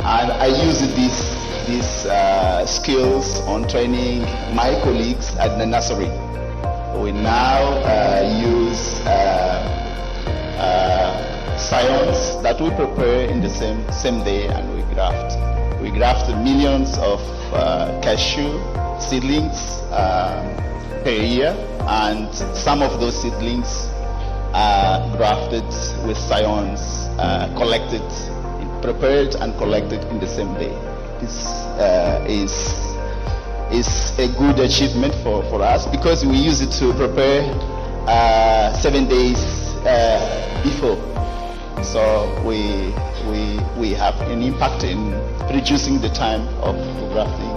And I use these skills on training my colleagues at the nursery. We now use scions that we prepare in the same day, and we graft. We graft millions of cashew seedlings per year, and some of those seedlings are grafted with scions prepared and collected in the same day. This is a good achievement for us, because we use it to prepare 7 days before. So we have an impact in reducing the time of grafting.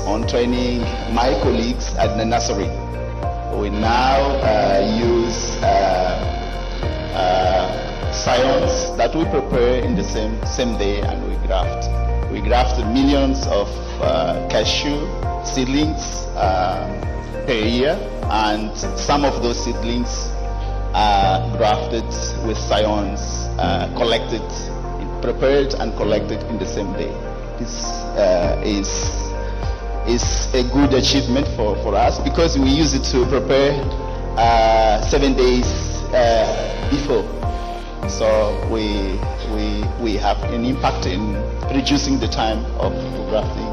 on training my colleagues at the nursery. We now use science that we prepare in the same day, and we graft. We graft millions of cashew seedlings per year, and some of those seedlings are grafted with science, prepared and collected in the same day. This is a good achievement for us, because we use it to prepare 7 days before. So we have an impact in reducing the time of grafting.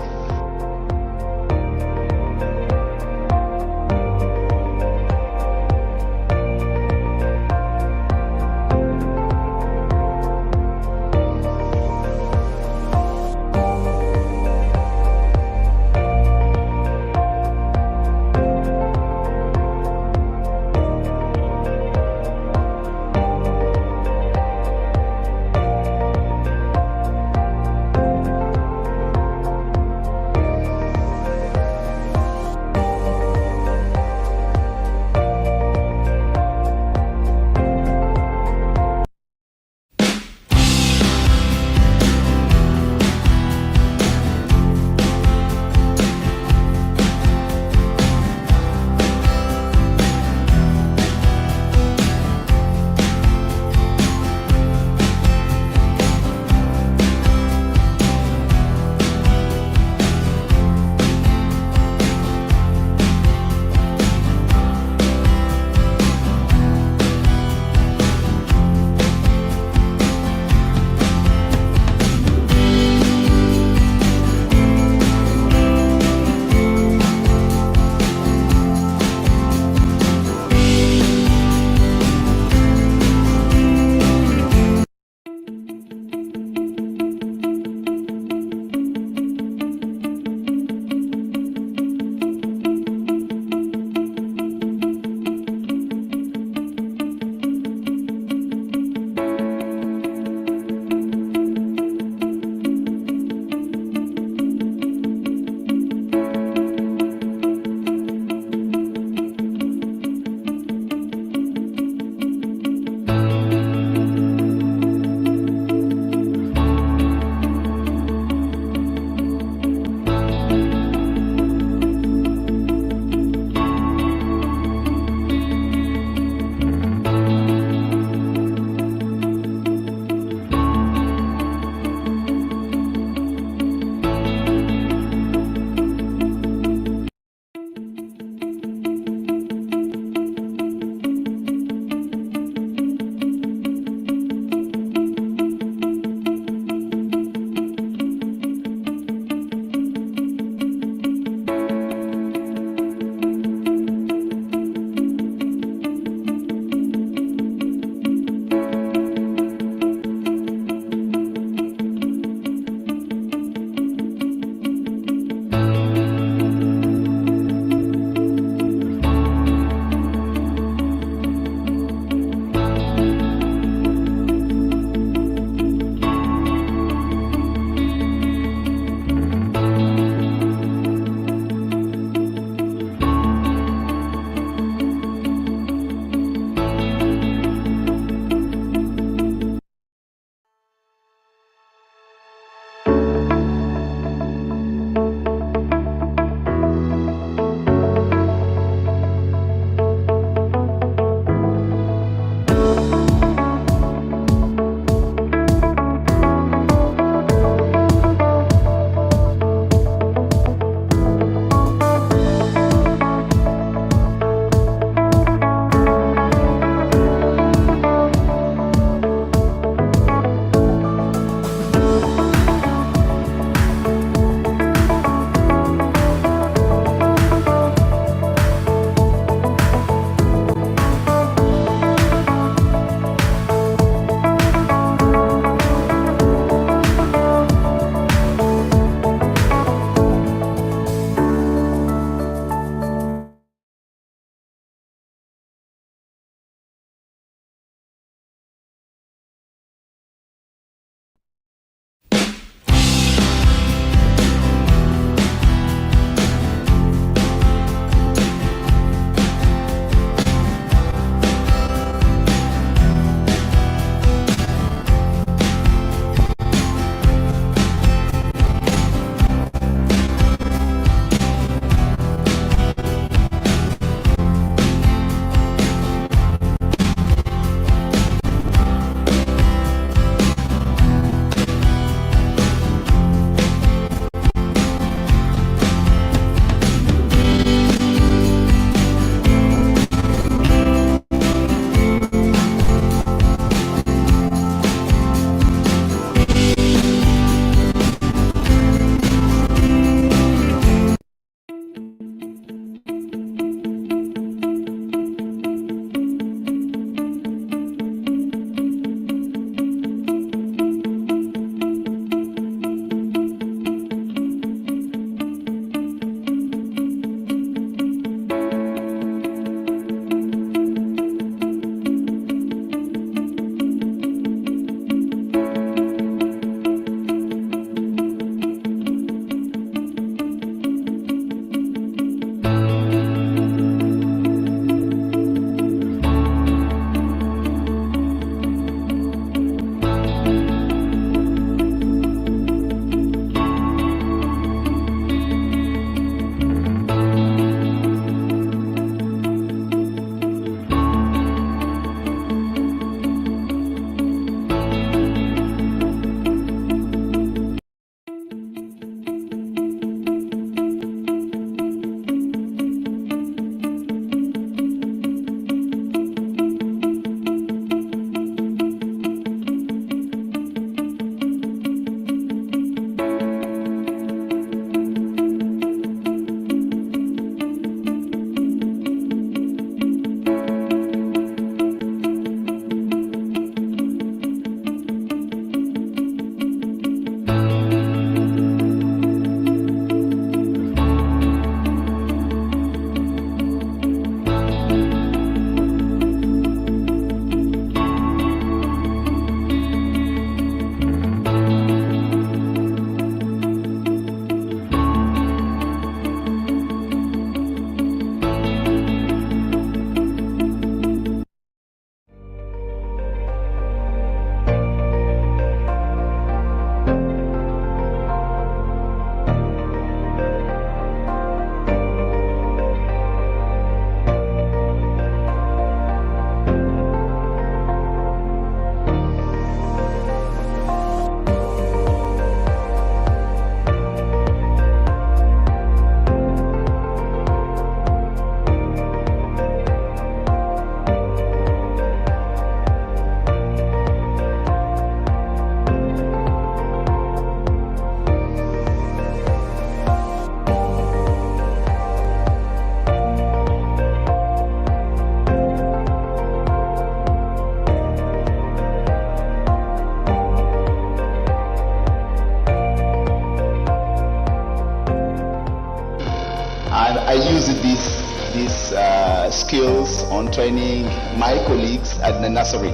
skills on training my colleagues at the nursery.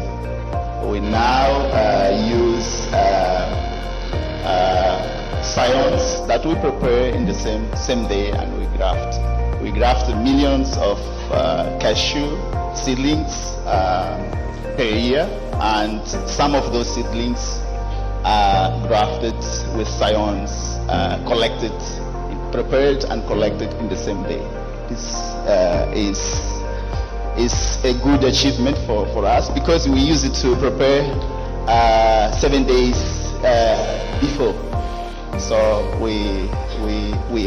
We now use science that we prepare in the same day, and we graft. We graft millions of cashew seedlings per year, and some of those seedlings are grafted with science, prepared and collected in the same day. This is a good achievement for us, because we use it to prepare 7 days before. So we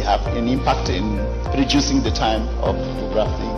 have an impact in reducing the time of grafting.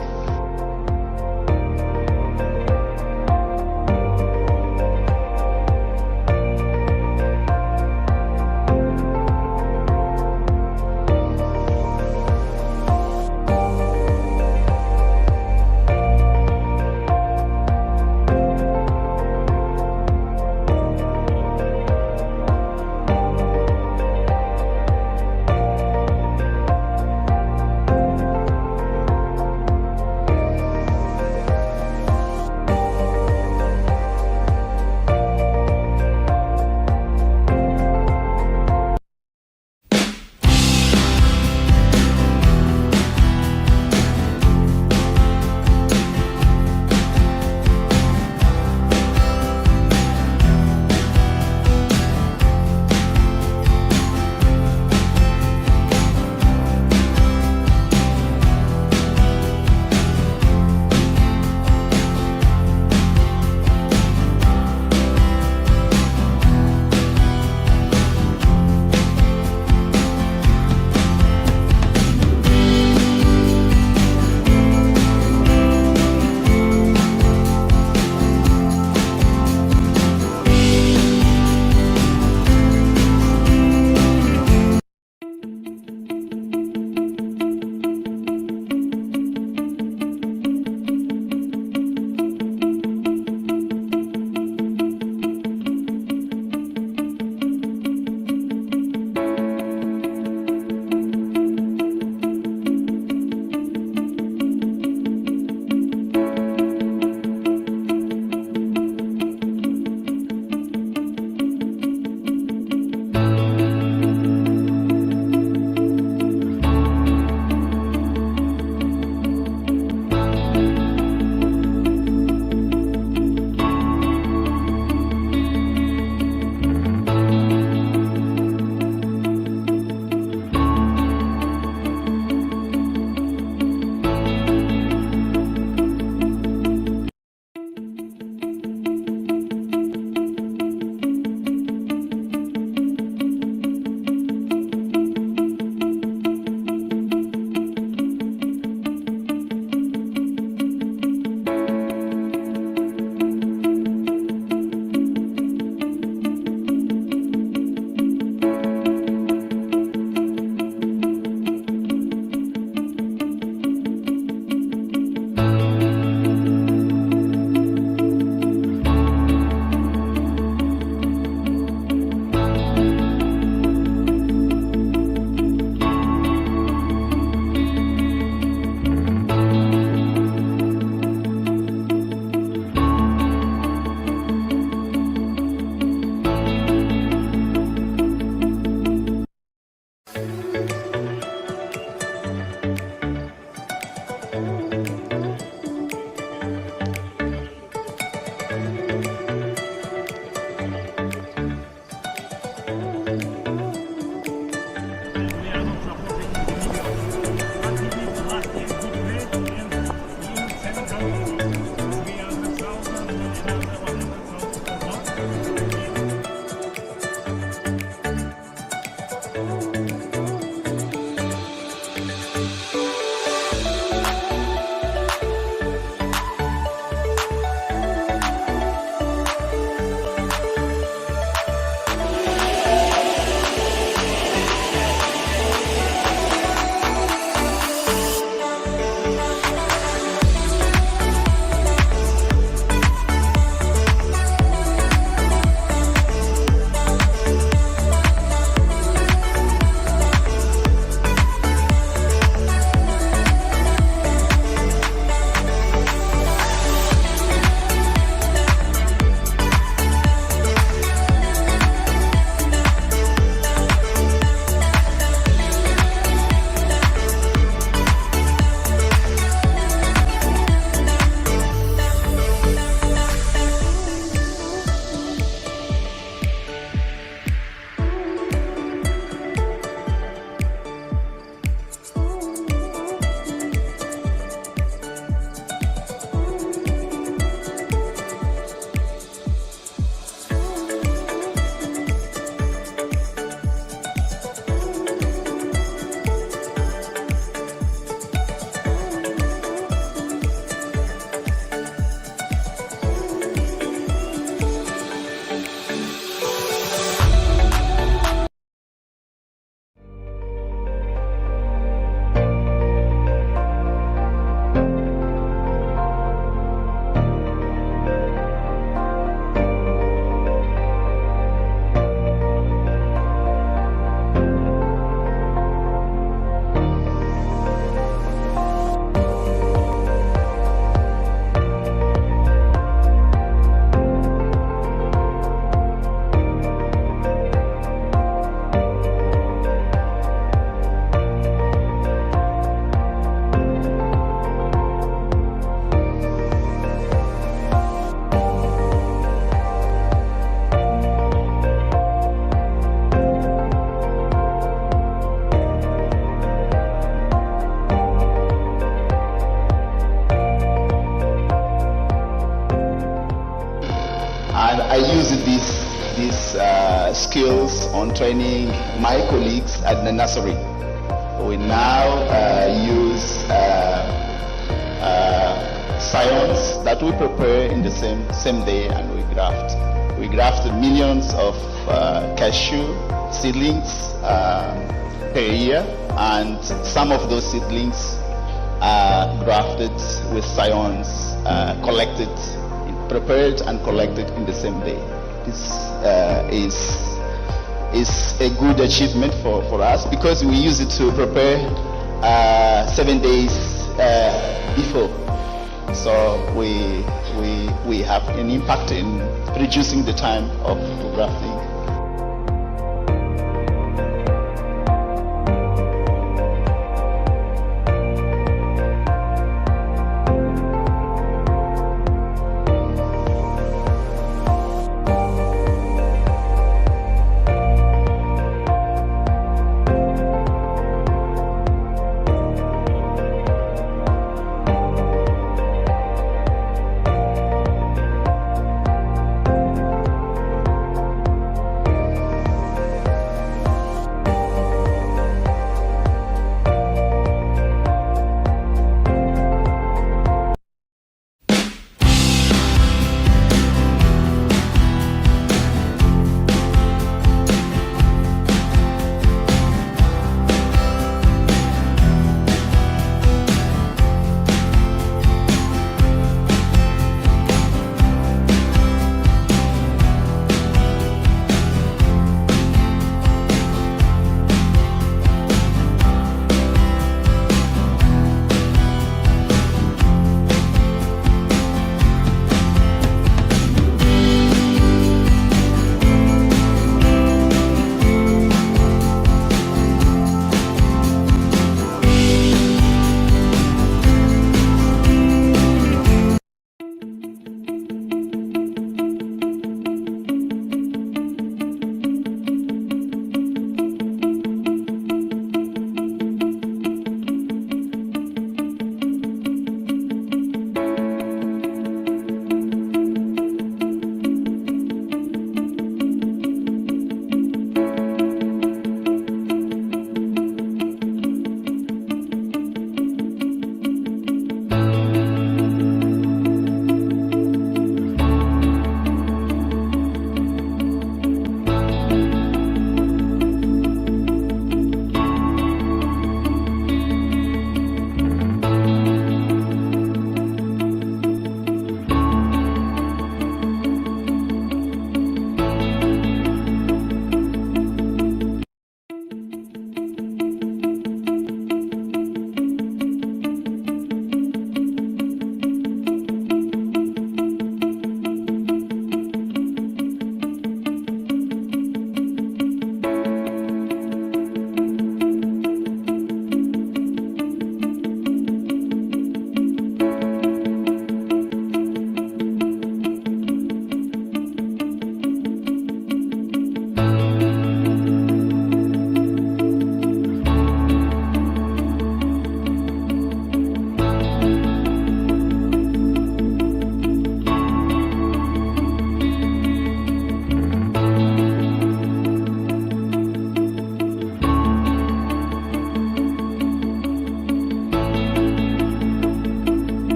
these skills on training my colleagues at the nursery. We now use scions that we prepare in the same day, and we graft. We graft millions of cashew seedlings per year, and some of those seedlings are grafted with scions prepared and collected in the same day. This is a good achievement for us, because we use it to prepare 7 days before. So we have an impact in reducing the time of grafting.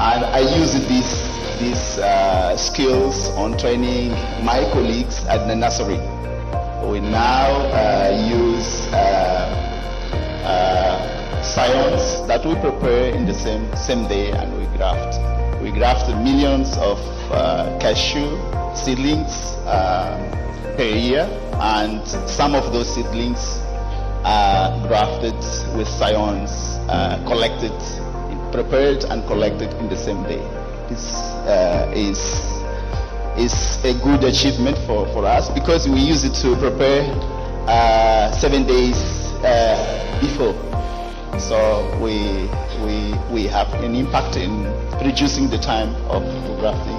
And I use these skills on training my colleagues at the nursery. We now use science that we prepare in the same day, and we graft. We graft millions of cashew seedlings per year, and some of those seedlings are grafted with science, prepared and collected in the same day. This is a good achievement for us, because we use it to prepare 7 days before. So we have an impact in reducing the time of grafting.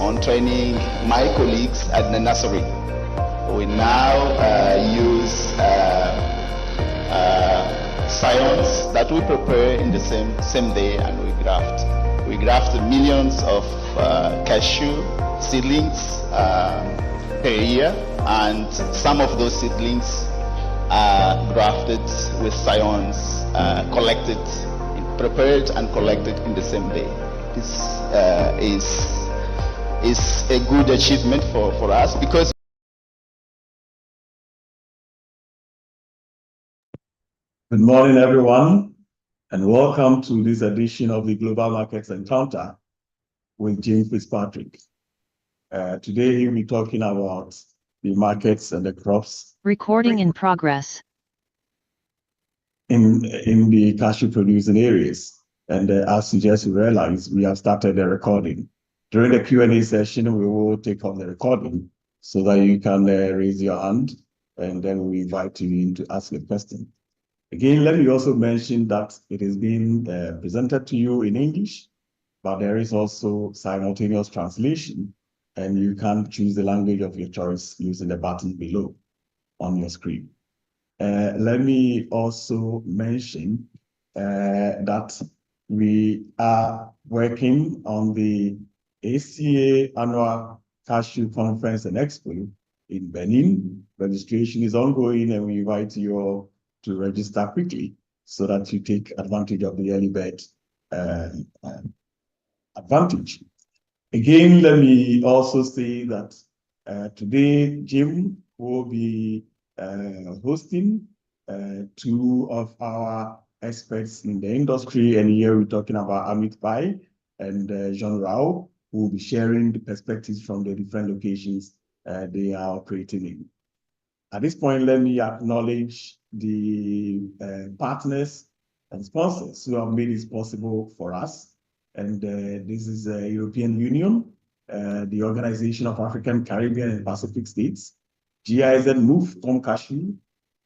on training my colleagues at the nursery. We now use science that we prepare in the same day, and we graft. We graft millions of cashew seedlings per year, and some of those seedlings are grafted with science, prepared and collected in the same day. This is a good achievement for us because Good morning, everyone, and welcome to this edition of the Global Markets Encounter with Jim Fitzpatrick. Today, he'll be talking about the markets and the crops. Recording in progress. In the cashew producing areas. And as you just realized, we have started the recording. During the Q&A session, we will take off the recording so that you can raise your hand, and then we invite you in to ask a question. Again, let me also mention that it is being presented to you in English, but there is also simultaneous translation, and you can choose the language of your choice using the button below on your screen. Let me also mention that we are working on the ACA Annual Cashew Conference and Expo in Benin. Registration is ongoing, and we invite you all to register quickly so that you take advantage of the early bird advantage. Again, let me also say that today Jim will be hosting two of our experts in the industry, and here we're talking about Amit Pai and Jean Rao, who will be sharing the perspectives from the different locations they are operating in. At this point, let me acknowledge the partners and sponsors who have made this possible for us. And this is the European Union, the Organization of African, Caribbean, and Pacific States, GIZ Move, Tom Cashew,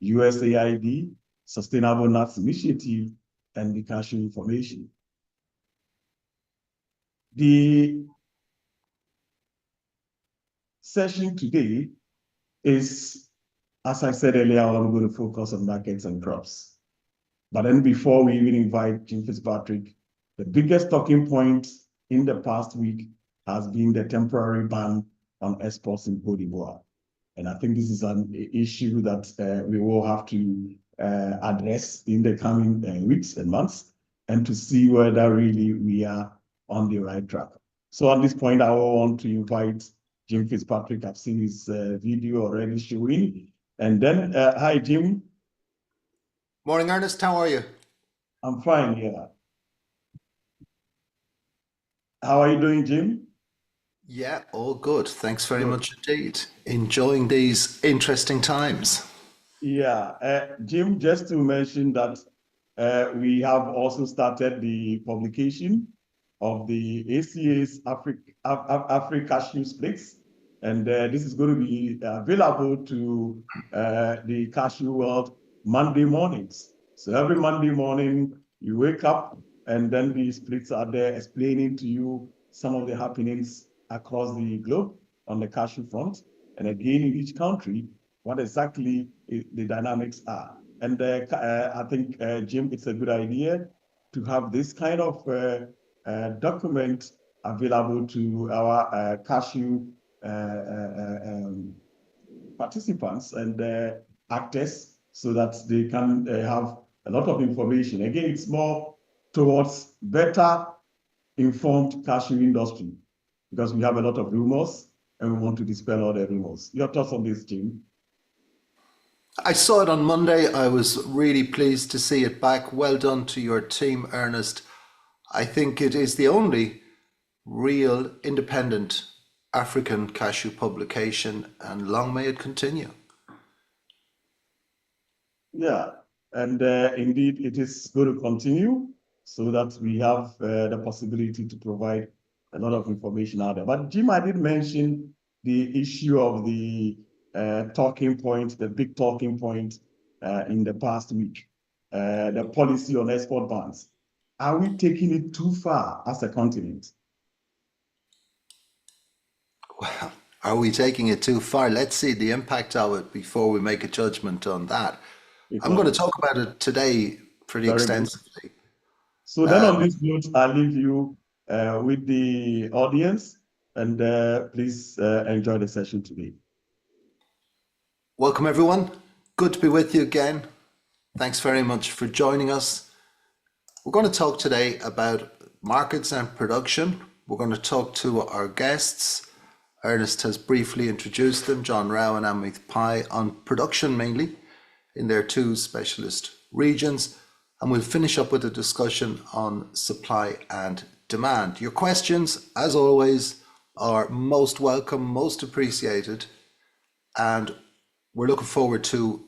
USAID, Sustainable Nuts Initiative, and the Cashew Information. The session today is, as I said earlier, I'm going to focus on markets and crops. But then before we even invite Jim Fitzpatrick, the biggest talking point in the past week has been the temporary ban on exports in Côte d'Ivoire. And I think this is an issue that we will have to address in the coming weeks and months, and to see whether really we are on the right track. So at this point, I want to invite Jim Fitzpatrick. I've seen his video already showing. And then, hi, Jim. Morning, Ernest. How are you? I'm fine, yeah. How are you doing, Jim? Yeah, all good. Thanks very much indeed. Enjoying these interesting times. Yeah, Jim, just to mention that we have also started the publication of the ACA's Africa Cashew Splits. And this is going to be available to the cashew world Monday mornings. So every Monday morning, you wake up, and then the splits are there explaining to you some of the happenings across the globe on the cashew front. And again, in each country, what exactly the dynamics are. And I think, Jim, it's a good idea to have this kind of document available to our cashew participants and actors, so that they can have a lot of information. Again, it's more towards better informed cashew industry, because we have a lot of rumors and we want to dispel all the rumors. Your thoughts on this, Jim? I saw it on Monday. I was really pleased to see it back. Well done to your team, Ernest. I think it is the only real independent African cashew publication, and long may it continue. Yeah, and indeed it is going to continue, so that we have the possibility to provide a lot of information out there. But Jim, I did mention the issue of the talking point, the big talking point in the past week, the policy on export bans. Are we taking it too far as a continent? Are we taking it too far? Let's see the impact of it before we make a judgment on that. I'm going to talk about it today pretty Very good. extensively. So then on this note, I'll leave you with the audience, and please enjoy the session today. Welcome, everyone. Good to be with you again. Thanks very much for joining us. We're going to talk today about markets and production. We're going to talk to our guests. Ernest has briefly introduced them, John Rao and Amit Pai, on production mainly in their two specialist regions. And we'll finish up with a discussion on supply and demand. Your questions, as always, are most welcome, most appreciated. And we're looking forward to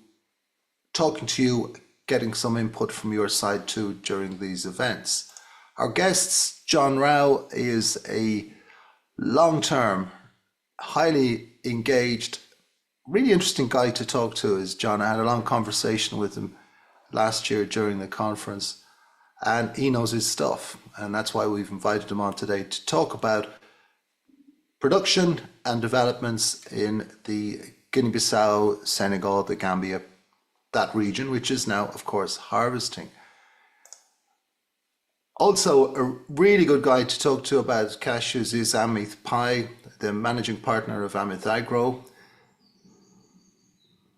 talking to you, getting some input from your side too during these events. Our guests, John Rao is a long-term, highly engaged, really interesting guy to talk to. Is John. I had a long conversation with him last year during the conference, and he knows his stuff, and that's why we've invited him on today to talk about production and developments in the Guinea-Bissau, Senegal, the Gambia, that region, which is now, of course, harvesting. Also, a really good guy to talk to about cashews is Amit Pai, the managing partner of Amit Agro.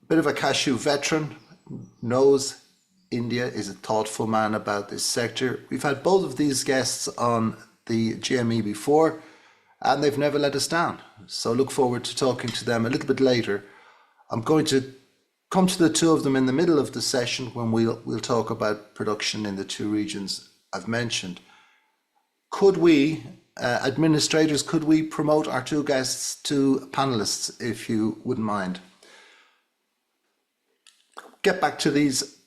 Bit of a cashew veteran, knows India, is a thoughtful man about this sector. We've had both of these guests on the GME before, and they've never let us down. So look forward to talking to them a little bit later. I'm going to come to the two of them in the middle of the session when we'll talk about production in the two regions I've mentioned. Could we, administrators, could we promote our two guests to panelists, if you wouldn't mind? Get back to these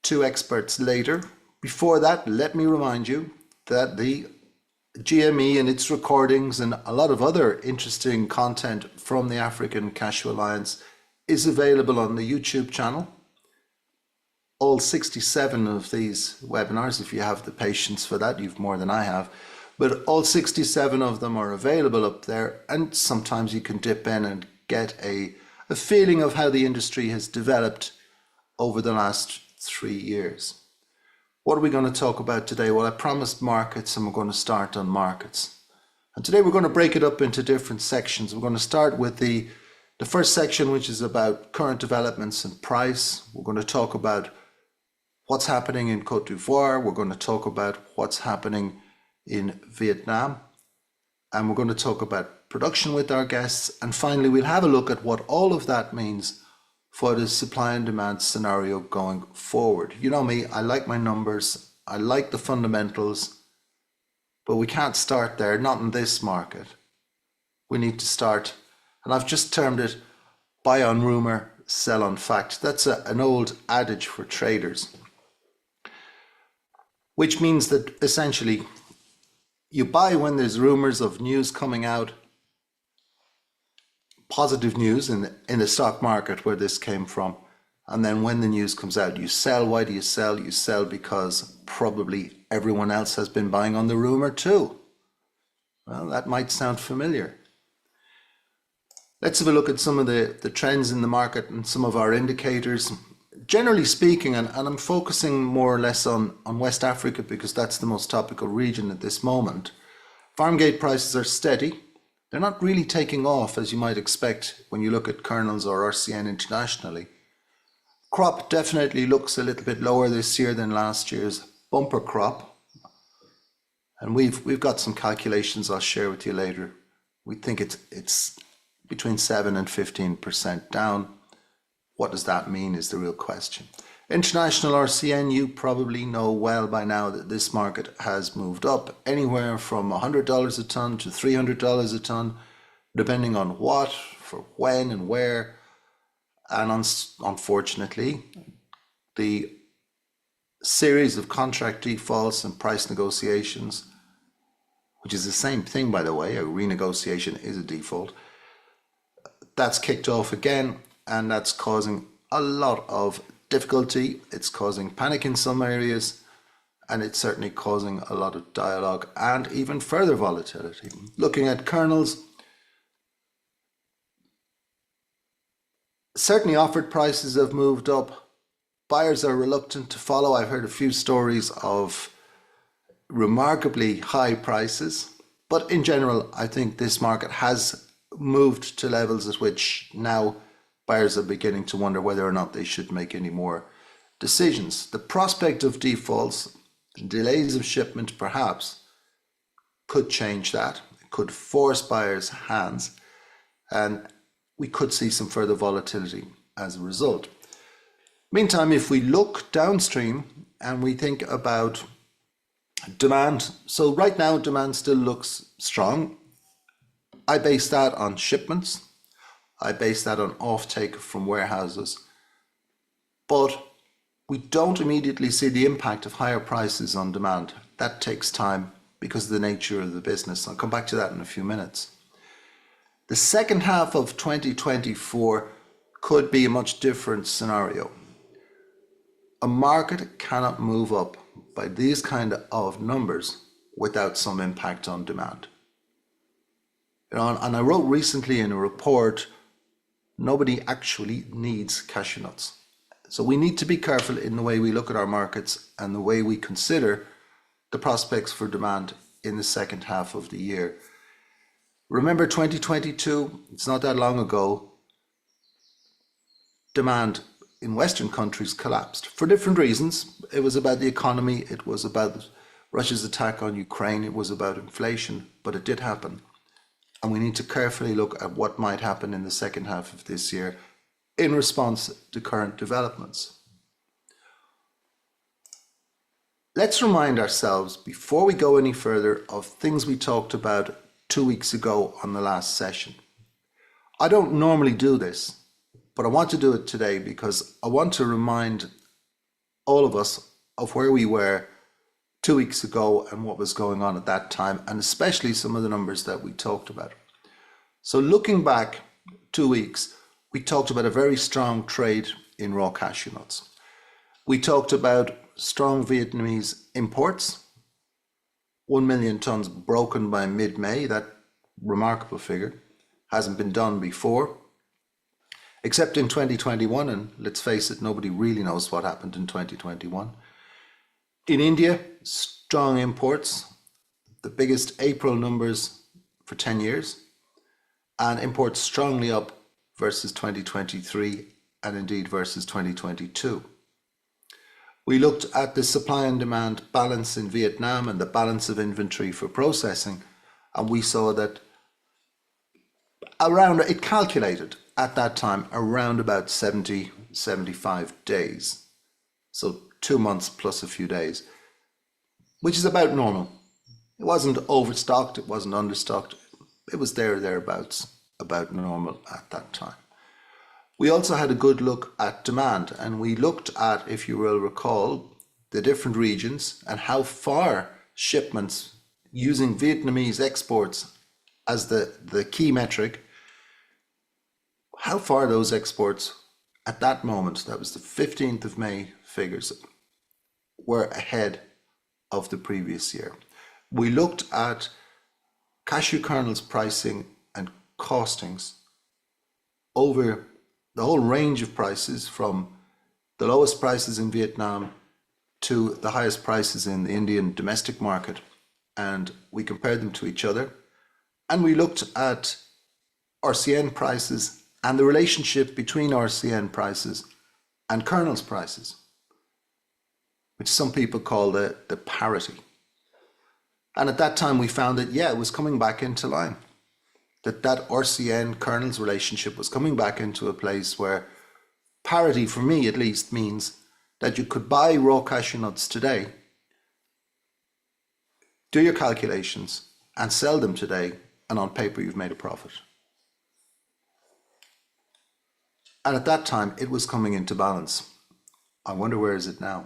two experts later. Before that, let me remind you that the GME and its recordings and a lot of other interesting content from the African Cashew Alliance is available on the YouTube channel. All 67 of these webinars, if you have the patience for that, you've more than I have, but all 67 of them are available up there, and sometimes you can dip in and get a feeling of how the industry has developed over the last 3 years. What are we going to talk about today? Well, I promised markets, and we're going to start on markets. And today we're going to break it up into different sections. We're going to start with the first section, which is about current developments and price. We're going to talk about what's happening in Côte d'Ivoire. We're going to talk about what's happening in Vietnam. And we're going to talk about production with our guests. And finally, we'll have a look at what all of that means for the supply and demand scenario going forward. You know me, I like my numbers, I like the fundamentals, but we can't start there, not in this market. We need to start, and I've just termed it buy on rumor, sell on fact. That's an old adage for traders, which means that essentially you buy when there's rumors of news coming out, positive news in the stock market where this came from. And then when the news comes out, you sell. Why do you sell? You sell because probably everyone else has been buying on the rumor too. Well, that might sound familiar. Let's have a look at some of the trends in the market and some of our indicators. Generally speaking, and I'm focusing more or less on West Africa because that's the most topical region at this moment, farm gate prices are steady. They're not really taking off as you might expect when you look at kernels or RCN internationally. Crop definitely looks a little bit lower this year than last year's bumper crop. And we've got some calculations I'll share with you later. We think it's between 7 and 15% down. What does that mean is the real question. International RCN, you probably know well by now that this market has moved up anywhere from $100 a ton to $300 a ton, depending on what, for when and where. And unfortunately, the series of contract defaults and price negotiations, which is the same thing, by the way, a renegotiation is a default, that's kicked off again, and that's causing a lot of difficulty. It's causing panic in some areas, and it's certainly causing a lot of dialogue and even further volatility. Looking at kernels, Certainly offered prices have moved up. Buyers are reluctant to follow. I've heard a few stories of remarkably high prices, but in general, I think this market has moved to levels at which now buyers are beginning to wonder whether or not they should make any more decisions. The prospect of defaults, delays of shipment perhaps, could change that. It could force buyers' hands, and we could see some further volatility as a result. Meantime, if we look downstream and we think about demand, so right now demand still looks strong. I base that on shipments. I base that on offtake from warehouses. But we don't immediately see the impact of higher prices on demand. That takes time because of the nature of the business. I'll come back to that in a few minutes. The second half of 2024 could be a much different scenario. A market cannot move up by these kind of numbers without some impact on demand. And I wrote recently in a report, nobody actually needs cashew nuts. So we need to be careful in the way we look at our markets and the way we consider the prospects for demand in the second half of the year. Remember 2022, it's not that long ago, demand in Western countries collapsed for different reasons. It was about the economy, it was about Russia's attack on Ukraine, it was about inflation, but it did happen. And we need to carefully look at what might happen in the second half of this year in response to current developments. Let's remind ourselves, before we go any further, of things we talked about 2 weeks ago on the last session. I don't normally do this, but I want to do it today because I want to remind all of us of where we were 2 weeks ago and what was going on at that time, and especially some of the numbers that we talked about. So looking back 2 weeks, we talked about a very strong trade in raw cashew nuts. We talked about strong Vietnamese imports, 1 million tons broken by mid-May. That remarkable figure hasn't been done before, except in 2021, and let's face it, nobody really knows what happened in 2021. In India, strong imports, the biggest April numbers for 10 years, and imports strongly up versus 2023 and indeed versus 2022. We looked at the supply and demand balance in Vietnam and the balance of inventory for processing, and we saw that it calculated at that time around about 70, 75 days. So 2 months plus a few days, which is about normal. It wasn't overstocked, it wasn't understocked. It was thereabouts, about normal at that time. We also had a good look at demand, and we looked at, if you will recall, the different regions and how far shipments using Vietnamese exports as the key metric, how far those exports at that moment, that was the 15th of May figures, were ahead of the previous year. We looked at cashew kernels pricing and costings over the whole range of prices, from the lowest prices in Vietnam to the highest prices in the Indian domestic market, and we compared them to each other. And we looked at RCN prices and the relationship between RCN prices and kernels prices, which some people call the parity. And at that time we found that, it was coming back into line. That RCN kernels relationship was coming back into a place where parity, for me at least, means that you could buy raw cashew nuts today, do your calculations, and sell them today, and on paper you've made a profit. And at that time it was coming into balance. I wonder, where is it now?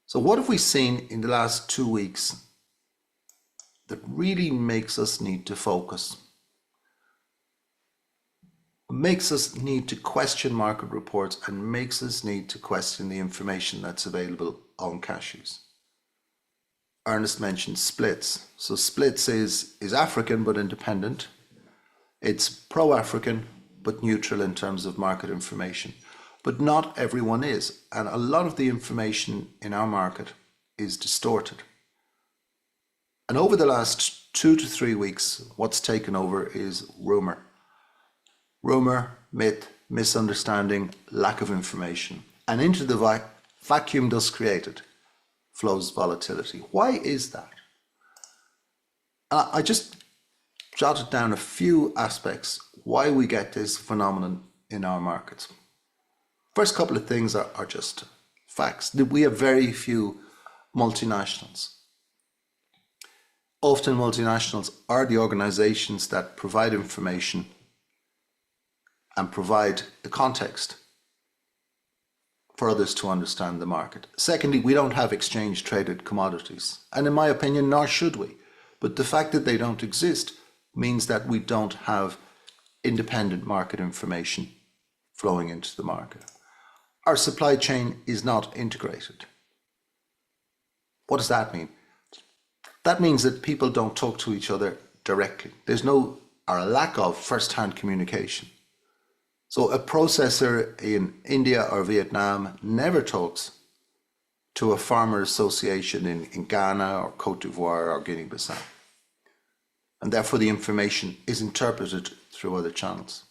So what have we seen in the last 2 weeks that really makes us need to focus, makes us need to question market reports, and makes us need to question the information that's available on cashews? Ernest mentioned Splits. So Splits is African but independent. It's pro-African, but neutral in terms of market information. But not everyone is, and a lot of the information in our market is distorted. And over the last 2 to 3 weeks, what's taken over is rumour. Rumour, myth, misunderstanding, lack of information. And into the vacuum thus created flows volatility. Why is that? I just jotted down a few aspects why we get this phenomenon in our markets. First couple of things are just facts. We have very few multinationals. Often multinationals are the organizations that provide information and provide the context for others to understand the market. Secondly, we don't have exchange traded commodities. And in my opinion, nor should we. But the fact that they don't exist means that we don't have independent market information flowing into the market. Our supply chain is not integrated. What does that mean? That means that people don't talk to each other directly. There's no, or a lack of, first-hand communication. So a processor in India or Vietnam never talks to a farmer association in Ghana or Cote d'Ivoire or Guinea-Bissau. And therefore the information is interpreted through other channels.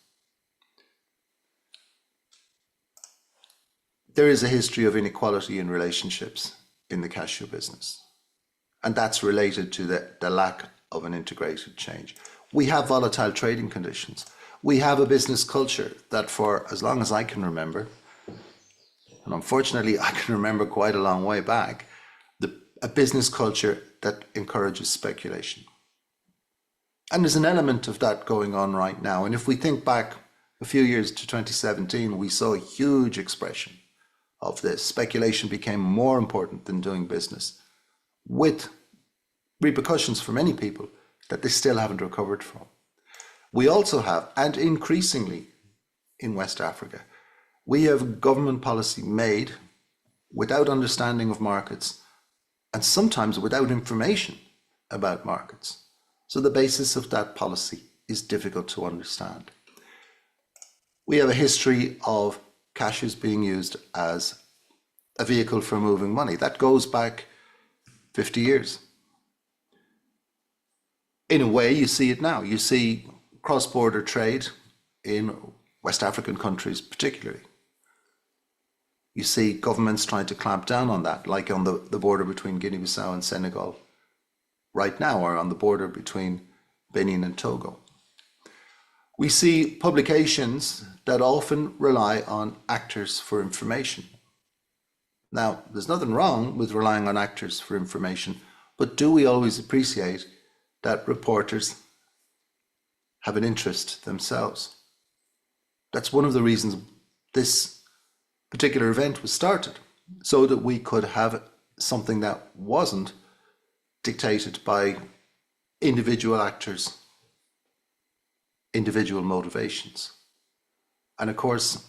There is a history of inequality in relationships in the cashew business, and that's related to the lack of an integrated change. We have volatile trading conditions. We have a business culture that for as long as I can remember, and unfortunately I can remember quite a long way back, a business culture that encourages speculation. And there's an element of that going on right now. And if we think back a few years to 2017, we saw a huge expression of this. Speculation became more important than doing business, with repercussions for many people that they still haven't recovered from. We also have, and increasingly in West Africa, we have government policy made without understanding of markets and sometimes without information about markets. So the basis of that policy is difficult to understand. We have a history of cashews being used as a vehicle for moving money. That goes back 50 years. In a way, you see it now. You see cross-border trade in West African countries particularly. You see governments trying to clamp down on that, like on the border between Guinea-Bissau and Senegal right now, or on the border between Benin and Togo. We see publications that often rely on actors for information. Now, there's nothing wrong with relying on actors for information, but do we always appreciate that reporters have an interest themselves? That's one of the reasons this particular event was started, so that we could have something that wasn't dictated by individual actors, individual motivations. And of course,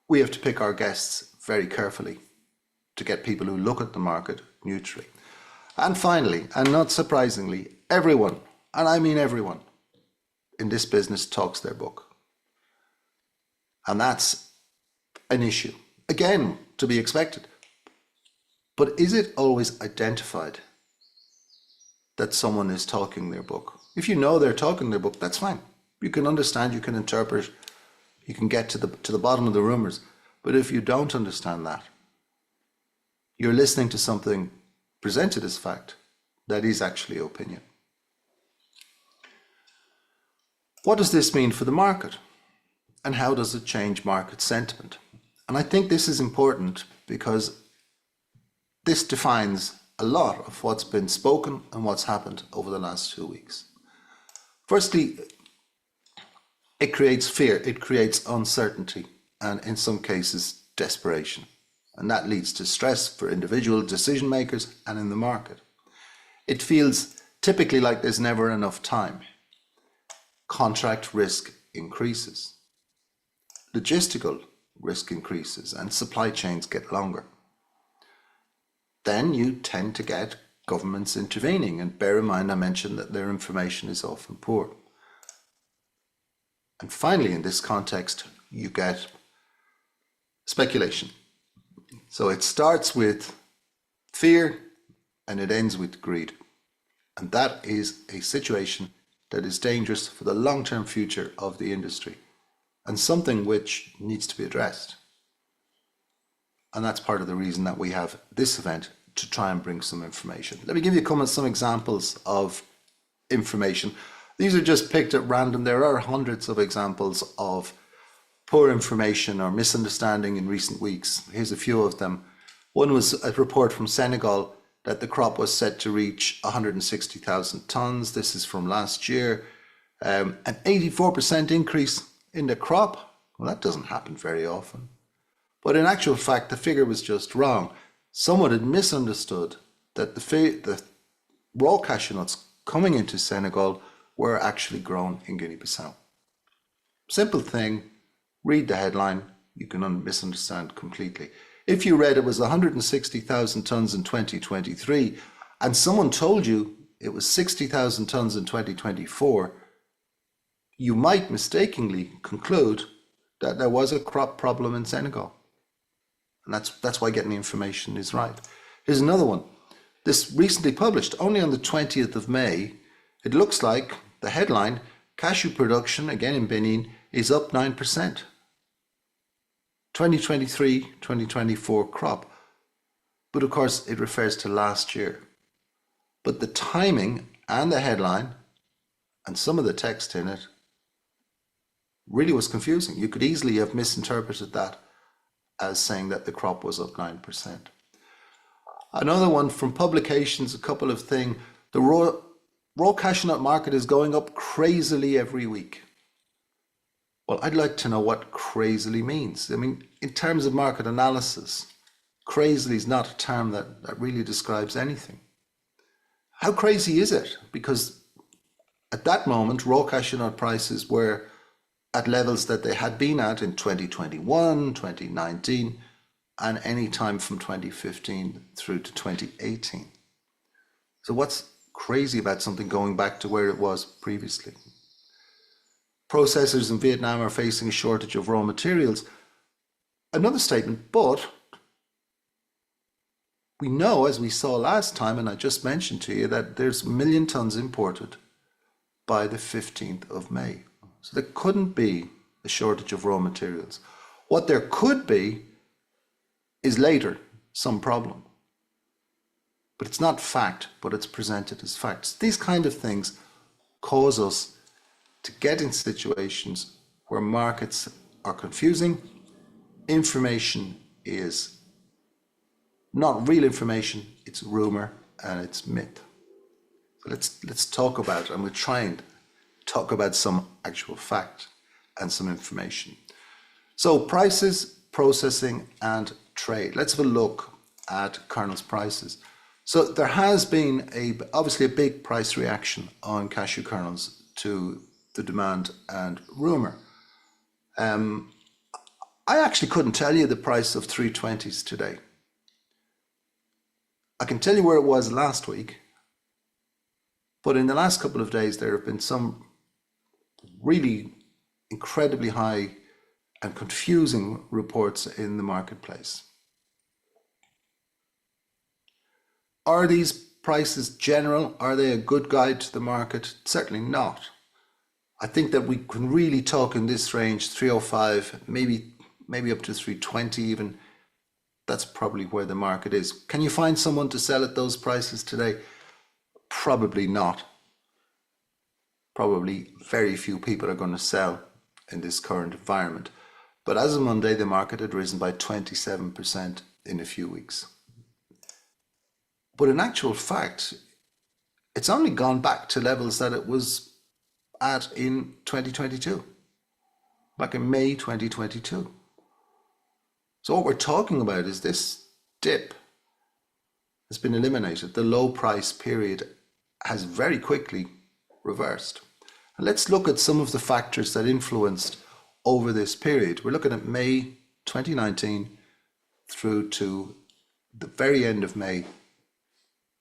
we have to pick our guests very carefully to get people who look at the market neutrally. And finally, and not surprisingly, everyone, and I mean everyone, in this business talks their book. And that's an issue. Again, to be expected. But is it always identified that someone is talking their book? If you know they're talking their book, that's fine. You can understand, you can interpret, you can get to the bottom of the rumors. But if you don't understand that, you're listening to something presented as fact that is actually opinion. What does this mean for the market? And how does it change market sentiment? And I think this is important because this defines a lot of what's been spoken and what's happened over the last 2 weeks. Firstly, it creates fear, it creates uncertainty, and in some cases, desperation. And that leads to stress for individual decision makers and in the market. It feels typically like there's never enough time. Contract risk increases. Logistical risk increases and supply chains get longer. Then you tend to get governments intervening, and bear in mind I mentioned that their information is often poor. And finally, in this context, you get speculation. So it starts with fear and it ends with greed. And that is a situation that is dangerous for the long-term future of the industry and something which needs to be addressed. And that's part of the reason that we have this event, to try and bring some information. Let me give you some examples of information. These are just picked at random. There are hundreds of examples of poor information or misunderstanding in recent weeks. Here's a few of them. One was a report from Senegal that the crop was set to reach 160,000 tonnes. This is from last year. An 84% increase in the crop. Well, that doesn't happen very often. But in actual fact, the figure was just wrong. Someone had misunderstood that the raw cashew nuts coming into Senegal were actually grown in Guinea-Bissau. Simple thing, read the headline, you can misunderstand completely. If you read it was 160,000 tonnes in 2023 and someone told you it was 60,000 tonnes in 2024, you might mistakenly conclude that there was a crop problem in Senegal. And that's why getting the information is right. Here's another one. This recently published, only on the 20th of May, it looks like the headline, cashew production, again in Benin, is up 9%. 2023-2024 crop. But of course, it refers to last year. But the timing and the headline and some of the text in it really was confusing. You could easily have misinterpreted that as saying that the crop was up 9%. Another one from publications, a couple of things. The raw cashew nut market is going up crazily every week. Well, I'd like to know what crazily means. I mean, in terms of market analysis, crazily is not a term that really describes anything. How crazy is it? Because at that moment, raw cashew nut prices were at levels that they had been at in 2021, 2019, and any time from 2015 through to 2018. So what's crazy about something going back to where it was previously? Processors in Vietnam are facing a shortage of raw materials. Another statement, but we know, as we saw last time, and I just mentioned to you, that there's 1 million tonnes imported by the 15th of May. So there couldn't be a shortage of raw materials. What there could be is later some problem. But it's not fact, but it's presented as facts. These kind of things cause us to get in situations where markets are confusing. Information is not real information, it's rumor and it's myth. So let's talk about it, and we'll try and talk about some actual fact and some information. So prices, processing and trade. Let's have a look at kernels prices. So there has been obviously a big price reaction on cashew kernels to the demand and rumor. I actually couldn't tell you the price of 320s today. I can tell you where it was last week, but in the last couple of days there have been some really incredibly high and confusing reports in the marketplace. Are these prices general? Are they a good guide to the market? Certainly not. I think that we can really talk in this range, 305, maybe up to 320 even. That's probably where the market is. Can you find someone to sell at those prices today? Probably not. Probably very few people are going to sell in this current environment. But as of Monday, the market had risen by 27% in a few weeks. But in actual fact, it's only gone back to levels that it was at in 2022, back in May 2022. So what we're talking about is this dip has been eliminated. The low price period has very quickly reversed. And let's look at some of the factors that influenced over this period. We're looking at May 2019 through to the very end of May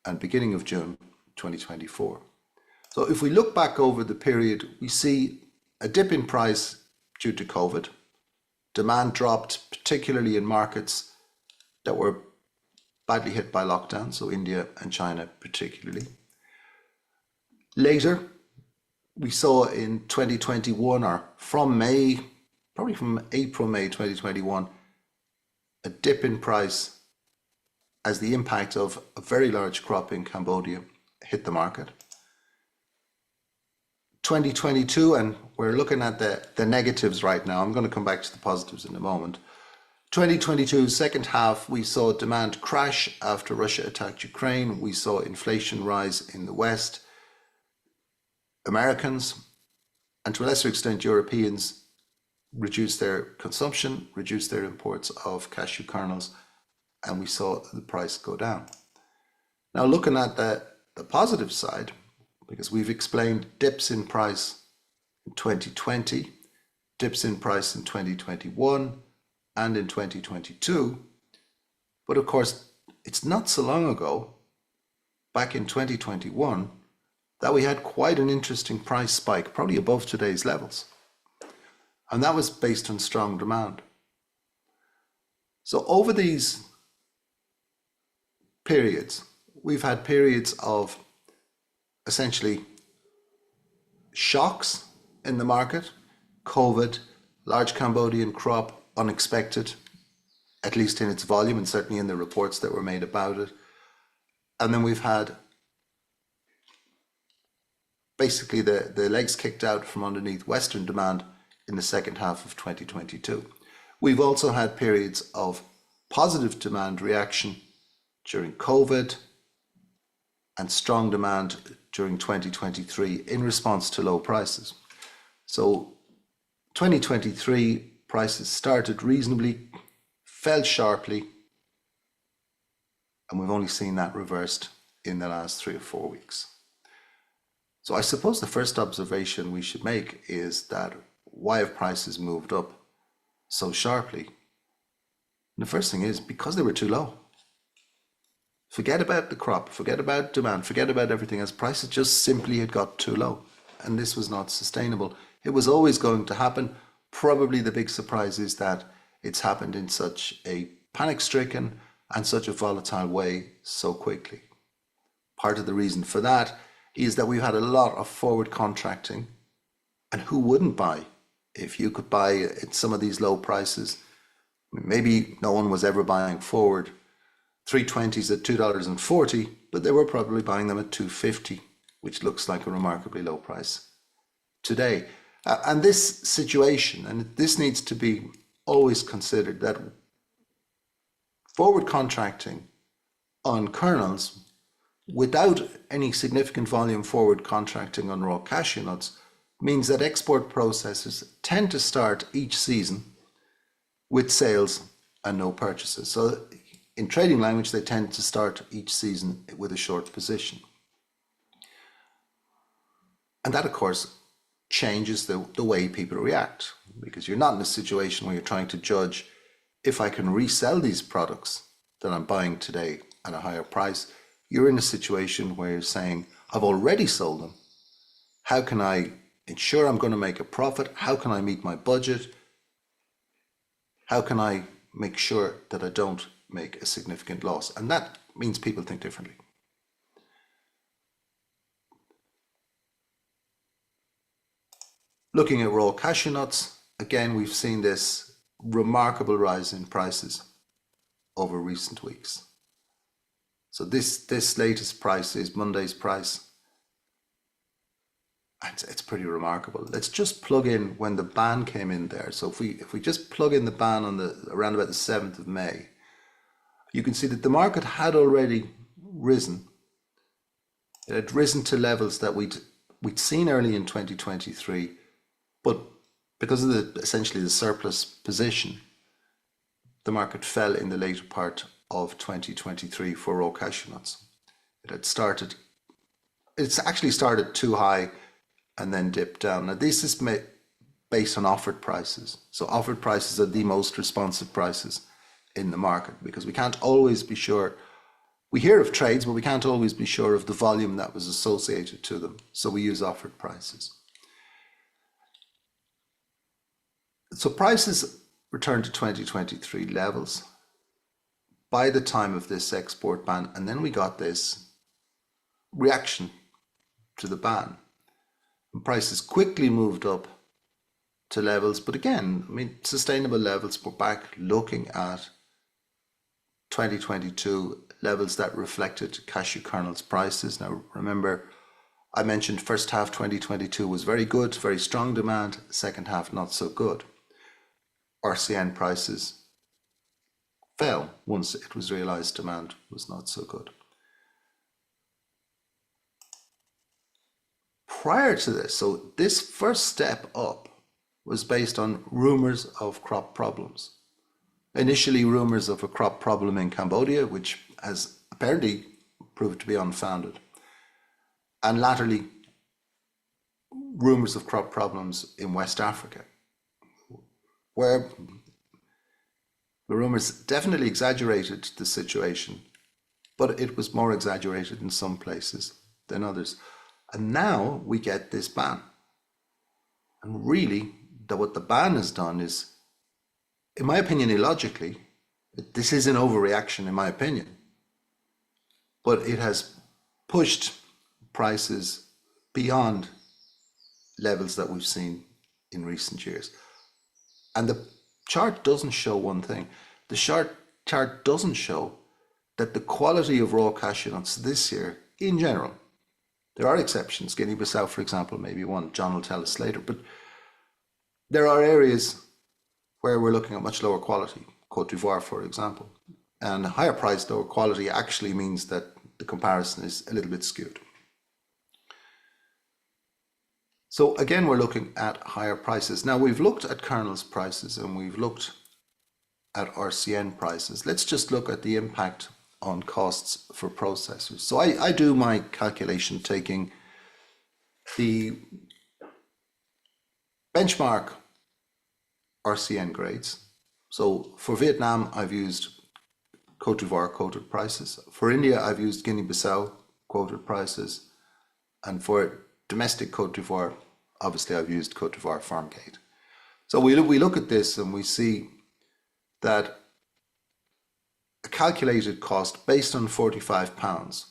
and beginning of June 2024. So if we look back over the period, we see a dip in price due to COVID. Demand dropped, particularly in markets that were badly hit by lockdown, so India and China particularly. Later, we saw in 2021, or from May, probably from April, May 2021, a dip in price as the impact of a very large crop in Cambodia hit the market. 2022, and we're looking at the negatives right now. I'm going to come back to the positives in a moment. 2022, second half, we saw demand crash after Russia attacked Ukraine. We saw inflation rise in the West. Americans, and to a lesser extent Europeans, reduced their consumption, reduced their imports of cashew kernels, and we saw the price go down. Now, looking at the positive side, because we've explained dips in price in 2020, dips in price in 2021 and in 2022. But of course, it's not so long ago, back in 2021, that we had quite an interesting price spike, probably above today's levels. And that was based on strong demand. So over these periods, we've had periods of essentially shocks in the market, COVID, large Cambodian crop, unexpected, at least in its volume and certainly in the reports that were made about it. And then we've had basically the legs kicked out from underneath Western demand in the second half of 2022. We've also had periods of positive demand reaction during COVID and strong demand during 2023 in response to low prices. So 2023 prices started reasonably, fell sharply, and we've only seen that reversed in the last 3 or 4 weeks. So I suppose the first observation we should make is that why have prices moved up so sharply? And the first thing is because they were too low. Forget about the crop, forget about demand, forget about everything else. Prices just simply had got too low, and this was not sustainable. It was always going to happen. Probably the big surprise is that it's happened in such a panic-stricken and such a volatile way so quickly. Part of the reason for that is that we've had a lot of forward contracting, and who wouldn't buy if you could buy at some of these low prices? Maybe no one was ever buying forward 320s at $2.40, but they were probably buying them at $2.50, which looks like a remarkably low price today. And this situation, and this needs to be always considered, that forward contracting on kernels without any significant volume forward contracting on raw cashew nuts means that export processors tend to start each season with sales and no purchases. So in trading language, they tend to start each season with a short position. And that, of course, changes the way people react, because you're not in a situation where you're trying to judge if I can resell these products that I'm buying today at a higher price. You're in a situation where you're saying, I've already sold them. How can I ensure I'm going to make a profit? How can I meet my budget? How can I make sure that I don't make a significant loss? And that means people think differently. Looking at raw cashew nuts, again, we've seen this remarkable rise in prices over recent weeks. So this latest price is Monday's price. It's pretty remarkable. Let's just plug in when the ban came in there. So if we just plug in the ban on around about the 7th of May, you can see that the market had already risen. It had risen to levels that we'd seen early in 2023, but because of essentially the surplus position, the market fell in the later part of 2023 for raw cashew nuts. It's actually started too high and then dipped down. Now this is based on offered prices. So offered prices are the most responsive prices in the market, because we can't always be sure. We hear of trades, but we can't always be sure of the volume that was associated to them. So we use offered prices. So prices returned to 2023 levels by the time of this export ban, and then we got this reaction to the ban. And prices quickly moved up to levels, but again, I mean, sustainable levels. We're back looking at 2022 levels that reflected cashew kernels prices. Now, remember, I mentioned first half 2022 was very good, very strong demand, second half not so good. RCN prices fell once it was realized demand was not so good. Prior to this, so this first step up was based on rumors of crop problems. Initially, rumors of a crop problem in Cambodia, which has apparently proved to be unfounded. And latterly, rumors of crop problems in West Africa, where the rumors definitely exaggerated the situation, but it was more exaggerated in some places than others. And now we get this ban. And really, what the ban has done is, in my opinion, illogically, this is an overreaction in my opinion, but it has pushed prices beyond levels that we've seen in recent years. And the chart doesn't show one thing. The chart doesn't show that the quality of raw cashew nuts this year, in general, there are exceptions. Guinea-Bissau, for example, maybe one. John will tell us later. But there are areas where we're looking at much lower quality. Côte d'Ivoire, for example. And higher price, lower quality actually means that the comparison is a little bit skewed. So again, we're looking at higher prices. Now, we've looked at kernels prices and we've looked at RCN prices. Let's just look at the impact on costs for processors. So I do my calculation taking the benchmark RCN grades. So for Vietnam, I've used Côte d'Ivoire quoted prices. For India, I've used Guinea-Bissau quoted prices. And for domestic Côte d'Ivoire, obviously I've used Côte d'Ivoire farm gate. So we look at this and we see that a calculated cost based on £45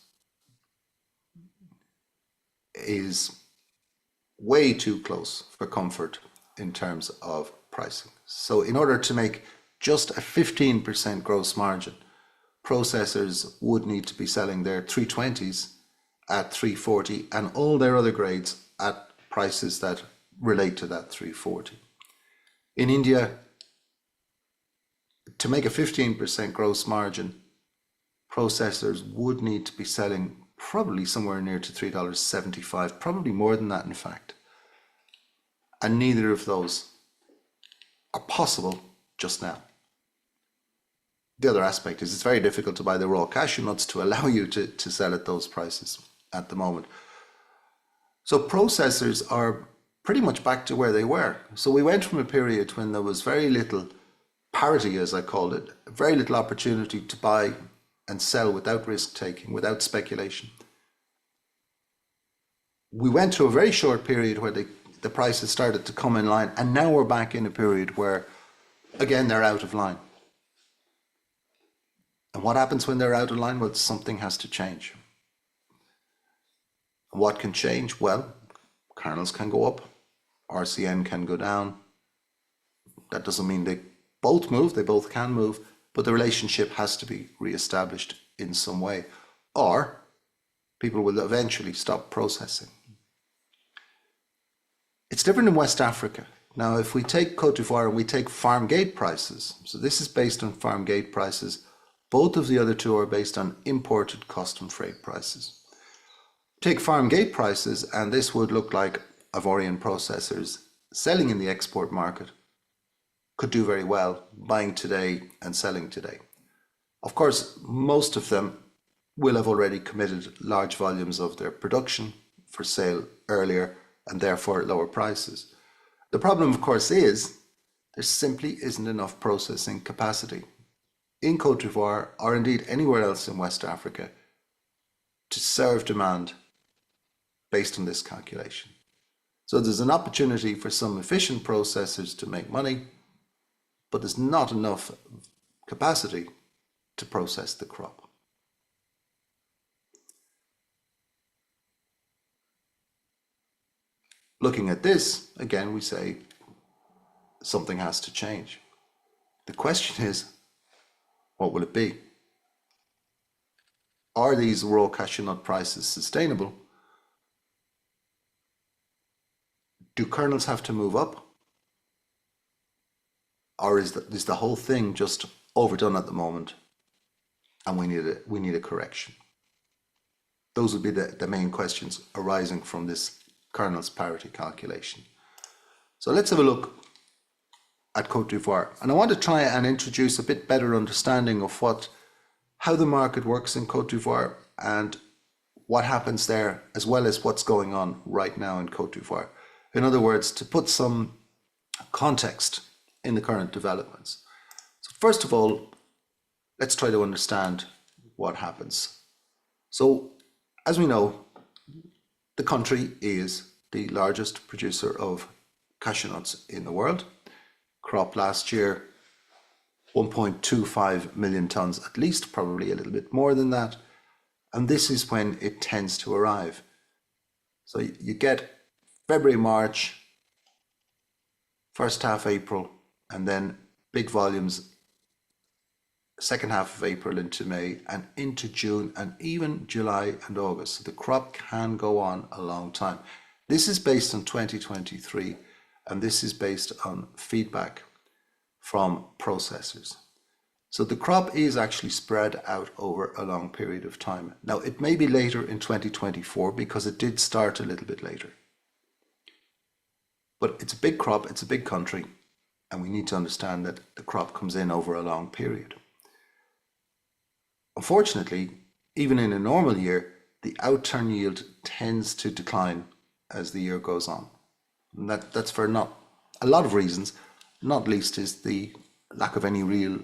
is way too close for comfort in terms of pricing. So in order to make just a 15% gross margin, processors would need to be selling their 320s at 340 and all their other grades at prices that relate to that 340. In India, to make a 15% gross margin, processors would need to be selling probably somewhere near to $3.75, probably more than that in fact. And neither of those are possible just now. The other aspect is it's very difficult to buy the raw cashew nuts to allow you to sell at those prices at the moment. So processors are pretty much back to where they were. So we went from a period when there was very little parity, as I called it, very little opportunity to buy and sell without risk taking, without speculation. We went through a very short period where the prices started to come in line, and now we're back in a period where, again, they're out of line. And what happens when they're out of line? Well, something has to change. What can change? Well, kernels can go up, RCN can go down. That doesn't mean they both move, they both can move, but the relationship has to be re-established in some way, or people will eventually stop processing. It's different in West Africa. Now, if we take Côte d'Ivoire and we take farm gate prices, so this is based on farm gate prices, both of the other two are based on imported custom freight prices. Take farm gate prices, and this would look like Ivorian processors selling in the export market could do very well, buying today and selling today. Of course, most of them will have already committed large volumes of their production for sale earlier and therefore at lower prices. The problem, of course, is there simply isn't enough processing capacity in Côte d'Ivoire or indeed anywhere else in West Africa to serve demand based on this calculation. So there's an opportunity for some efficient processors to make money, but there's not enough capacity to process the crop. Looking at this, again, we say something has to change. The question is, what will it be? Are these raw cashew nut prices sustainable? Do kernels have to move up? Or is the whole thing just overdone at the moment and we need a correction? Those would be the main questions arising from this kernels parity calculation. So let's have a look at Côte d'Ivoire. And I want to try and introduce a bit better understanding of how the market works in Côte d'Ivoire and what happens there, as well as what's going on right now in Côte d'Ivoire. In other words, to put some context in the current developments. So first of all, let's try to understand what happens. So as we know, the country is the largest producer of cashew nuts in the world. Crop last year, 1.25 million tons at least, probably a little bit more than that. And this is when it tends to arrive. So you get February, March, first half April, and then big volumes second half of April into May and into June and even July and August. So the crop can go on a long time. This is based on 2023, and this is based on feedback from processors. So the crop is actually spread out over a long period of time. Now, it may be later in 2024 because it did start a little bit later. But it's a big crop, it's a big country, and we need to understand that the crop comes in over a long period. Unfortunately, even in a normal year, the outturn yield tends to decline as the year goes on. And that's for not a lot of reasons, not least is the lack of any real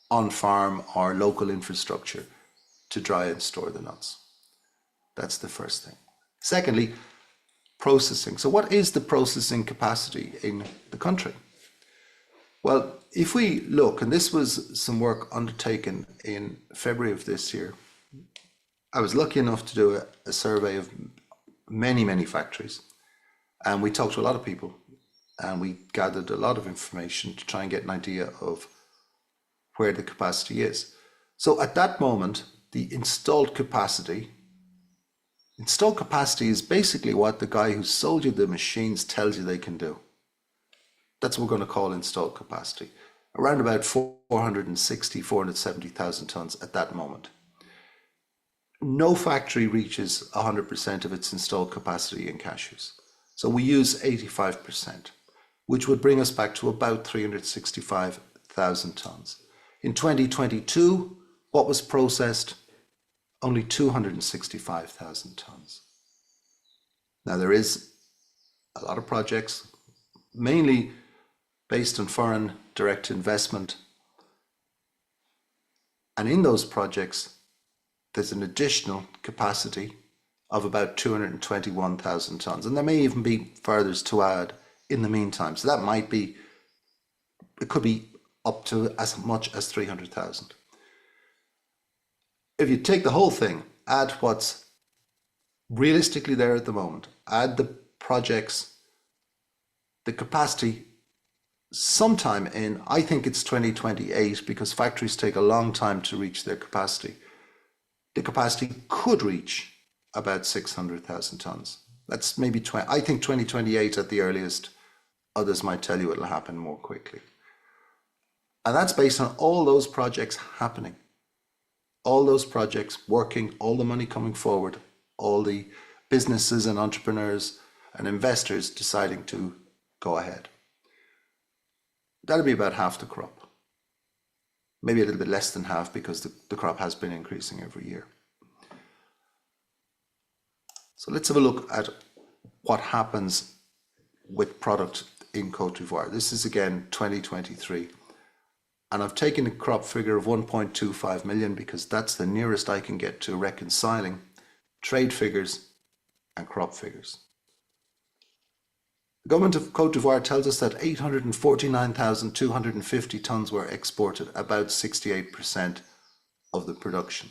on-farm or local infrastructure to dry and store the nuts. That's the first thing. Secondly, processing. So what is the processing capacity in the country? Well, if we look, and this was some work undertaken in February of this year, I was lucky enough to do a survey of many, many factories, and we talked to a lot of people, and we gathered a lot of information to try and get an idea of where the capacity is. So at that moment, the installed capacity is basically what the guy who sold you the machines tells you they can do. That's what we're going to call installed capacity. Around about 470,000 tons at that moment. No factory reaches 100% of its installed capacity in cashews. So we use 85%, which would bring us back to about 365,000 tons. In 2022, what was processed? Only 265,000 tons. Now there is a lot of projects, mainly based on foreign direct investment. And in those projects, there's an additional capacity of about 221,000 tons. And there may even be furthers to add in the meantime. So that might be, it could be up to as much as 300,000. If you take the whole thing, add what's realistically there at the moment, add the projects, the capacity, sometime in, I think it's 2028, because factories take a long time to reach their capacity. The capacity could reach about 600,000 tons. That's maybe I think 2028 at the earliest. Others might tell you it'll happen more quickly. And that's based on all those projects happening. All those projects working, all the money coming forward, all the businesses and entrepreneurs and investors deciding to go ahead. That'll be about half the crop. Maybe a little bit less than half because the crop has been increasing every year. So let's have a look at what happens with product in Côte d'Ivoire. This is again 2023. And I've taken a crop figure of 1.25 million because that's the nearest I can get to reconciling trade figures and crop figures. The government of Cote d'Ivoire tells us that 849,250 tonnes were exported, about 68% of the production.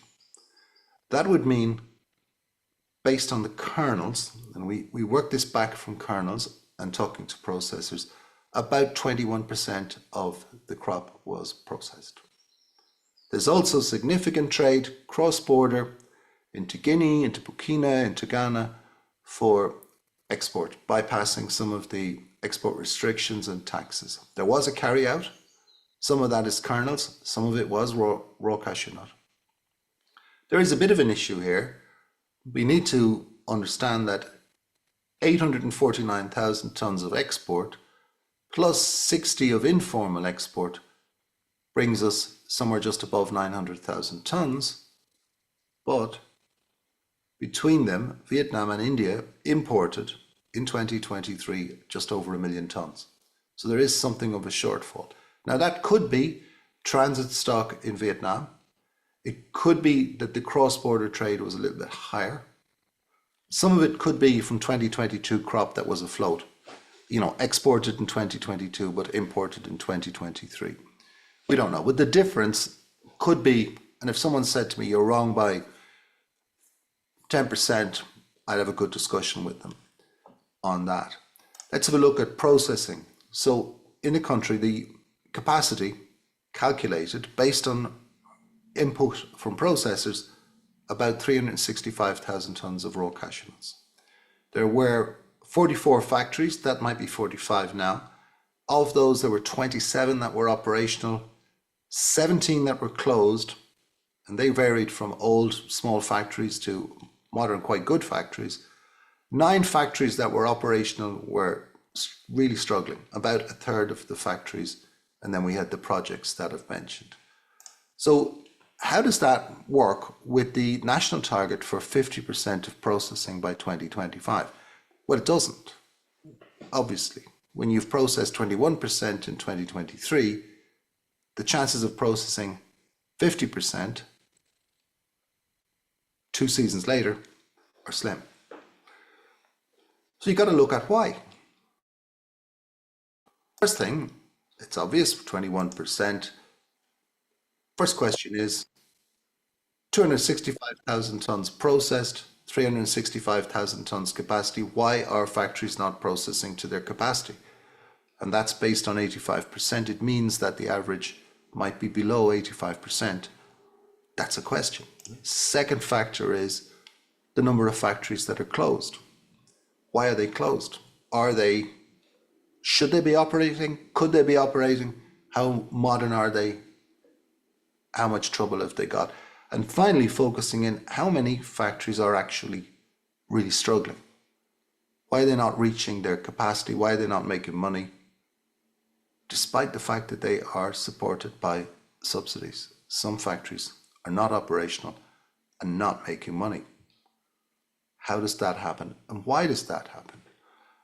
That would mean, based on the kernels, and we work this back from kernels and talking to processors, about 21% of the crop was processed. There's also significant trade cross-border into Guinea, into Burkina, into Ghana for export, bypassing some of the export restrictions and taxes. There was a carry-out. Some of that is kernels, some of it was raw cashew nut. There is a bit of an issue here. We need to understand that 849,000 tonnes of export plus 60 of informal export brings us somewhere just above 900,000 tonnes, but between them, Vietnam and India imported in 2023 just over 1 million tonnes. So there is something of a shortfall. Now that could be transit stock in Vietnam. It could be that the cross-border trade was a little bit higher. Some of it could be from 2022 crop that was afloat, exported in 2022 but imported in 2023. We don't know. But the difference could be, and if someone said to me, you're wrong by 10%, I'd have a good discussion with them on that. Let's have a look at processing. So in the country, the capacity calculated based on input from processors, about 365,000 tonnes of raw cashew nuts. There were 44 factories, that might be 45 now. Of those, there were 27 that were operational, 17 that were closed, and they varied from old small factories to modern quite good factories. 9 factories that were operational were really struggling, about a third of the factories, and then we had the projects that I've mentioned. So how does that work with the national target for 50% of processing by 2025? Well, it doesn't, obviously. When you've processed 21% in 2023, the chances of processing 50% 2 seasons later are slim. So you've got to look at why. First thing, it's obvious, 21%. First question is 265,000 tonnes processed, 365,000 tonnes capacity. Why are factories not processing to their capacity? And that's based on 85%. It means that the average might be below 85%. That's a question. Second factor is the number of factories that are closed. Why are they closed? Should they be operating? Could they be operating? How modern are they? How much trouble have they got? And finally, focusing in how many factories are actually really struggling. Why are they not reaching their capacity? Why are they not making money? Despite the fact that they are supported by subsidies. Some factories are not operational and not making money. How does that happen? And why does that happen?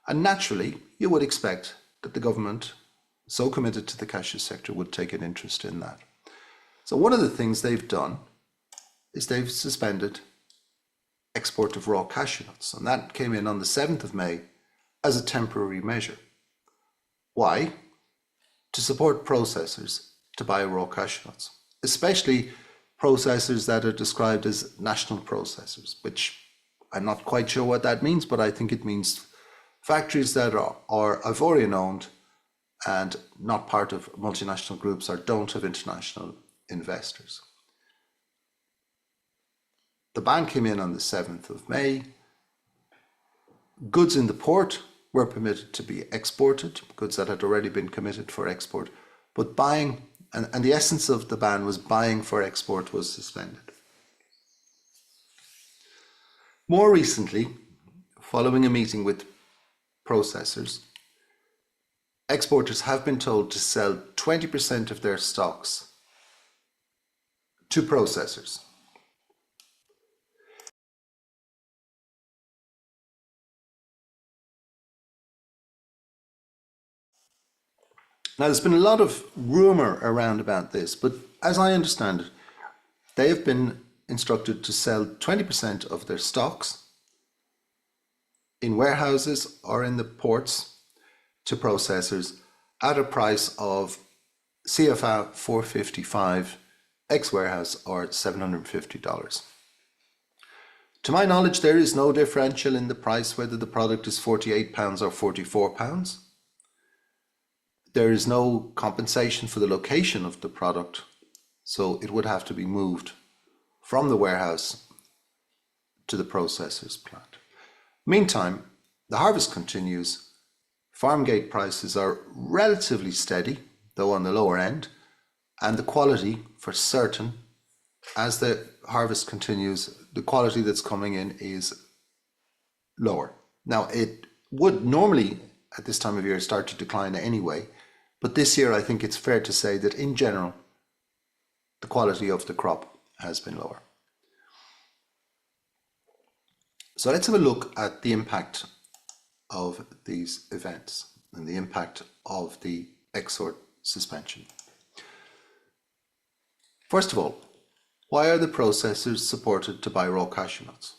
And naturally, you would expect that the government, so committed to the cashew sector, would take an interest in that. So one of the things they've done is they've suspended export of raw cashew nuts. And that came in on the 7th of May as a temporary measure. Why? To support processors to buy raw cashew nuts, especially processors that are described as national processors, which I'm not quite sure what that means, but I think it means factories that are Ivorian owned and not part of multinational groups or don't have international investors. The ban came in on the 7th of May. Goods in the port were permitted to be exported, goods that had already been committed for export, but buying, and the essence of the ban was buying for export was suspended. More recently, following a meeting with processors, exporters have been told to sell 20% of their stocks to processors. Now, there's been a lot of rumor around about this, but as I understand it, they have been instructed to sell 20% of their stocks in warehouses or in the ports to processors at a price of CFA 455 ex-warehouse or $750. To my knowledge, there is no differential in the price whether the product is £48 or £44. There is no compensation for the location of the product, so it would have to be moved from the warehouse to the processor's plant. Meantime, the harvest continues. Farm gate prices are relatively steady, though on the lower end, and the quality for certain, as the harvest continues, the quality that's coming in is lower. Now, it would normally at this time of year start to decline anyway, but this year I think it's fair to say that in general, the quality of the crop has been lower. So let's have a look at the impact of these events and the impact of the export suspension. First of all, why are the processors supported to buy raw cashew nuts?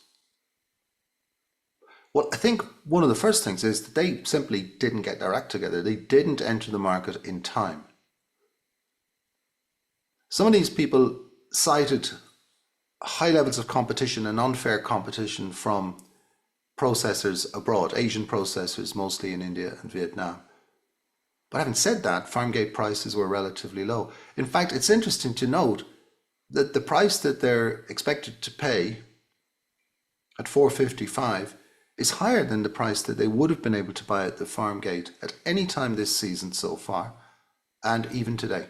Well, I think one of the first things is that they simply didn't get their act together. They didn't enter the market in time. Some of these people cited high levels of competition and unfair competition from processors abroad, Asian processors, mostly in India and Vietnam. But having said that, farm gate prices were relatively low. In fact, it's interesting to note that the price that they're expected to pay at 455 is higher than the price that they would have been able to buy at the farm gate at any time this season so far, and even today.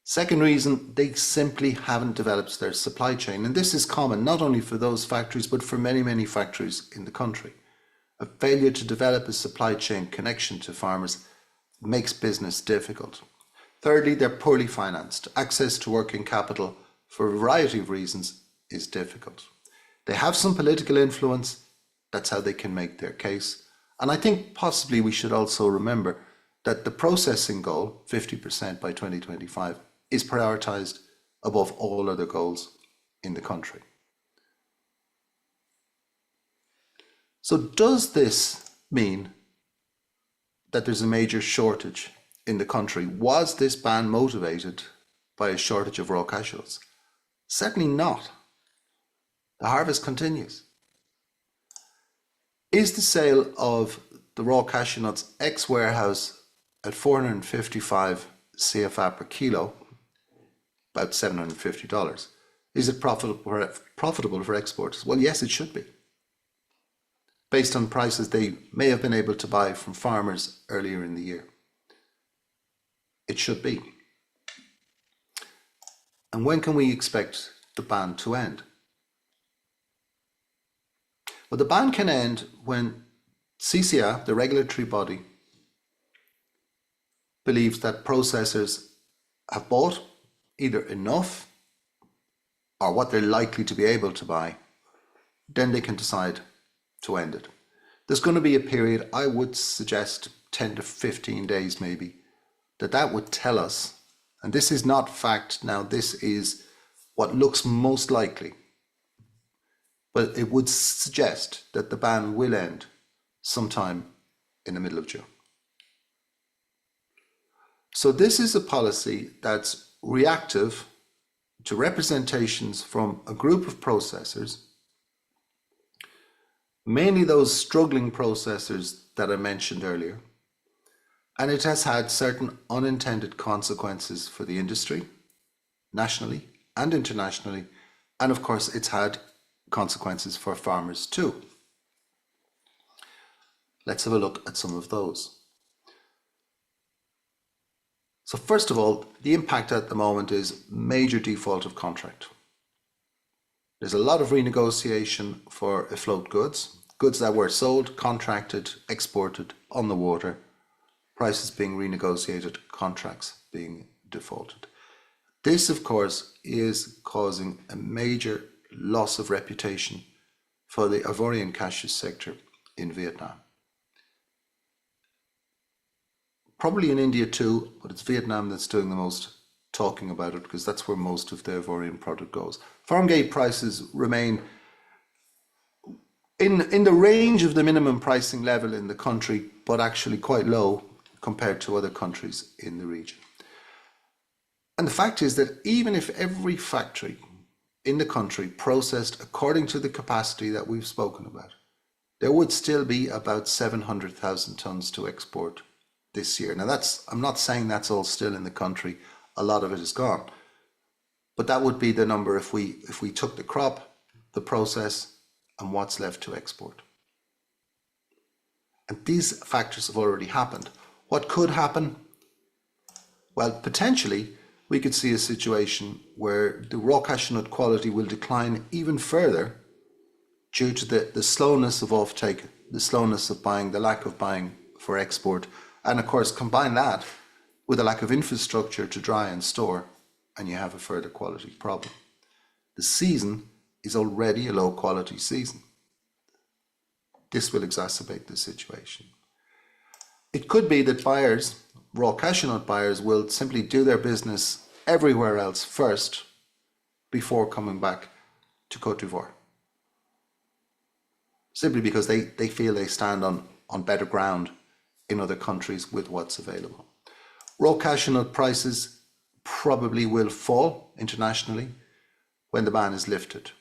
Second reason, they simply haven't developed their supply chain. And this is common not only for those factories, but for many, many factories in the country. A failure to develop a supply chain connection to farmers makes business difficult. Thirdly, they're poorly financed. Access to working capital for a variety of reasons is difficult. They have some political influence. That's how they can make their case. And I think possibly we should also remember that the processing goal, 50% by 2025, is prioritized above all other goals in the country. So does this mean that there's a major shortage in the country? Was this ban motivated by a shortage of raw cashew nuts? Certainly not. The harvest continues. Is the sale of the raw cashew nuts ex-warehouse at 455 CFA per kilo, about $750, is it profitable for exporters? Well, yes, it should be, based on prices they may have been able to buy from farmers earlier in the year. It should be. And when can we expect the ban to end? Well, the ban can end when CCA, the regulatory body, believes that processors have bought either enough or what they're likely to be able to buy. Then they can decide to end it. There's going to be a period, I would suggest 10 to 15 days maybe, that would tell us, and this is not fact now, this is what looks most likely, but it would suggest that the ban will end sometime in the middle of June. So this is a policy that's reactive to representations from a group of processors, mainly those struggling processors that I mentioned earlier, and it has had certain unintended consequences for the industry, nationally and internationally, and of course it's had consequences for farmers too. Let's have a look at some of those. So first of all, the impact at the moment is major default of contract. There's a lot of renegotiation for afloat goods, goods that were sold, contracted, exported on the water, prices being renegotiated, contracts being defaulted. This, of course, is causing a major loss of reputation for the Ivorian cashew sector in Vietnam. Probably in India too, but it's Vietnam that's doing the most talking about it because that's where most of the Ivorian product goes. Farm gate prices remain in the range of the minimum pricing level in the country, but actually quite low compared to other countries in the region. And the fact is that even if every factory in the country processed according to the capacity that we've spoken about, there would still be about 700,000 tonnes to export this year. Now I'm not saying that's all still in the country. A lot of it is gone. But that would be the number if we took the crop, the process, and what's left to export. And these factors have already happened. What could happen? Well, potentially, we could see a situation where the raw cashew nut quality will decline even further due to the slowness of offtake, the slowness of buying, the lack of buying for export. And of course, combine that with a lack of infrastructure to dry and store, and you have a further quality problem. The season is already a low quality season. This will exacerbate the situation. It could be that buyers, raw cashew nut buyers, will simply do their business everywhere else first before coming back to Côte d'Ivoire. Simply because they feel they stand on better ground in other countries with what's available. Raw cashew nut prices probably will fall internationally when the ban is lifted,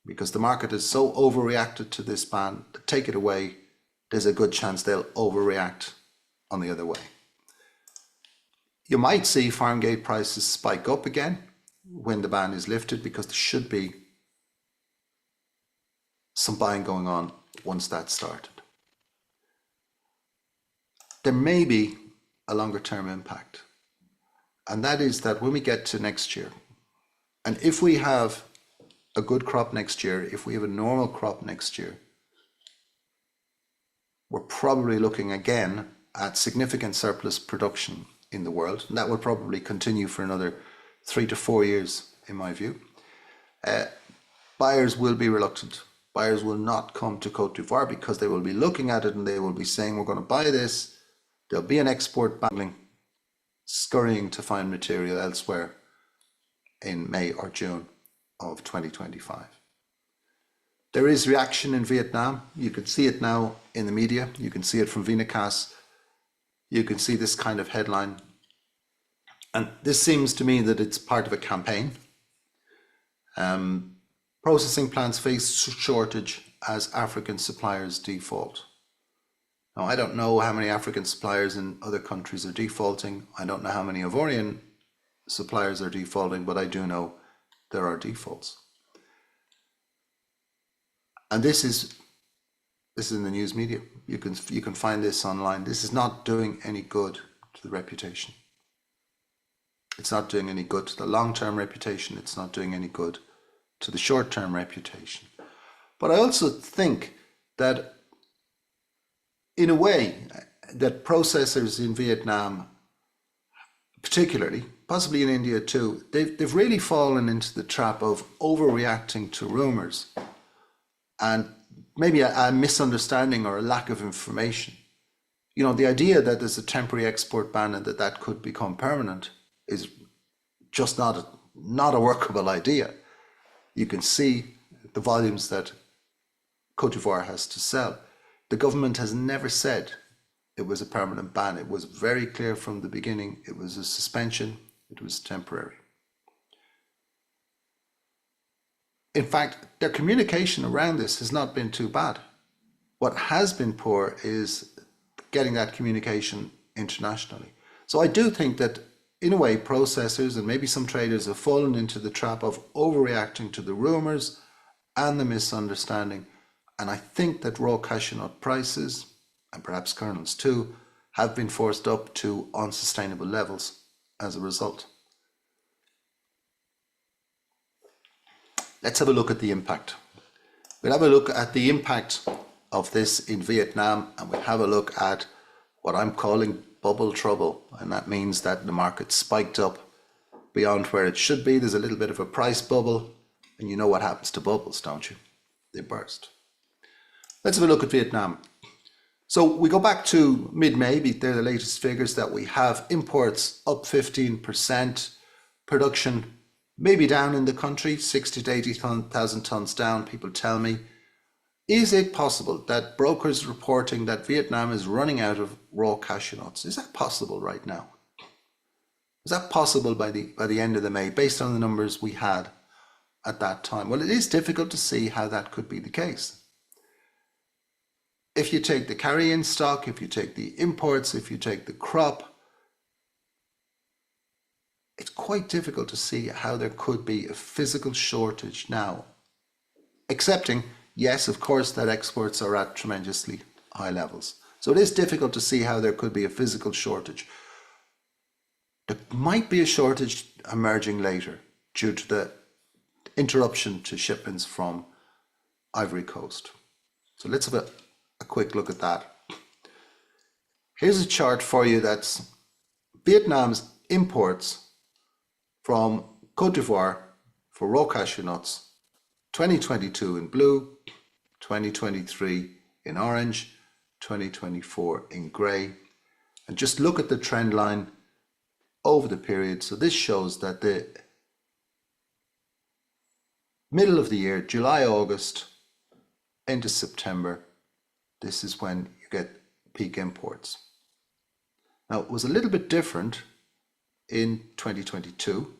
because the market is so overreacted to this ban that take it away, there's a good chance they'll overreact on the other way. You might see farm gate prices spike up again when the ban is lifted, because there should be some buying going on once that's started. There may be a longer term impact, and that is that when we get to next year, and if we have a good crop next year, if we have a normal crop next year, we're probably looking again at significant surplus production in the world, and that will probably continue for another 3 to 4 years, in my view. Buyers will be reluctant. Buyers will not come to Côte d'Ivoire because they will be looking at it and they will be saying, we're going to buy this. There'll be an export ban, scurrying to find material elsewhere in May or June of 2025. There is reaction in Vietnam. You can see it now in the media. You can see it from Vinacas. You can see this kind of headline. And this seems to me that it's part of a campaign. Processing plants face shortage as African suppliers default. Now, I don't know how many African suppliers in other countries are defaulting. I don't know how many Ivorian suppliers are defaulting, but I do know there are defaults. And this is in the news media. You can find this online. This is not doing any good to the reputation. It's not doing any good to the long-term reputation. It's not doing any good to the short-term reputation. But I also think that, in a way, that processors in Vietnam, particularly, possibly in India too, they've really fallen into the trap of overreacting to rumors and maybe a misunderstanding or a lack of information. You know, the idea that there's a temporary export ban and that could become permanent is just not a workable idea. You can see the volumes that Côte d'Ivoire has to sell. The government has never said it was a permanent ban. It was very clear from the beginning. It was a suspension. It was temporary. In fact, their communication around this has not been too bad. What has been poor is getting that communication internationally. So I do think that, in a way, processors and maybe some traders have fallen into the trap of overreacting to the rumors and the misunderstanding. And I think that raw cashew nut prices, and perhaps kernels too, have been forced up to unsustainable levels as a result. Let's have a look at the impact. We'll have a look at the impact of this in Vietnam, and we'll have a look at what I'm calling bubble trouble. And that means that the market spiked up beyond where it should be. There's a little bit of a price bubble, and you know what happens to bubbles, don't you? They burst. Let's have a look at Vietnam. So we go back to mid-May. They're the latest figures that we have. Imports up 15%. Production maybe down in the country, 60 to 80,000 tonnes down, people tell me. Is it possible that brokers reporting that Vietnam is running out of raw cashew nuts? Is that possible right now? Is that possible by the end of the May, based on the numbers we had at that time? Well, it is difficult to see how that could be the case. If you take the carry-in stock, if you take the imports, if you take the crop, it's quite difficult to see how there could be a physical shortage now, accepting, yes, of course, that exports are at tremendously high levels. So it is difficult to see how there could be a physical shortage. There might be a shortage emerging later due to the interruption to shipments from Ivory Coast. So let's have a quick look at that. Here's a chart for you that's Vietnam's imports from Côte d'Ivoire for raw cashew nuts, 2022 in blue, 2023 in orange, 2024 in grey. And just look at the trend line over the period. So this shows that the middle of the year, July, August, into September, this is when you get peak imports. Now, it was a little bit different in 2022.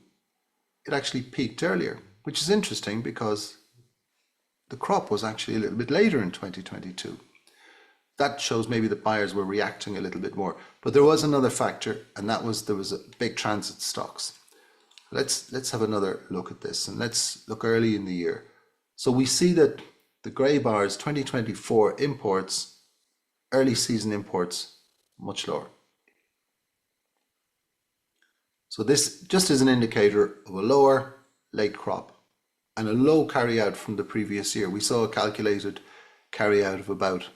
It actually peaked earlier, which is interesting because the crop was actually a little bit later in 2022. That shows maybe the buyers were reacting a little bit more. But there was another factor, and that was there was a big transit stocks. Let's have another look at this, and let's look early in the year. So we see that the grey bars, 2024 imports, early season imports, much lower. So this just is an indicator of a lower late crop and a low carry-out from the previous year. We saw a calculated carry-out of about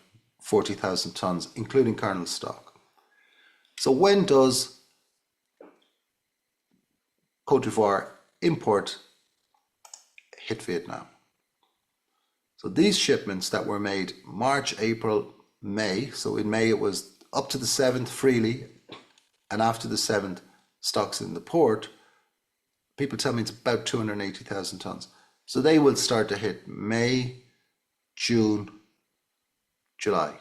40,000 tonnes, including kernel stock. So when does Côte d'Ivoire import hit Vietnam? So these shipments that were made March, April, May, so in May it was up to the 7th freely, and after the 7th stocks in the port, people tell me it's about 280,000 tonnes. So they will start to hit May, June, July.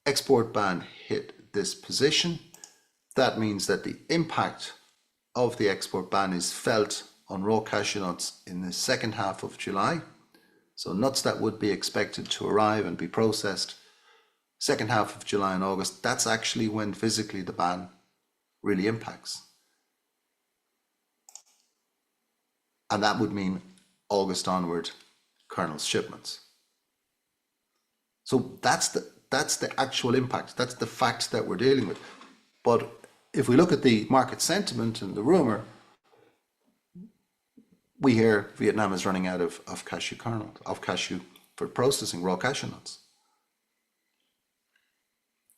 Export ban hit this position. That means that the impact of the export ban is felt on raw cashew nuts in the second half of July. So nuts that would be expected to arrive and be processed second half of July and August, that's actually when physically the ban really impacts. And that would mean August onward kernel shipments. So that's the actual impact. That's the fact that we're dealing with. But if we look at the market sentiment and the rumor, we hear Vietnam is running out of cashew kernel, of cashew for processing raw cashew nuts.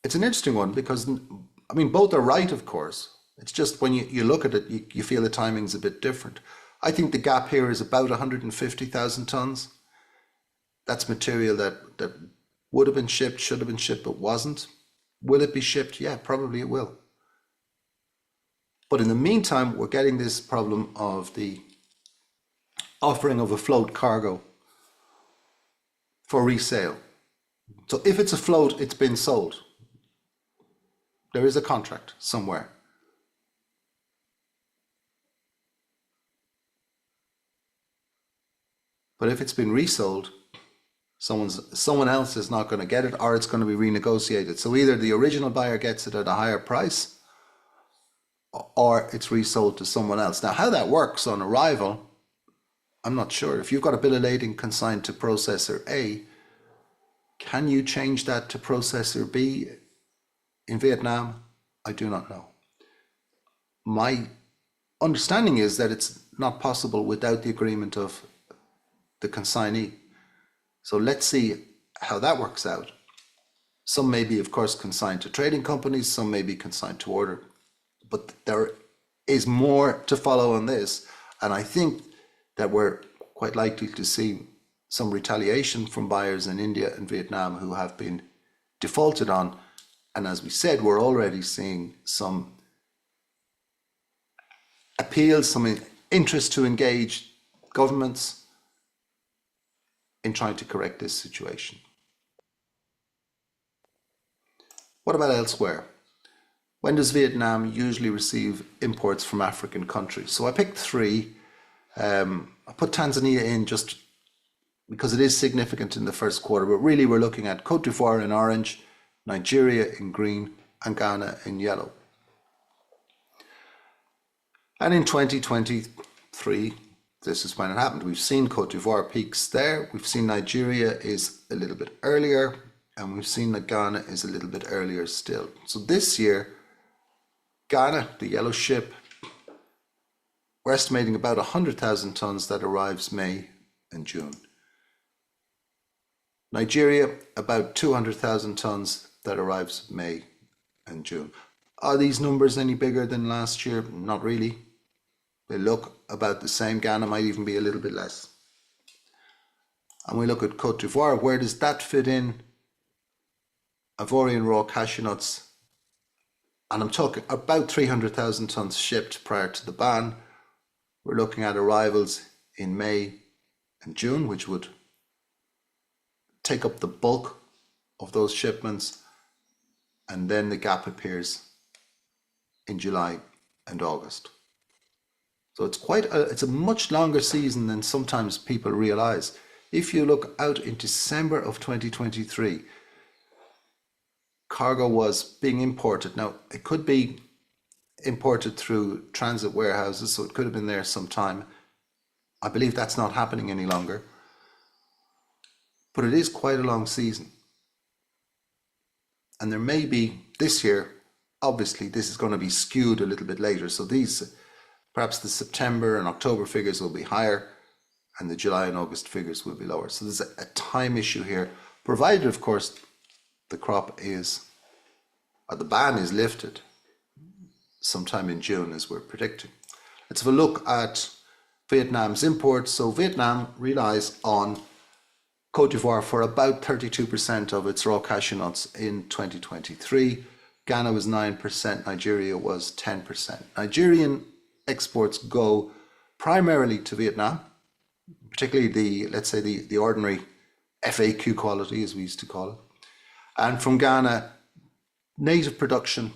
It's an interesting one because, I mean, both are right, of course. It's just when you look at it, you feel the timing's a bit different. I think the gap here is about 150,000 tonnes. That's material that would have been shipped, should have been shipped, but wasn't. Will it be shipped? Yeah, probably it will. But in the meantime, we're getting this problem of the offering of a float cargo for resale. So if it's a float, it's been sold. There is a contract somewhere. But if it's been resold, someone else is not going to get it, or it's going to be renegotiated. So either the original buyer gets it at a higher price, or it's resold to someone else. Now, how that works on arrival, I'm not sure. If you've got a bill of lading consigned to processor A, can you change that to processor B in Vietnam? I do not know. My understanding is that it's not possible without the agreement of the consignee. So let's see how that works out. Some may be, of course, consigned to trading companies, some may be consigned to order. But there is more to follow on this. And I think that we're quite likely to see some retaliation from buyers in India and Vietnam who have been defaulted on. And as we said, we're already seeing some appeals, some interest to engage governments in trying to correct this situation. What about elsewhere? When does Vietnam usually receive imports from African countries? So I picked three. I put Tanzania in just because it is significant in the first quarter, but really we're looking at Cote d'Ivoire in orange, Nigeria in green, and Ghana in yellow. And in 2023, this is when it happened. We've seen Cote d'Ivoire peaks there. We've seen Nigeria is a little bit earlier, and we've seen that Ghana is a little bit earlier still. So this year, Ghana, the yellow ship, we're estimating about 100,000 tonnes that arrives May and June. Nigeria, about 200,000 tonnes that arrives May and June. Are these numbers any bigger than last year? Not really. They look about the same. Ghana might even be a little bit less. And we look at Cote d'Ivoire. Where does that fit in? Ivorian raw cashew nuts. And I'm talking about 300,000 tonnes shipped prior to the ban. We're looking at arrivals in May and June, which would take up the bulk of those shipments. And then the gap appears in July and August. So it's a much longer season than sometimes people realize. If you look out in December of 2023, cargo was being imported. Now, it could be imported through transit warehouses, so it could have been there some time. I believe that's not happening any longer. But it is quite a long season. And there may be, this year, obviously this is going to be skewed a little bit later. So perhaps the September and October figures will be higher and the July and August figures will be lower. So there's a time issue here, provided, of course, the ban is lifted sometime in June, as we're predicting. Let's have a look at Vietnam's imports. So Vietnam relies on Cote d'Ivoire for about 32% of its raw cashew nuts in 2023. Ghana was 9%, Nigeria was 10%. Nigerian exports go primarily to Vietnam, particularly the ordinary FAQ quality, as we used to call it. And from Ghana, native production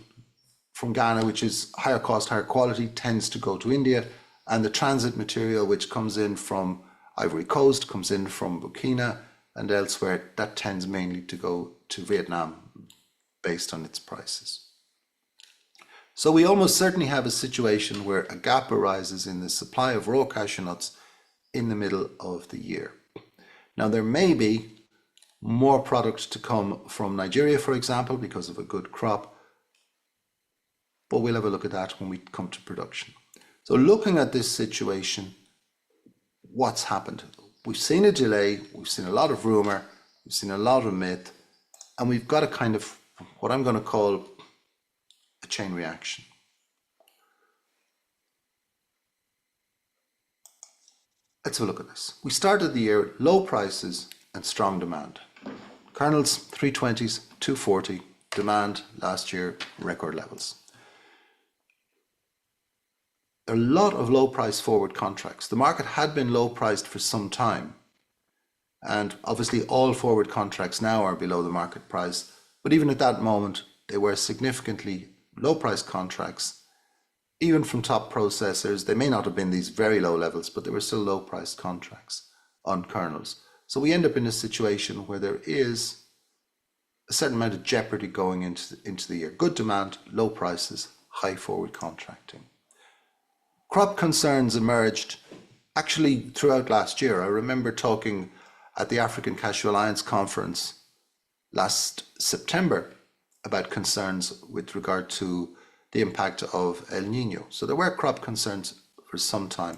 from Ghana, which is higher cost, higher quality, tends to go to India. And the transit material, which comes in from Ivory Coast, comes in from Burkina and elsewhere, that tends mainly to go to Vietnam based on its prices. So we almost certainly have a situation where a gap arises in the supply of raw cashew nuts in the middle of the year. Now, there may be more product to come from Nigeria, for example, because of a good crop, but we'll have a look at that when we come to production. So looking at this situation, what's happened? We've seen a delay, we've seen a lot of rumor, we've seen a lot of myth, and we've got a kind of what I'm going to call a chain reaction. Let's have a look at this. We started the year with low prices and strong demand. Kernels, 320s, 240, demand last year, record levels. There are a lot of low price forward contracts. The market had been low priced for some time. And obviously all forward contracts now are below the market price. But even at that moment, they were significantly low price contracts. Even from top processors, they may not have been these very low levels, but they were still low priced contracts on kernels. So we end up in a situation where there is a certain amount of jeopardy going into the year. Good demand, low prices, high forward contracting. Crop concerns emerged actually throughout last year. I remember talking at the African Cashew Alliance conference last September about concerns with regard to the impact of El Nino. So there were crop concerns for some time.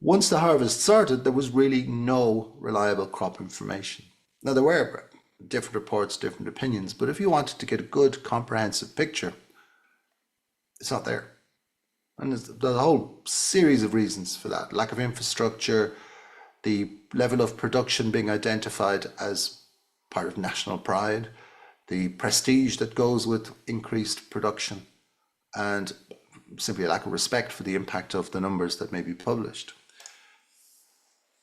Once the harvest started, there was really no reliable crop information. Now, there were different reports, different opinions, but if you wanted to get a good comprehensive picture, it's not there. And there's a whole series of reasons for that. Lack of infrastructure, the level of production being identified as part of national pride, the prestige that goes with increased production, and simply a lack of respect for the impact of the numbers that may be published.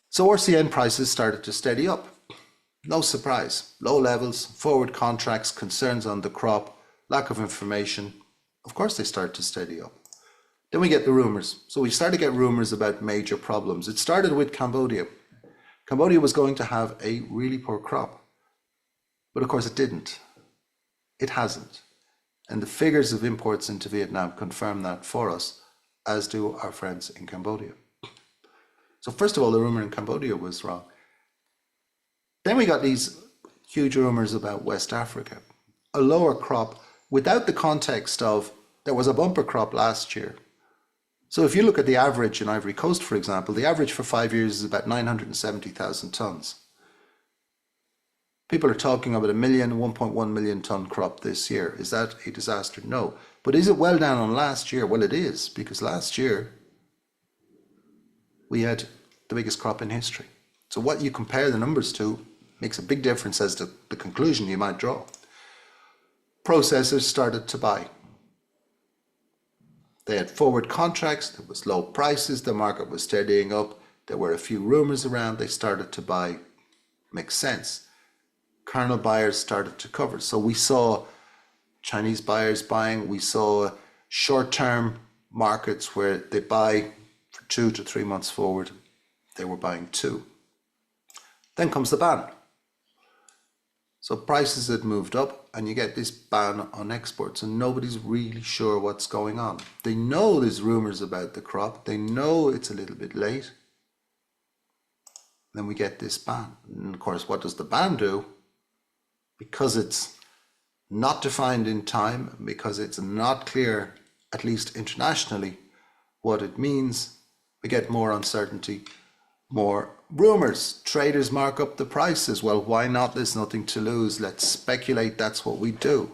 So RCN prices started to steady up. No surprise, low levels, forward contracts, concerns on the crop, lack of information. Of course they start to steady up. Then we get the rumors. So we start to get rumors about major problems. It started with Cambodia. Cambodia was going to have a really poor crop, but of course it didn't. It hasn't. And the figures of imports into Vietnam confirm that for us, as do our friends in Cambodia. So first of all, the rumor in Cambodia was wrong. Then we got these huge rumors about West Africa, a lower crop without the context of there was a bumper crop last year. So if you look at the average in Ivory Coast, for example, the average for 5 years is about 970,000 tonnes. People are talking about 1.1 million tonne crop this year. Is that a disaster? No. But is it well down on last year? Well, it is, because last year we had the biggest crop in history. So what you compare the numbers to makes a big difference as to the conclusion you might draw. Processors started to buy. They had forward contracts, there was low prices, the market was steadying up, there were a few rumors around, they started to buy. Makes sense. Kernel buyers started to cover. So we saw Chinese buyers buying, we saw short-term markets where they buy for 2 to 3 months forward, they were buying too. Then comes the ban. So prices had moved up and you get this ban on exports and nobody's really sure what's going on. They know there's rumors about the crop. They know it's a little bit late. Then we get this ban. And of course, what does the ban do? Because it's not defined in time, because it's not clear, at least internationally, what it means, we get more uncertainty, more rumors. Traders mark up the prices. Well, why not? There's nothing to lose. Let's speculate. That's what we do.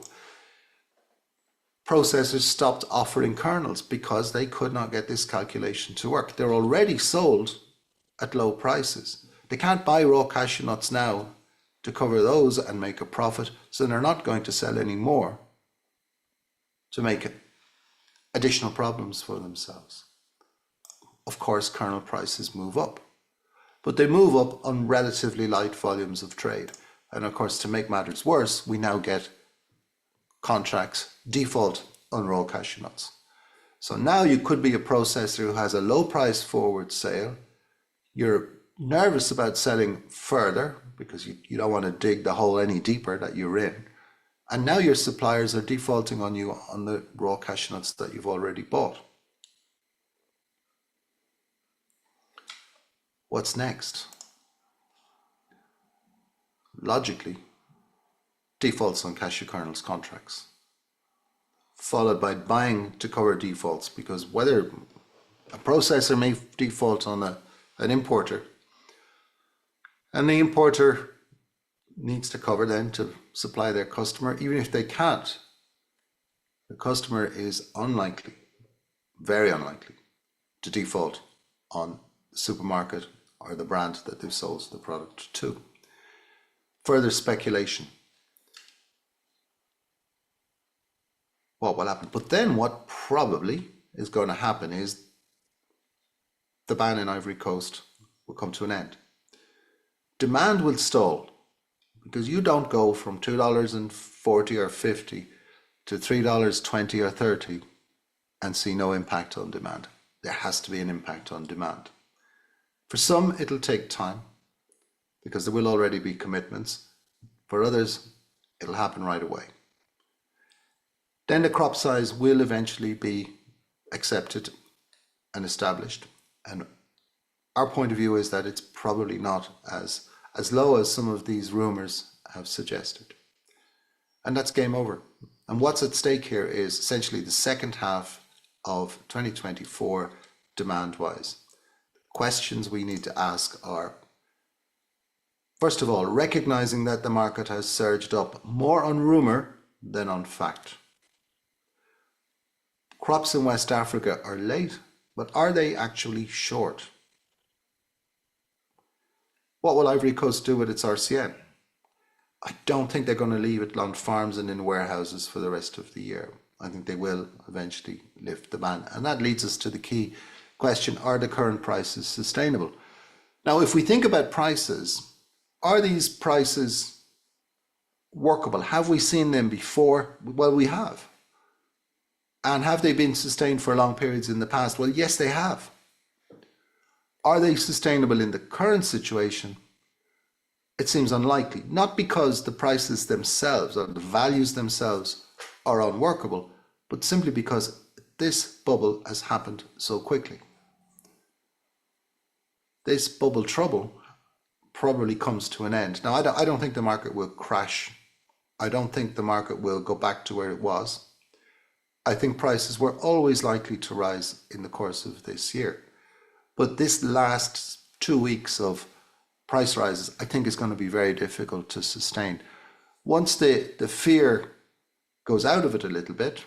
Processors stopped offering kernels because they could not get this calculation to work. They're already sold at low prices. They can't buy raw cashew nuts now to cover those and make a profit, so they're not going to sell any more to make additional problems for themselves. Of course, kernel prices move up. But they move up on relatively light volumes of trade. And of course, to make matters worse, we now get contracts default on raw cashew nuts. So now you could be a processor who has a low price forward sale. You're nervous about selling further because you don't want to dig the hole any deeper that you're in. And now your suppliers are defaulting on you on the raw cashew nuts that you've already bought. What's next? Logically, defaults on cashew kernels contracts, followed by buying to cover defaults, because whether a processor may default on an importer, and the importer needs to cover then to supply their customer, even if they can't, the customer is unlikely, very unlikely, to default on the supermarket or the brand that they've sold the product to. Further speculation. What will happen? But then what probably is going to happen is the ban in Ivory Coast will come to an end. Demand will stall because you don't go from $2.40 or 50 to $3.20 or 30 and see no impact on demand. There has to be an impact on demand. For some, it'll take time because there will already be commitments. For others, it'll happen right away. Then the crop size will eventually be accepted and established. And our point of view is that it's probably not as low as some of these rumors have suggested. And that's game over. And what's at stake here is essentially the second half of 2024 demand-wise. Questions we need to ask are, first of all, recognizing that the market has surged up more on rumor than on fact. Crops in West Africa are late, but are they actually short? What will Ivory Coast do with its RCN? I don't think they're going to leave it on farms and in warehouses for the rest of the year. I think they will eventually lift the ban. And that leads us to the key question, are the current prices sustainable? Now, if we think about prices, are these prices workable? Have we seen them before? Well, we have. And have they been sustained for long periods in the past? Well, yes, they have. Are they sustainable in the current situation? It seems unlikely, not because the prices themselves or the values themselves are unworkable, but simply because this bubble has happened so quickly. This bubble trouble probably comes to an end. Now, I don't think the market will crash. I don't think the market will go back to where it was. I think prices were always likely to rise in the course of this year. But this last 2 weeks of price rises, I think is going to be very difficult to sustain. Once the fear goes out of it a little bit,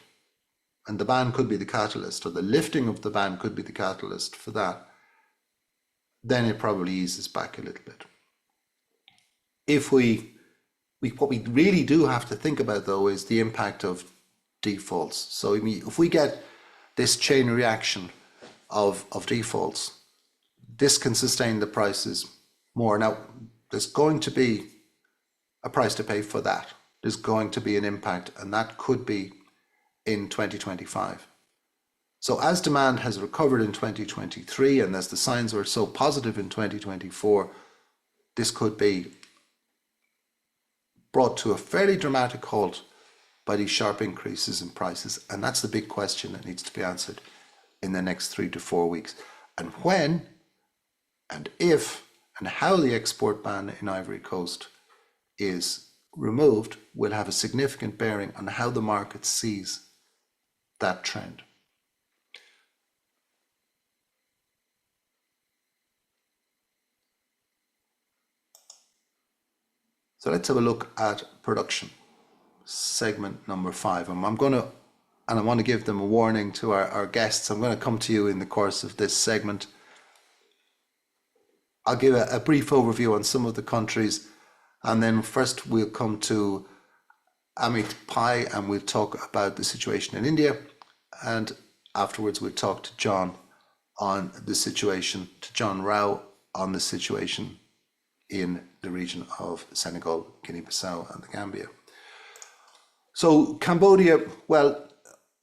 and the ban could be the catalyst, or the lifting of the ban could be the catalyst for that, then it probably eases back a little bit. If what we really do have to think about, though, is the impact of defaults. So if we get this chain reaction of defaults, this can sustain the prices more. Now, there's going to be a price to pay for that. There's going to be an impact, and that could be in 2025. So as demand has recovered in 2023, and as the signs were so positive in 2024, this could be brought to a fairly dramatic halt by these sharp increases in prices. And that's the big question that needs to be answered in the next 3 to 4 weeks. And when and if and how the export ban in Ivory Coast is removed will have a significant bearing on how the market sees that trend. So let's have a look at production, segment number 5. I want to give them a warning to our guests. I'm going to come to you in the course of this segment. I'll give a brief overview on some of the countries, and then first we'll come to Amit Pai and we'll talk about the situation in India, and afterwards we'll talk to John on the situation, to John Rao on the situation in the region of Senegal, Guinea-Bissau and the Gambia. So Cambodia, well,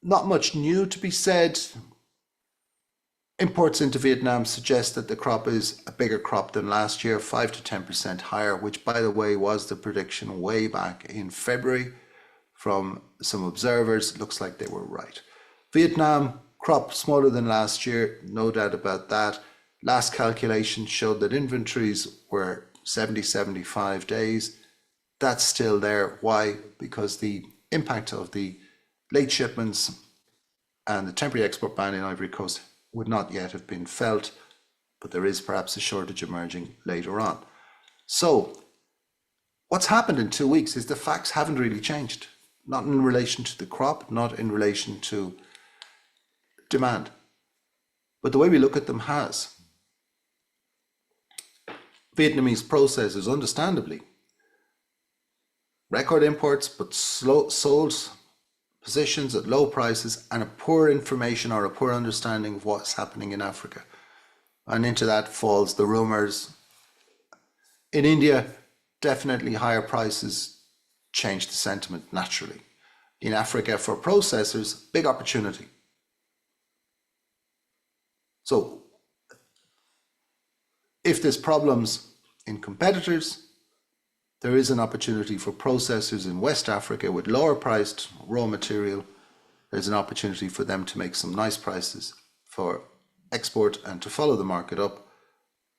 not much new to be said. Imports into Vietnam suggest that the crop is a bigger crop than last year, 5 to 10% higher, which by the way was the prediction way back in February from some observers. It looks like they were right. Vietnam, crop smaller than last year, no doubt about that. Last calculation showed that inventories were 75 days. That's still there. Why? Because the impact of the late shipments and the temporary export ban in Ivory Coast would not yet have been felt, but there is perhaps a shortage emerging later on. So what's happened in 2 weeks is the facts haven't really changed, not in relation to the crop, not in relation to demand, but the way we look at them has. Vietnamese processors, understandably, record imports, but sold positions at low prices and a poor information or a poor understanding of what's happening in Africa. And into that falls the rumors. In India, definitely higher prices change the sentiment naturally. In Africa, for processors, big opportunity. So if there's problems in competitors, there is an opportunity for processors in West Africa with lower priced raw material. There's an opportunity for them to make some nice prices for export and to follow the market up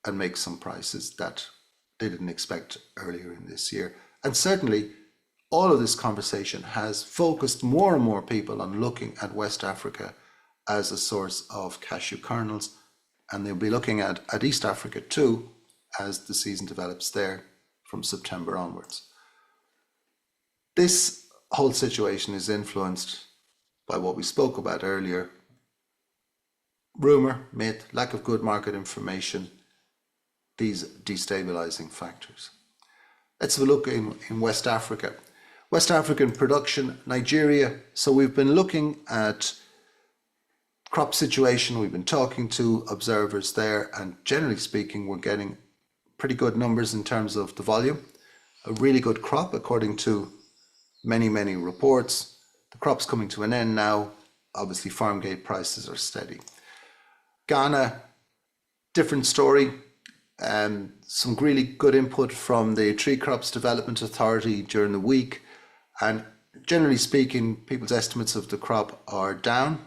and make some prices that they didn't expect earlier in this year. And certainly all of this conversation has focused more and more people on looking at West Africa as a source of cashew kernels. And they'll be looking at East Africa too, as the season develops there from September onwards. This whole situation is influenced by what we spoke about earlier. Rumor, myth, lack of good market information, these destabilizing factors. Let's have a look in West Africa. West African production, Nigeria. So we've been looking at crop situation, we've been talking to observers there, and generally speaking, we're getting pretty good numbers in terms of the volume. A really good crop, according to many reports. The crop's coming to an end now. Obviously, farm gate prices are steady. Ghana, different story. Some really good input from the Tree Crops Development Authority during the week. And generally speaking, people's estimates of the crop are down.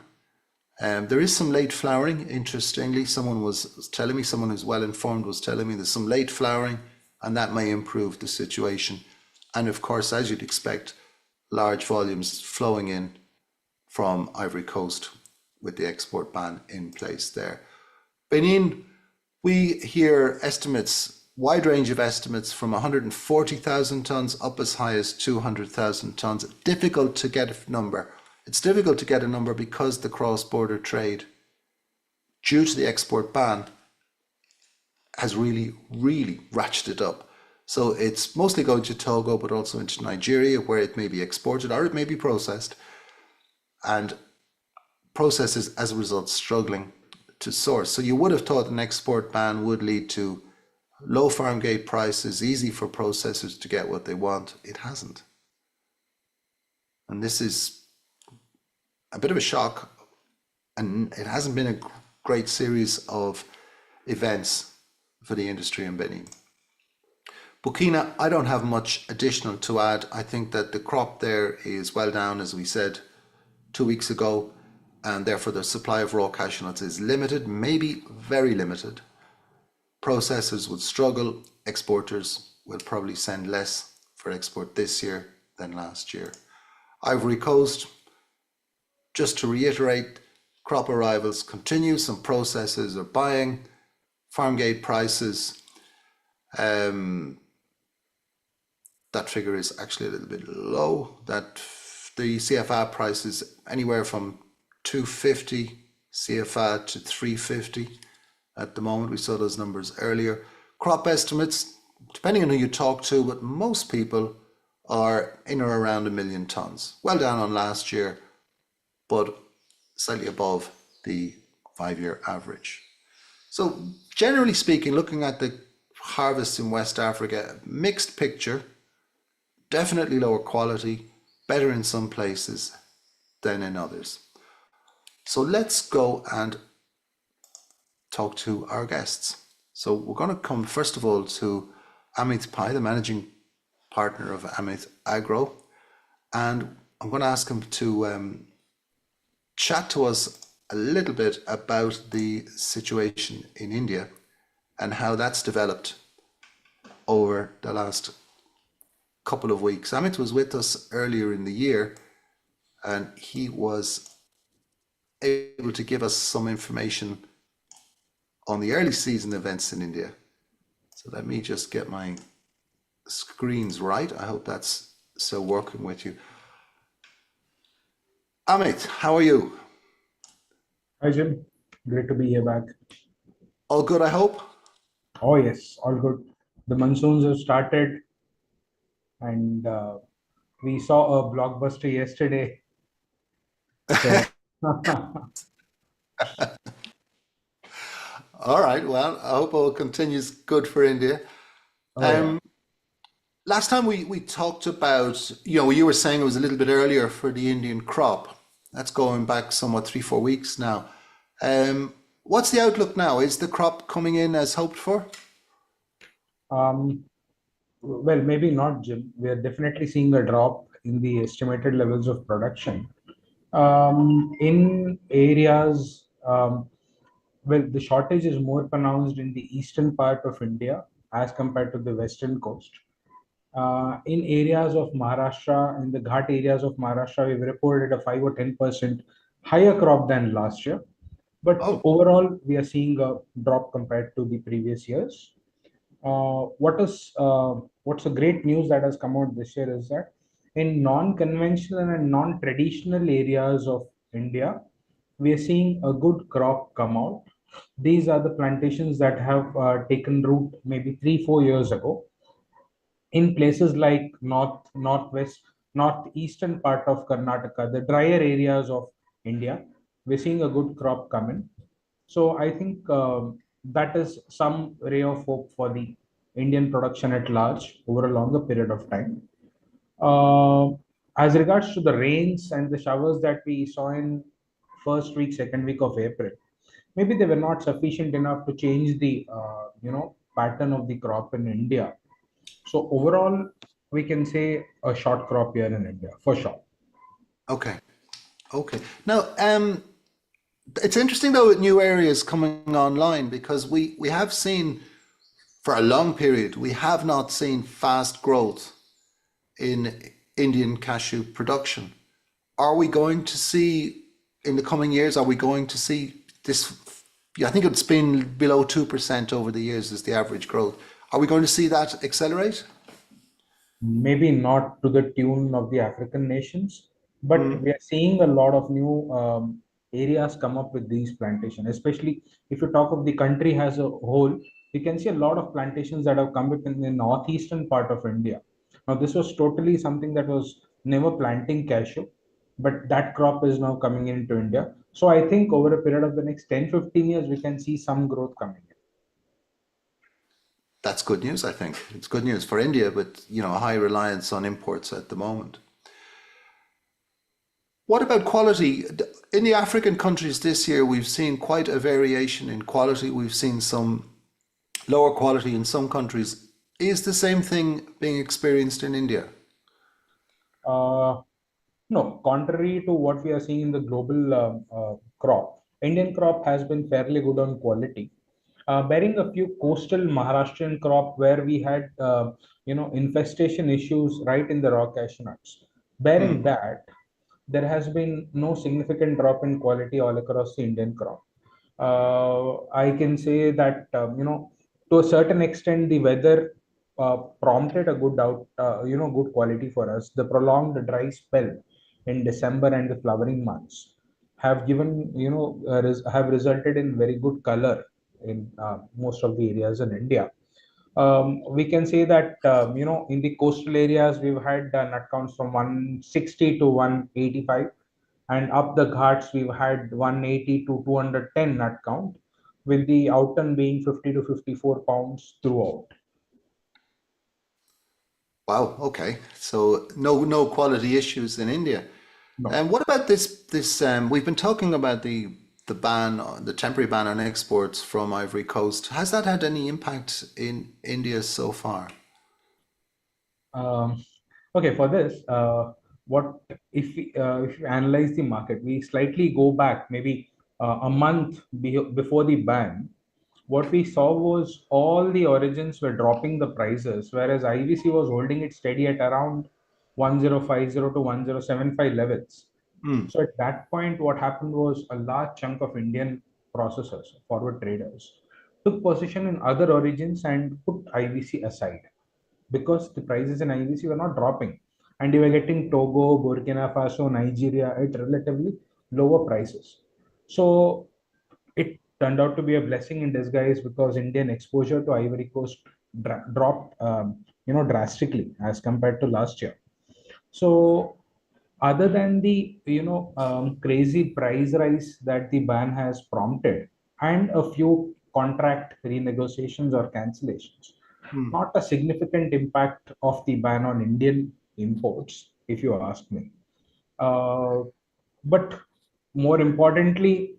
There is some late flowering, interestingly. Someone was telling me, someone who's well informed was telling me there's some late flowering, and that may improve the situation. And of course, as you'd expect, large volumes flowing in from Ivory Coast with the export ban in place there. Benin, we hear estimates, wide range of estimates from 140,000 tonnes up as high as 200,000 tonnes. Difficult to get a number. It's difficult to get a number because the cross-border trade, due to the export ban, has really ratcheted up. So it's mostly going to Togo, but also into Nigeria, where it may be exported or it may be processed. And processors, as a result, struggling to source. So you would have thought an export ban would lead to low farm gate prices, easy for processors to get what they want. It hasn't. And this is a bit of a shock, and it hasn't been a great series of events for the industry in Benin. Burkina, I don't have much additional to add. I think that the crop there is well down, as we said 2 weeks ago, and therefore the supply of raw cashew nuts is limited, maybe very limited. Processors would struggle. Exporters will probably send less for export this year than last year. Ivory Coast, just to reiterate, crop arrivals continue. Some processors are buying. Farm gate prices, that figure is actually a little bit low. That the CFA price is anywhere from 250 CFA to 350 at the moment. We saw those numbers earlier. Crop estimates, depending on who you talk to, but most people are in or around 1 million tonnes. Well down on last year, but slightly above the 5-year average. So generally speaking, looking at the harvests in West Africa, mixed picture, definitely lower quality, better in some places than in others. So let's go and talk to our guests. So we're going to come first of all to Amit Pai, the managing partner of Amit Agro, and I'm going to ask him to chat to us a little bit about the situation in India and how that's developed over the last couple of weeks. Amit was with us earlier in the year, and he was able to give us some information on the early season events in India. So let me just get my screens right. I hope that's still working with you. Amit, how are you? Hi, Jim. Great to be here back. All good, I hope? Oh, yes, all good. The monsoons have started, and we saw a blockbuster yesterday. So, All right, well, I hope all continues good for India. Last time we talked about, you were saying it was a little bit earlier for the Indian crop. That's going back somewhat 3-4 weeks now. What's the outlook now? Is the crop coming in as hoped for? well, maybe not, Jim. We are definitely seeing a drop in the estimated levels of production. In areas, well, the shortage is more pronounced in the eastern part of India as compared to the western coast. In areas of Maharashtra, in the Ghat areas of Maharashtra, we've reported a 5 or 10% higher crop than last year. But overall, we are seeing a drop compared to the previous years. What's a great news that has come out this year is that in non-conventional and non-traditional areas of India, we are seeing a good crop come out. These are the plantations that have taken root maybe 3-4 years ago. In places like northwest, northeastern part of Karnataka, the drier areas of India, we're seeing a good crop come in. So I think that is some ray of hope for the Indian production at large over a longer period of time. Uh, as regards to the rains and the showers that we saw in first week, second week of April, maybe they were not sufficient enough to change the pattern of the crop in India. So overall, we can say a short crop year in India for sure. Okay. Okay. Now, it's interesting though with new areas coming online because we have seen for a long period, we have not seen fast growth in Indian cashew production. Are we going to see in the coming years, are we going to see this? Yeah, I think it's been below 2% over the years is the average growth. Are we going to see that accelerate? Maybe not to the tune of the African nations, but we are seeing a lot of new areas come up with these plantations. Especially if you talk of the country as a whole, we can see a lot of plantations that have come up in the northeastern part of India. Now, this was totally something that was never planting cashew, but that crop is now coming into India. So I think over a period of the next 10-15 years, we can see some growth coming in. That's good news, I think. It's good news for India, but a high reliance on imports at the moment. What about quality? In the African countries this year, we've seen quite a variation in quality. We've seen some lower quality in some countries. Is the same thing being experienced in India? Uh, No, contrary to what we are seeing in the global crop, Indian crop has been fairly good on quality, bearing a few coastal Maharashtrian crop where we had, infestation issues right in the raw cashew nuts. Bearing that, there has been no significant drop in quality all across the Indian crop. I can say that to a certain extent the weather prompted a good quality for us. The prolonged dry spell in December and the flowering months have given have resulted in very good color in most of the areas in India. We can say that in the coastal areas we've had nut counts from 160 to 185, and up the ghats we've had 180 to 210 nut count, with the outturn being 50 to 54 pounds throughout. Wow, okay. So no quality issues in India. No. And what about this we've been talking about the ban, the temporary ban on exports from Ivory Coast. Has that had any impact in India so far? Um, okay, for this, what if we analyze the market, we slightly go back maybe a month before the ban. What we saw was all the origins were dropping the prices, whereas IVC was holding it steady at around 1050 to 1075 levels. Hmm. So at that point, what happened was a large chunk of Indian processors, forward traders, took position in other origins and put IVC aside because the prices in IVC were not dropping, and you were getting Togo, Burkina Faso, Nigeria at relatively lower prices. So it turned out to be a blessing in disguise because Indian exposure to Ivory Coast dropped, drastically as compared to last year. So other than the crazy price rise that the ban has prompted and a few contract renegotiations or cancellations, Hmm. not a significant impact of the ban on Indian imports, if you ask me. uh, but more importantly,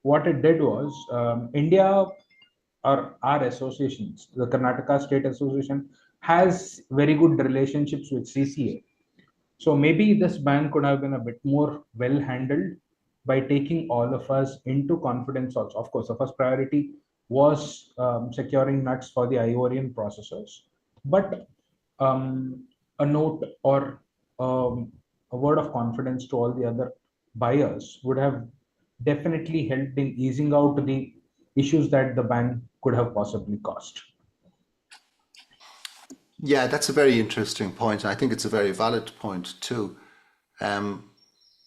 what it did was, India, or our associations, the Karnataka State Association, has very good relationships with CCA. So maybe this ban could have been a bit more well handled by taking all of us into confidence also. Of course, the first priority was securing nuts for the Ivorian processors. But a note or a word of confidence to all the other buyers would have definitely helped in easing out the issues that the ban could have possibly caused. Yeah, that's a very interesting point. I think it's a very valid point too. Um,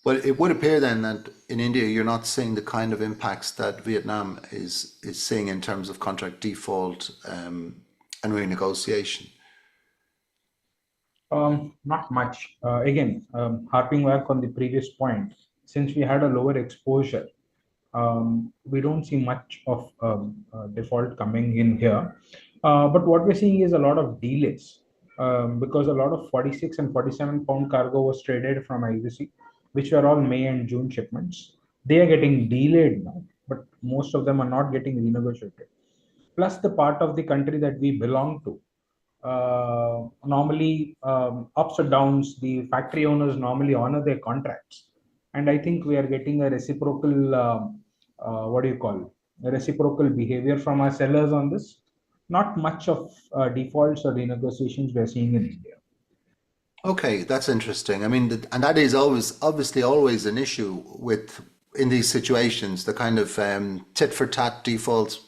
but it would appear then that in India you're not seeing the kind of impacts that Vietnam is seeing in terms of contract default and renegotiation. Not much. Again, harping back on the previous point, since we had a lower exposure, we don't see much of default coming in here. But what we're seeing is a lot of delays because a lot of 46 and 47 pound cargo was traded from IVC, which were all May and June shipments. They are getting delayed now, but most of them are not getting renegotiated. Plus, the part of the country that we belong to, normally ups or downs, the factory owners normally honor their contracts. And I think we are getting a reciprocal, what do you call, a reciprocal behavior from our sellers on this. Not much of defaults or renegotiations we are seeing in India. Okay, that's interesting. I mean, and that is always obviously always an issue with in these situations, the kind of tit for tat defaults.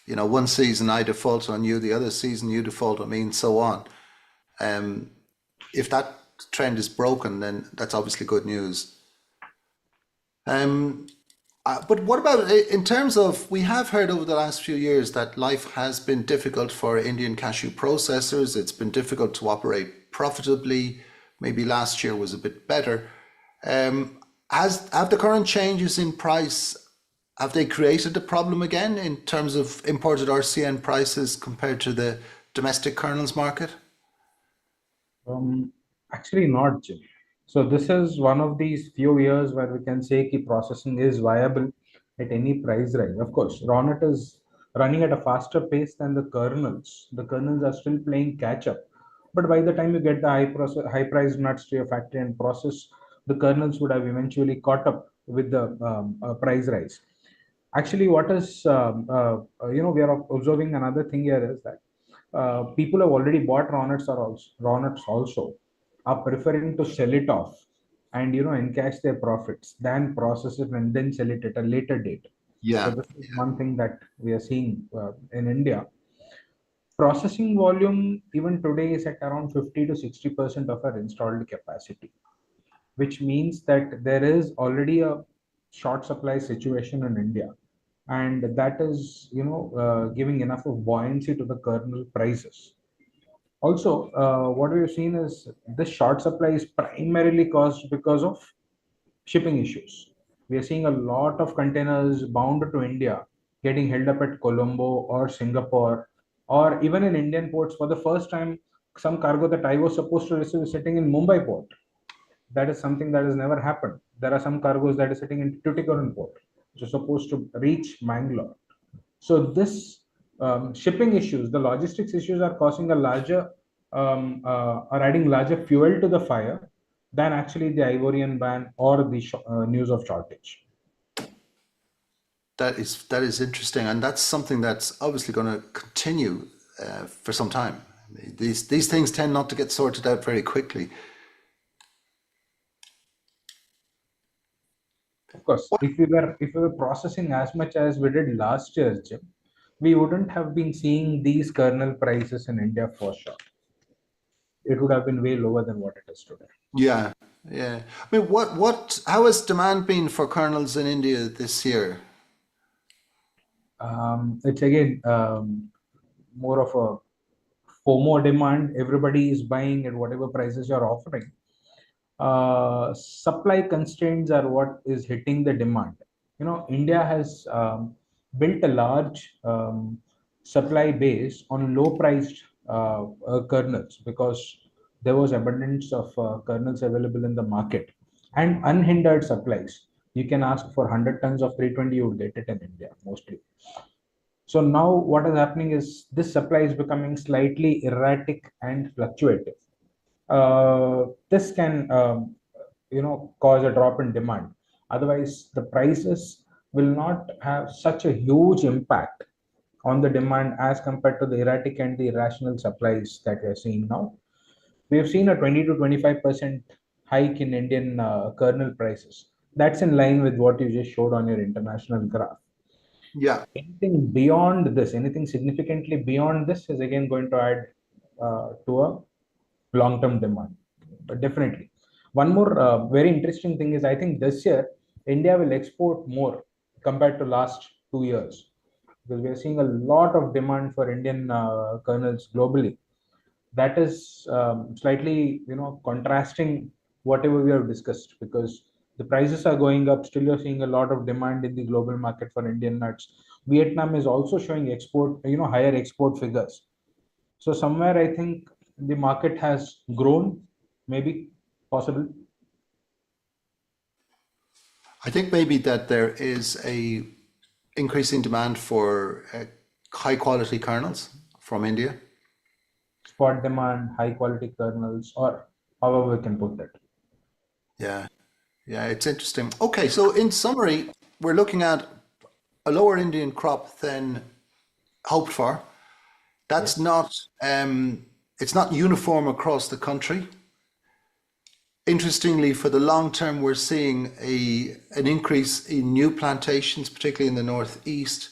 You know, one season I default on you, the other season you default on me, and so on. Um, if that trend is broken, then that's obviously good news. Um, but what about in terms of, we have heard over the last few years that life has been difficult for Indian cashew processors. It's been difficult to operate profitably. Maybe last year was a bit better. Have the current changes in price, have they created a problem again in terms of imported RCN prices compared to the domestic kernels market? Um, Actually, not, Jim. So this is one of these few years where we can say that processing is viable at any price rise. Of course, Ronet is running at a faster pace than the kernels. The kernels are still playing catch up. But by the time you get the high priced nuts to your factory and process, the kernels would have eventually caught up with the price rise. Actually, what is we are observing another thing here is that people have already bought Ronets also are preferring to sell it off and encash their profits than process it and then sell it at a later date. So Yeah. this is one thing that we are seeing in India. Processing volume even today is at around 50 to 60% of our installed capacity, which means that there is already a short supply situation in India, and that is giving enough of buoyancy to the kernel prices. Also, what we've seen is this short supply is primarily caused because of shipping issues. We are seeing a lot of containers bound to India getting held up at Colombo or Singapore or even in Indian ports. For the first time, some cargo that I was supposed to receive is sitting in Mumbai port. That is something that has never happened. There are some cargoes that are sitting in Tuticorin port, which are supposed to reach Mangalore. So this shipping issues, the logistics issues are causing a larger, are adding larger fuel to the fire than actually the Ivorian ban or the news of shortage. That is interesting, and that's something that's obviously going to continue for some time. These things tend not to get sorted out very quickly. Of course, if we were processing as much as we did last year, Jim, we wouldn't have been seeing these kernel prices in India for sure. It would have been way lower than what it is today. Yeah, yeah. I mean, how has demand been for kernels in India this year? It's again more of a FOMO demand. Everybody is buying at whatever prices you're offering. Supply constraints are what is hitting the demand. India has built a large supply base on low priced kernels because there was abundance of kernels available in the market and unhindered supplies. You can ask for 100 tons of 320, you would get it in India mostly. So now what is happening is this supply is becoming slightly erratic and fluctuating. This can cause a drop in demand. Otherwise, the prices will not have such a huge impact on the demand as compared to the erratic and the irrational supplies that we are seeing now. We have seen a 20 to 25% hike in Indian kernel prices. That's in line with what you just showed on your international graph. Yeah, Anything beyond this, anything significantly beyond this is again going to add to a long-term demand. But definitely. One more very interesting thing is I think this year India will export more compared to last 2 years because we are seeing a lot of demand for Indian kernels globally. That is slightly contrasting whatever we have discussed because the prices are going up. Still, you're seeing a lot of demand in the global market for Indian nuts. Vietnam is also showing export, higher export figures. So somewhere I think the market has grown, maybe possible. I think maybe that there is a increasing demand for high quality kernels from India. Spot demand, high quality kernels, or however we can put it. Yeah, yeah, it's interesting. Okay, so in summary, we're looking at a lower Indian crop than hoped for. That's not it's not uniform across the country. Interestingly, for the long term, we're seeing an increase in new plantations, particularly in the northeast,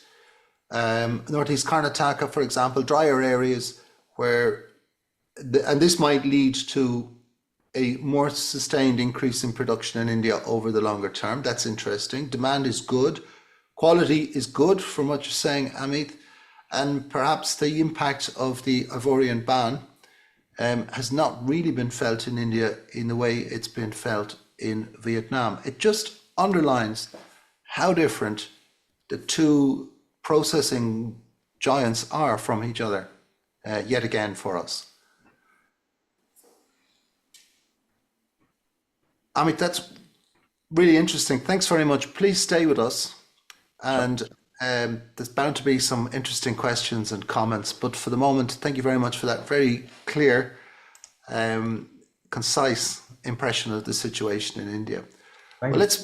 northeast Karnataka, for example, drier areas where, and this might lead to a more sustained increase in production in India over the longer term. That's interesting. Demand is good. Quality is good from what you're saying, Amit. And perhaps the impact of the Ivorian ban has not really been felt in India in the way it's been felt in Vietnam. It just underlines how different the two processing giants are from each other, yet again for us. Amit, that's really interesting. Thanks very much. Please stay with us. And there's bound to be some interesting questions and comments. But for the moment, thank you very much for that very clear, concise impression of the situation in India. Thank Well, you.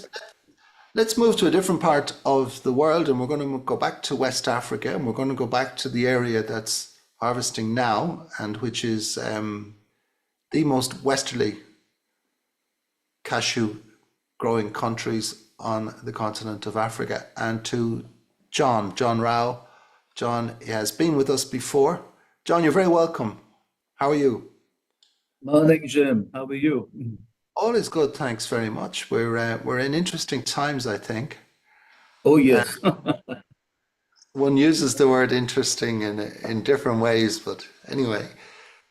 let's move to a different part of the world, and we're going to go back to West Africa, and we're going to go back to the area that's harvesting now, and which is the most westerly cashew growing countries on the continent of Africa, and to John Rao. John has been with us before. John, you're very welcome. How are you? Morning, Jim. How are you? All is good, thanks very much. We're in interesting times, I think. Oh, yes. One uses the word interesting in different ways, but anyway.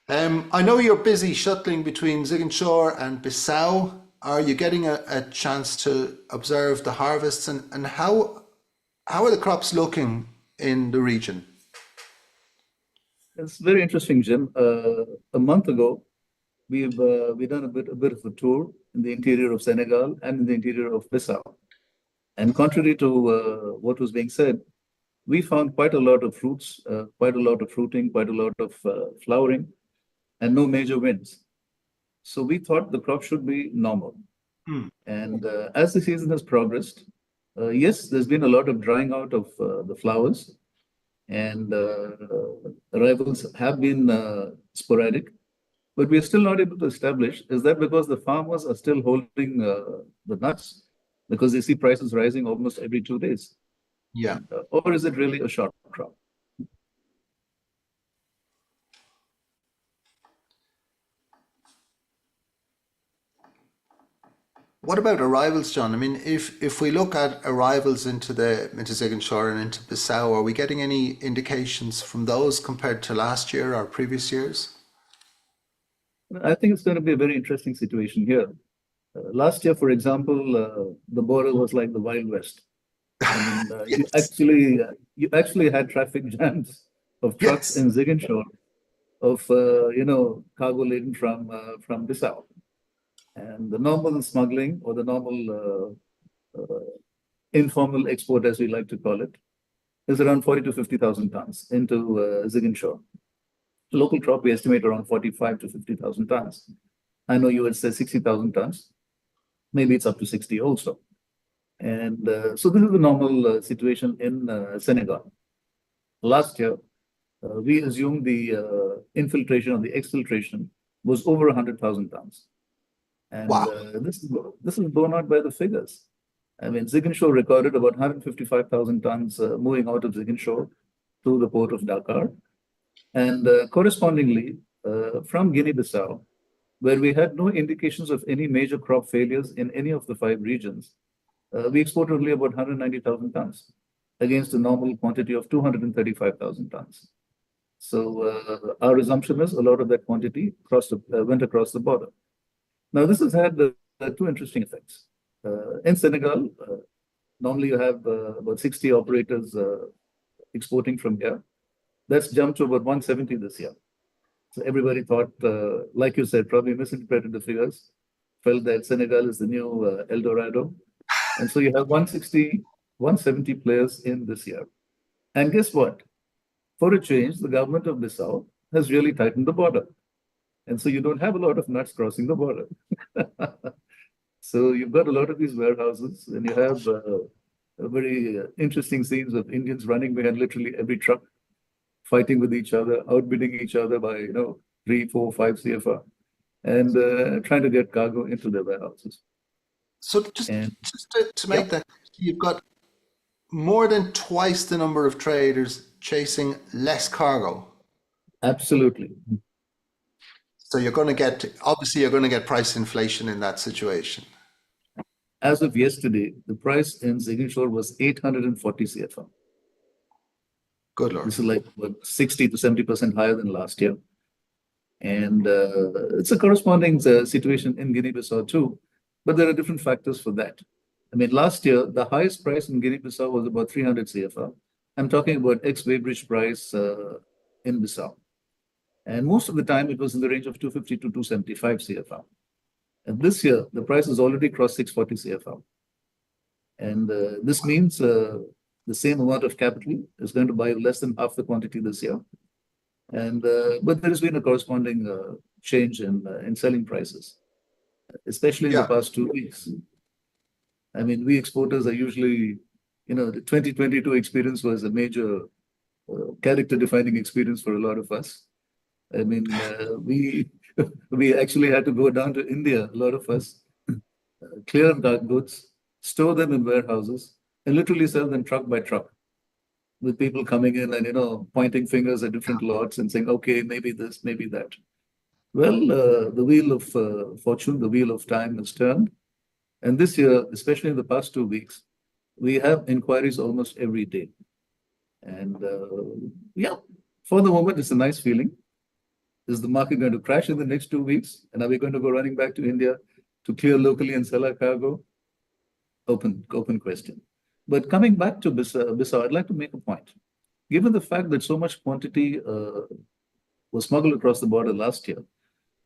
I know you're busy shuttling between Ziguinchor and Bissau. Are you getting a chance to observe the harvests, and how are the crops looking in the region? It's very interesting, Jim. A month ago, we've done a bit of a tour in the interior of Senegal and in the interior of Bissau. And contrary to what was being said, we found quite a lot of fruits, quite a lot of fruiting, quite a lot of flowering, and no major winds. So we thought the crop should be normal. And as the season has progressed, yes, there's been a lot of drying out of the flowers, and arrivals have been sporadic. But we are still not able to establish, is that because the farmers are still holding the nuts because they see prices rising almost every 2 days? Yeah. Or is it really a short crop? What about arrivals, John? I mean, if we look at arrivals into Ziguinchor and into Bissau, are we getting any indications from those compared to last year or previous years? I think it's going to be a very interesting situation here. Last year, for example, the border was like the Wild West. I mean, Yes. you actually had traffic jams of trucks Yes. in Ziguinchor of cargo laden from Bissau. And the normal smuggling, or the normal informal export, as we like to call it, is around 40 to 50,000 tons into Ziguinchor. Local crop, we estimate around 45 to 50,000 tons. I know you had said 60,000 tons. Maybe it's up to 60 also. And so this is the normal situation in Senegal. Last year, we assumed the infiltration or the exfiltration was over 100,000 tons. And Wow. This is borne out by the figures. I mean, Ziguinchor recorded about 155,000 tons moving out of Ziguinchor to the port of Dakar. And correspondingly, from Guinea-Bissau, where we had no indications of any major crop failures in any of the 5 regions, we exported only about 190,000 tons against a normal quantity of 235,000 tons. So our assumption is a lot of that quantity went across the border. Now, this has had 2 interesting effects. In Senegal, normally you have about 60 operators exporting from here. That's jumped to about 170 this year. So everybody thought, like you said, probably misinterpreted the figures, felt that Senegal is the new El Dorado. And so you have 160, 170 players in this year. And guess what? For a change, the government of Bissau has really tightened the border. And so you don't have a lot of nuts crossing the border. So you've got a lot of these warehouses, and you have very interesting scenes of Indians running behind literally every truck, fighting with each other, outbidding each other by 3, 4, 5 CFR, and trying to get cargo into their warehouses. So just to make that, you've got more than twice the number of traders chasing less cargo. Absolutely. So you're going to get price inflation in that situation. As of yesterday, the price in Ziguinchor was 840 CFR. Good Lord. This is like what, 60 to 70% higher than last year. And it's a corresponding situation in Guinea-Bissau too, but there are different factors for that. I mean, last year, the highest price in Guinea-Bissau was about 300 CFR. I'm talking about ex-weighbridge price in Bissau. And most of the time, it was in the range of 250 to 275 CFR. And this year, the price has already crossed 640 CFR. And this means the same amount of capital is going to buy less than half the quantity this year. And but there has been a corresponding change in selling prices, especially in the past 2 weeks. I mean, we exporters are usually, the 2022 experience was a major character-defining experience for a lot of us. I mean, we actually had to go down to India, a lot of us, clear dark goods, store them in warehouses, and literally sell them truck by truck, with people coming in and, pointing fingers at different lots and saying, okay, maybe this, maybe that. Well, the wheel of fortune, the wheel of time has turned. And this year, especially in the past 2 weeks, we have inquiries almost every day. And for the moment, it's a nice feeling. Is the market going to crash in the next 2 weeks? And are we going to go running back to India to clear locally and sell our cargo? Open question. But coming back to Bissau, I'd like to make a point. Given the fact that so much quantity was smuggled across the border last year,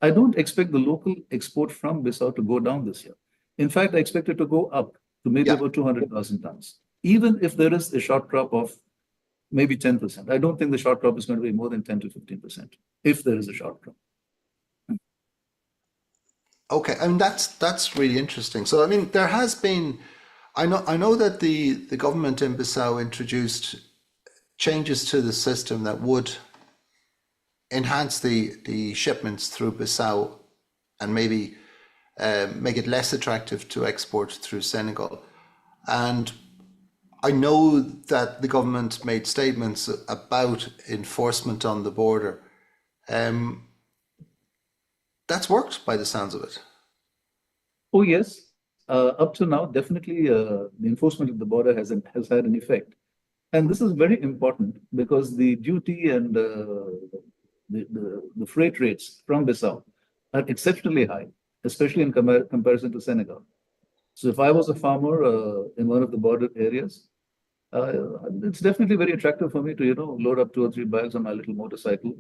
I don't expect the local export from Bissau to go down this year. In fact, I expect it to go up to maybe about 200,000 tons, even if there is a short crop of maybe 10%. I don't think the short crop is going to be more than 10 to 15%, if there is a short crop. Okay, I mean that's really interesting. So I mean, there has been, I know that the government in Bissau introduced changes to the system that would enhance the shipments through Bissau and maybe make it less attractive to export through Senegal. And I know that the government made statements about enforcement on the border. That's worked by the sounds of it. Oh, yes. Up to now, definitely the enforcement of the border has had an effect. And this is very important because the duty and the freight rates from Bissau are exceptionally high, especially in comparison to Senegal. So if I was a farmer in one of the border areas, it's definitely very attractive for me to, load up 2 or 3 bags on my little motorcycle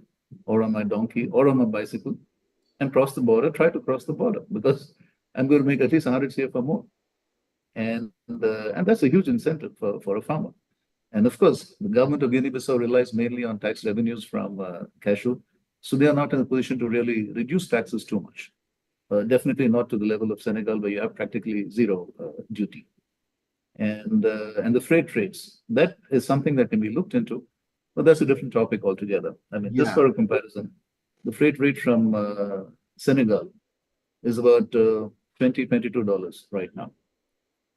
or on my donkey or on my bicycle and cross the border, try to cross the border, because I'm going to make at least 100 CFR more. And that's a huge incentive for a farmer. And of course, the government of Guinea-Bissau relies mainly on tax revenues from cashew. So they are not in a position to really reduce taxes too much. Definitely not to the level of Senegal, where you have practically zero duty. And the freight rates, that is something that can be looked into, but that's a different topic altogether. I mean, just for a comparison, the freight rate from Senegal is about $20, $22 right now.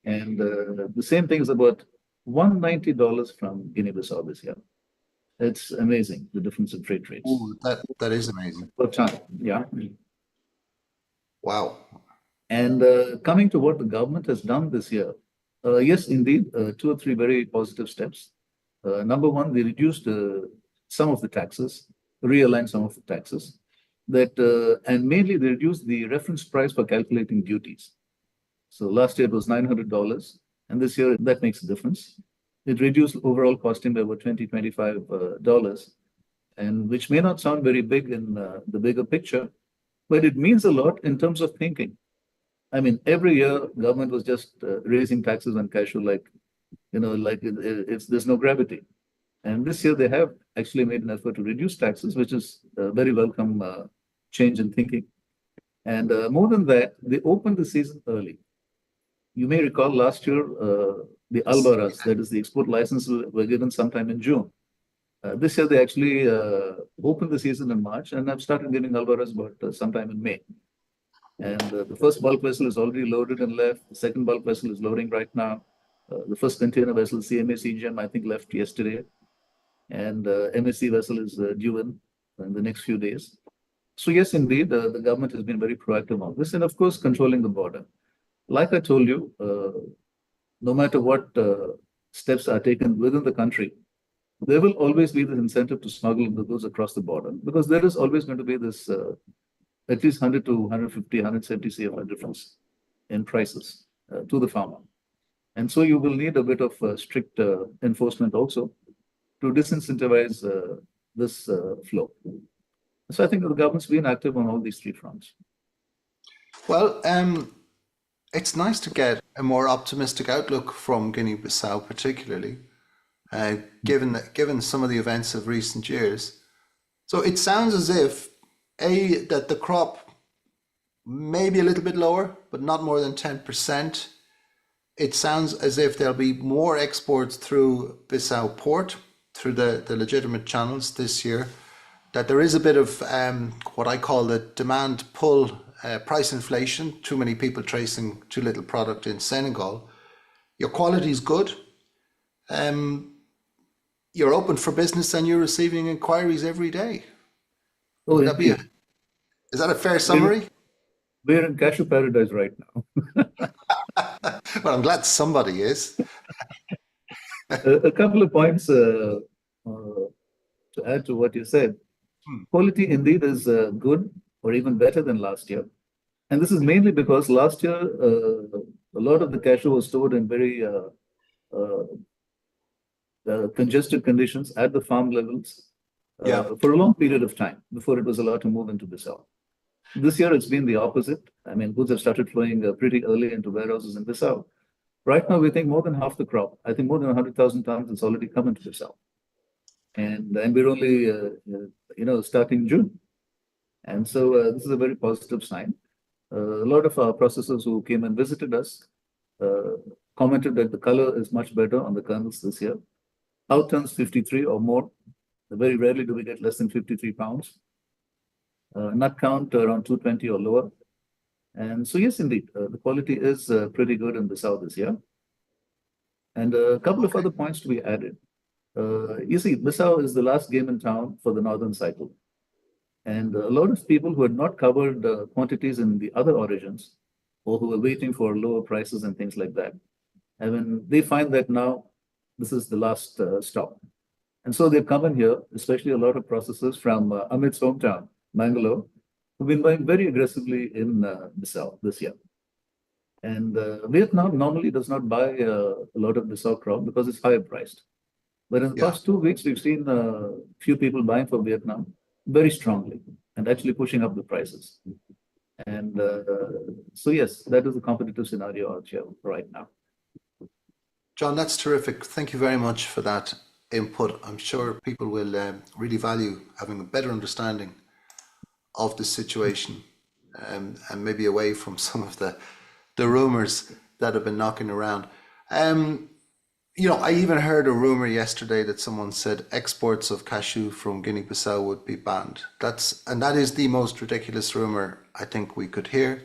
And the same thing is about $190 from Guinea-Bissau this year. It's amazing, the difference in freight rates. Ooh, that is amazing. Per ton, yeah. Wow. And coming to what the government has done this year, yes, indeed, 2 or 3 very positive steps. Number one, they reduced some of the taxes, realigned some of the taxes, and mainly they reduced the reference price for calculating duties. So last year it was $900, and this year that makes a difference. It reduced overall costing by about $20, $25. and which may not sound very big in the bigger picture, but it means a lot in terms of thinking. I mean, every year government was just raising taxes on cashew, like, like it's there's no gravity. And this year they have actually made an effort to reduce taxes, which is a very welcome change in thinking. And more than that, they opened the season early. You may recall last year, the Albaras, that is the export license, were given sometime in June. This year they actually opened the season in March and have started giving Albaras about sometime in May. And the first bulk vessel is already loaded and left. The second bulk vessel is loading right now. The first container vessel, CMA CGM, I think left yesterday. And MSC vessel is due in the next few days. So yes, indeed, the government has been very proactive on this. And of course, controlling the border. Like I told you, no matter what steps are taken within the country, there will always be this incentive to smuggle the goods across the border, because there is always going to be this at least 100 to 150, 170 CFR difference in prices to the farmer. And so you will need a bit of strict enforcement also to disincentivize this flow. So I think the government's been active on all these three fronts. Well, it's nice to get a more optimistic outlook from Guinea-Bissau, particularly, given some of the events of recent years. So it sounds as if, that the crop may be a little bit lower, but not more than 10%. It sounds as if there'll be more exports through Bissau port, through the legitimate channels this year, that there is a bit of what I call the demand pull price inflation, too many people tracing too little product in Senegal. Your quality is good. You're open for business and you're receiving inquiries every day. Oh, Is that a fair summary? We're in cashew paradise right now. Well, I'm glad somebody is. A couple of points to add to what you said. Quality indeed is good or even better than last year. And this is mainly because last year, a lot of the cashew was stored in very congested conditions at the farm levels for a long period of time before it was allowed to move into Bissau. This year, it's been the opposite. I mean, goods have started flowing pretty early into warehouses in Bissau. Right now, we think more than half the crop, I think more than 100,000 tons, has already come into Bissau. And we're only, starting June. And so this is a very positive sign. A lot of our processors who came and visited us commented that the color is much better on the kernels this year. Out turns 53 or more. Very rarely do we get less than 53 pounds. Nut count around 220 or lower. And so, yes, indeed, the quality is pretty good in Bissau this year. And a couple of other points to be added. You see, Bissau is the last game in town for the northern cycle. And a lot of people who had not covered quantities in the other origins, or who were waiting for lower prices and things like that, I mean, they find that now this is the last stop. And so they've come in here, especially a lot of processors from Amit's hometown, Mangalore, who've been buying very aggressively in Bissau this year. And Vietnam normally does not buy a lot of Bissau crop because it's higher priced. But in the past 2 weeks, we've seen a few people buying from Vietnam very strongly and actually pushing up the prices. And so, yes, that is the competitive scenario out here right now. John, that's terrific. Thank you very much for that input. I'm sure people will really value having a better understanding of the situation and maybe away from some of the rumors that have been knocking around. I even heard a rumor yesterday that someone said exports of cashew from Guinea-Bissau would be banned. That is the most ridiculous rumor I think we could hear.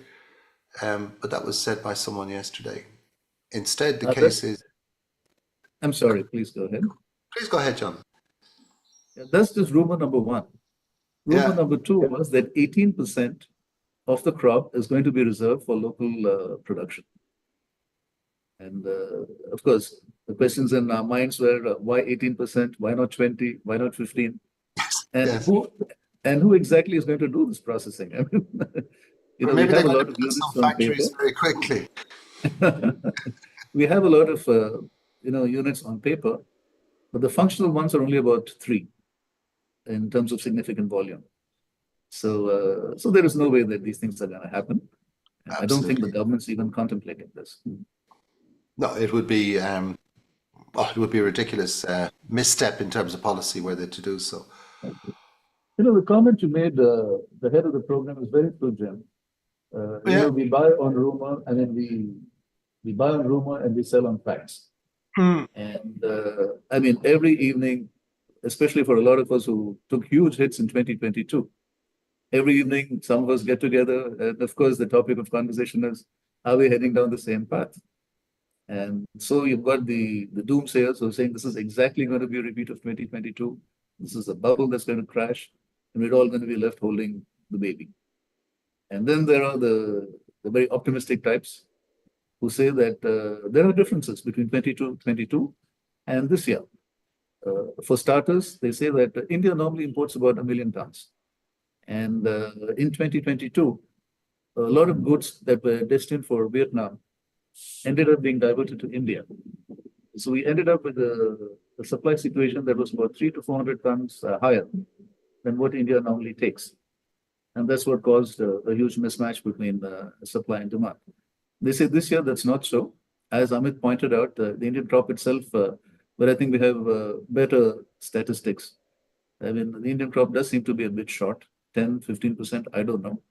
But that was said by someone yesterday. Instead, the case is... I'm sorry, please go ahead. Please go ahead, John. That's just rumor number one. Rumor number two was that 18% of the crop is going to be reserved for local production. And of course, the questions in our minds were why 18%? Why not 20? Why not 15? And who exactly is going to do this processing? I mean, maybe we have a lot of units on factories paper. Very quickly. We have a lot of units on paper, but the functional ones are only about 3. in terms of significant volume. So, so there is no way that these things are going to happen. And I don't think the government's even contemplating this. No, it would be a ridiculous misstep in terms of policy were they to do so. You know, the comment you made, the head of the program is very true, Jim. You know, we buy on rumor and then we buy on rumor and we sell on facts. And I mean, every evening, especially for a lot of us who took huge hits in 2022, every evening some of us get together. And of course, the topic of conversation is, are we heading down the same path? And so you've got the doomsayers who are saying this is exactly going to be a repeat of 2022. This is a bubble that's going to crash, and we're all going to be left holding the baby. And then there are the very optimistic types who say that there are differences between 22 and this year. For starters, they say that India normally imports about 1 million tons. And in 2022, a lot of goods that were destined for Vietnam ended up being diverted to India. So we ended up with a supply situation that was about 300 to 400 tons higher than what India normally takes. And that's what caused a huge mismatch between supply and demand. They say this year that's not so. As Amit pointed out, the Indian crop itself, but I think we have better statistics. I mean, the Indian crop does seem to be a bit short, 10, 15%, I don't know.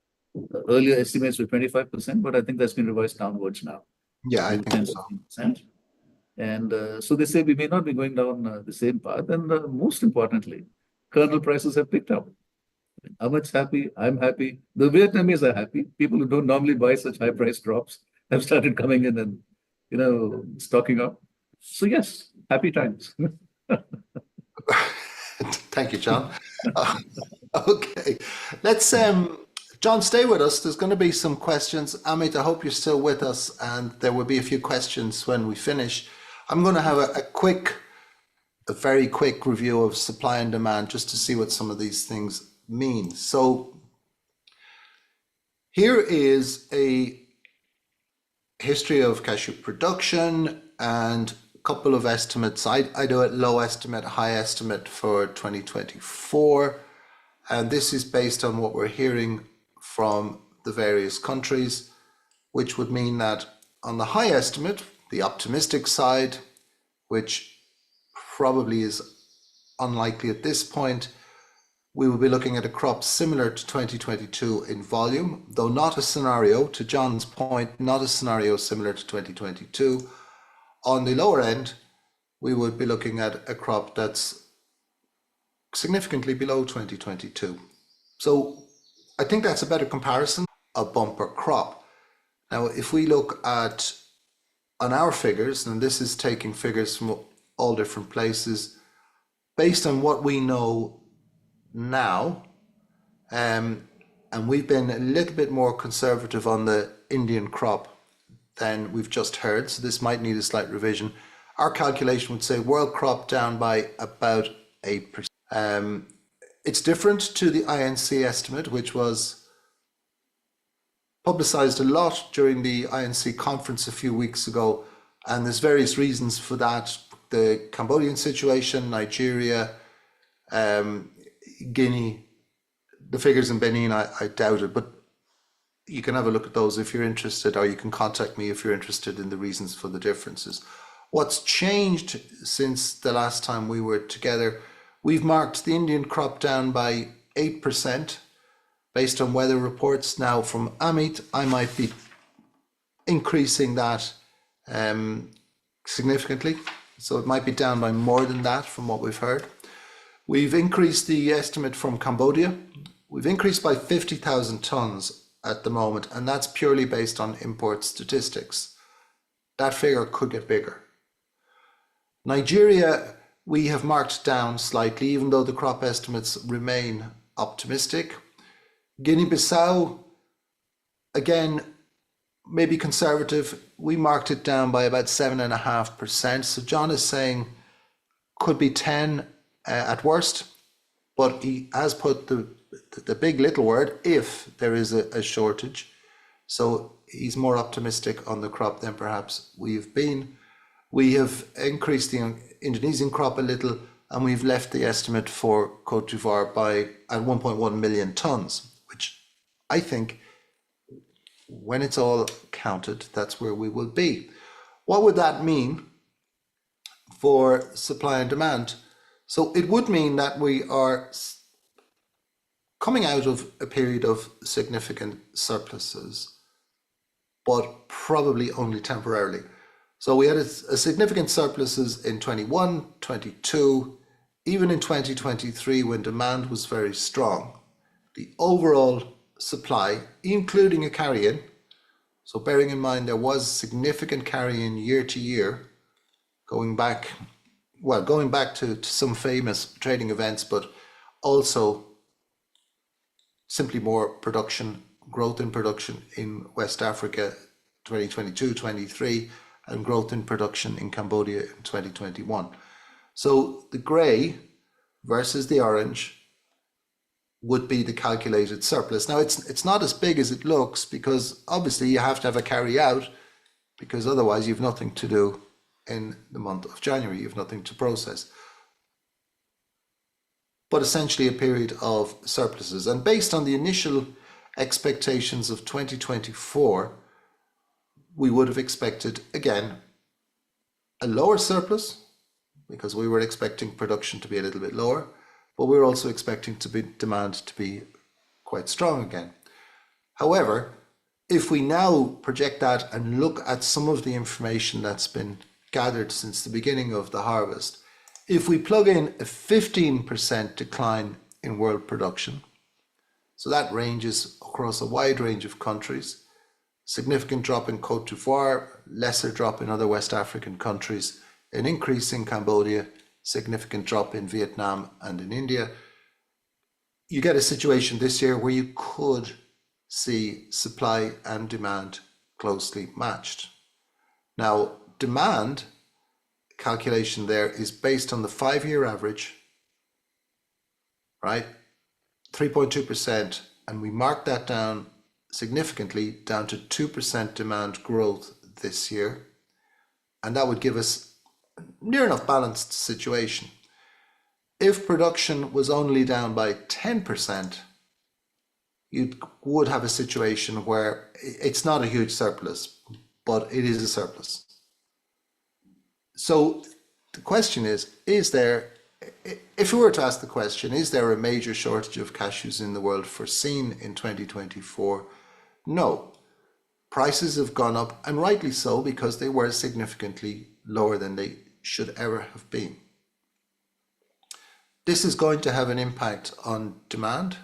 Earlier estimates were 25%, but I think that's been revised downwards now. Yeah, I think so. 15%. And so they say we may not be going down the same path. And most importantly, kernel prices have picked up. Amit's happy, I'm happy. The Vietnamese are happy. People who don't normally buy such high price crops have started coming in and, you know, stocking up. So yes, happy times. Thank you, John. Okay, let's, John, stay with us. There's going to be some questions. Amit, I hope you're still with us, and there will be a few questions when we finish. I'm going to have a very quick review of supply and demand just to see what some of these things mean. So here is a history of cashew production and a couple of estimates. I do a low estimate, high estimate for 2024. And this is based on what we're hearing from the various countries, which would mean that on the high estimate, the optimistic side, which probably is unlikely at this point, we will be looking at a crop similar to 2022 in volume, though not a scenario, to John's point, not a scenario similar to 2022. On the lower end, we would be looking at a crop that's significantly below 2022. So I think that's a better comparison, a bumper crop. Now, if we look at on our figures, and this is taking figures from all different places, based on what we know now, and we've been a little bit more conservative on the Indian crop than we've just heard, so this might need a slight revision. Our calculation would say world crop down by about 8%. It's different to the INC estimate, which was publicized a lot during the INC conference a few weeks ago, and there's various reasons for that. The Cambodian situation, Nigeria, Guinea, the figures in Benin, I doubt it, but you can have a look at those if you're interested, or you can contact me if you're interested in the reasons for the differences. What's changed since the last time we were together, we've marked the Indian crop down by 8% based on weather reports. Now from Amit, I might be increasing that significantly. So it might be down by more than that from what we've heard. We've increased the estimate from Cambodia. We've increased by 50,000 tons at the moment, and that's purely based on import statistics. That figure could get bigger. Nigeria, we have marked down slightly, even though the crop estimates remain optimistic. Guinea-Bissau, again, maybe conservative. We marked it down by about 7.5%. So John is saying could be 10 at worst, but he has put the big little word, if there is a shortage. So he's more optimistic on the crop than perhaps we've been. We have increased the Indonesian crop a little, and we've left the estimate for Cote d'Ivoire at 1.1 million tons, which I think when it's all counted, that's where we will be. What would that mean for supply and demand? So it would mean that we are coming out of a period of significant surpluses, but probably only temporarily. So we had a significant surpluses in 21, 22, even in 2023 when demand was very strong. The overall supply, including a carry-in, so bearing in mind there was significant carry-in year to year, going back to some famous trading events, but also simply more production, growth in production in West Africa 2022, 23, and growth in production in Cambodia in 2021. So the grey versus the orange would be the calculated surplus. Now it's not as big as it looks, because obviously you have to have a carry out, because otherwise you've nothing to do in the month of January, you've nothing to process. But essentially a period of surpluses. And based on the initial expectations of 2024, we would have expected, again, a lower surplus, because we were expecting production to be a little bit lower, but we're also expecting demand to be quite strong again. However, if we now project that and look at some of the information that's been gathered since the beginning of the harvest, if we plug in a 15% decline in world production, so that ranges across a wide range of countries, significant drop in Cote d'Ivoire, lesser drop in other West African countries, an increase in Cambodia, significant drop in Vietnam and in India, you get a situation this year where you could see supply and demand closely matched. Now, demand calculation there is based on the 5-year average, right? 3.2%, and we marked that down significantly down to 2% demand growth this year, and that would give us near enough balanced situation. If production was only down by 10%, you would have a situation where it's not a huge surplus, but it is a surplus. So the question is there, if we were to ask the question, is there a major shortage of cashews in the world foreseen in 2024? No. Prices have gone up, and rightly so, because they were significantly lower than they should ever have been. This is going to have an impact on demand,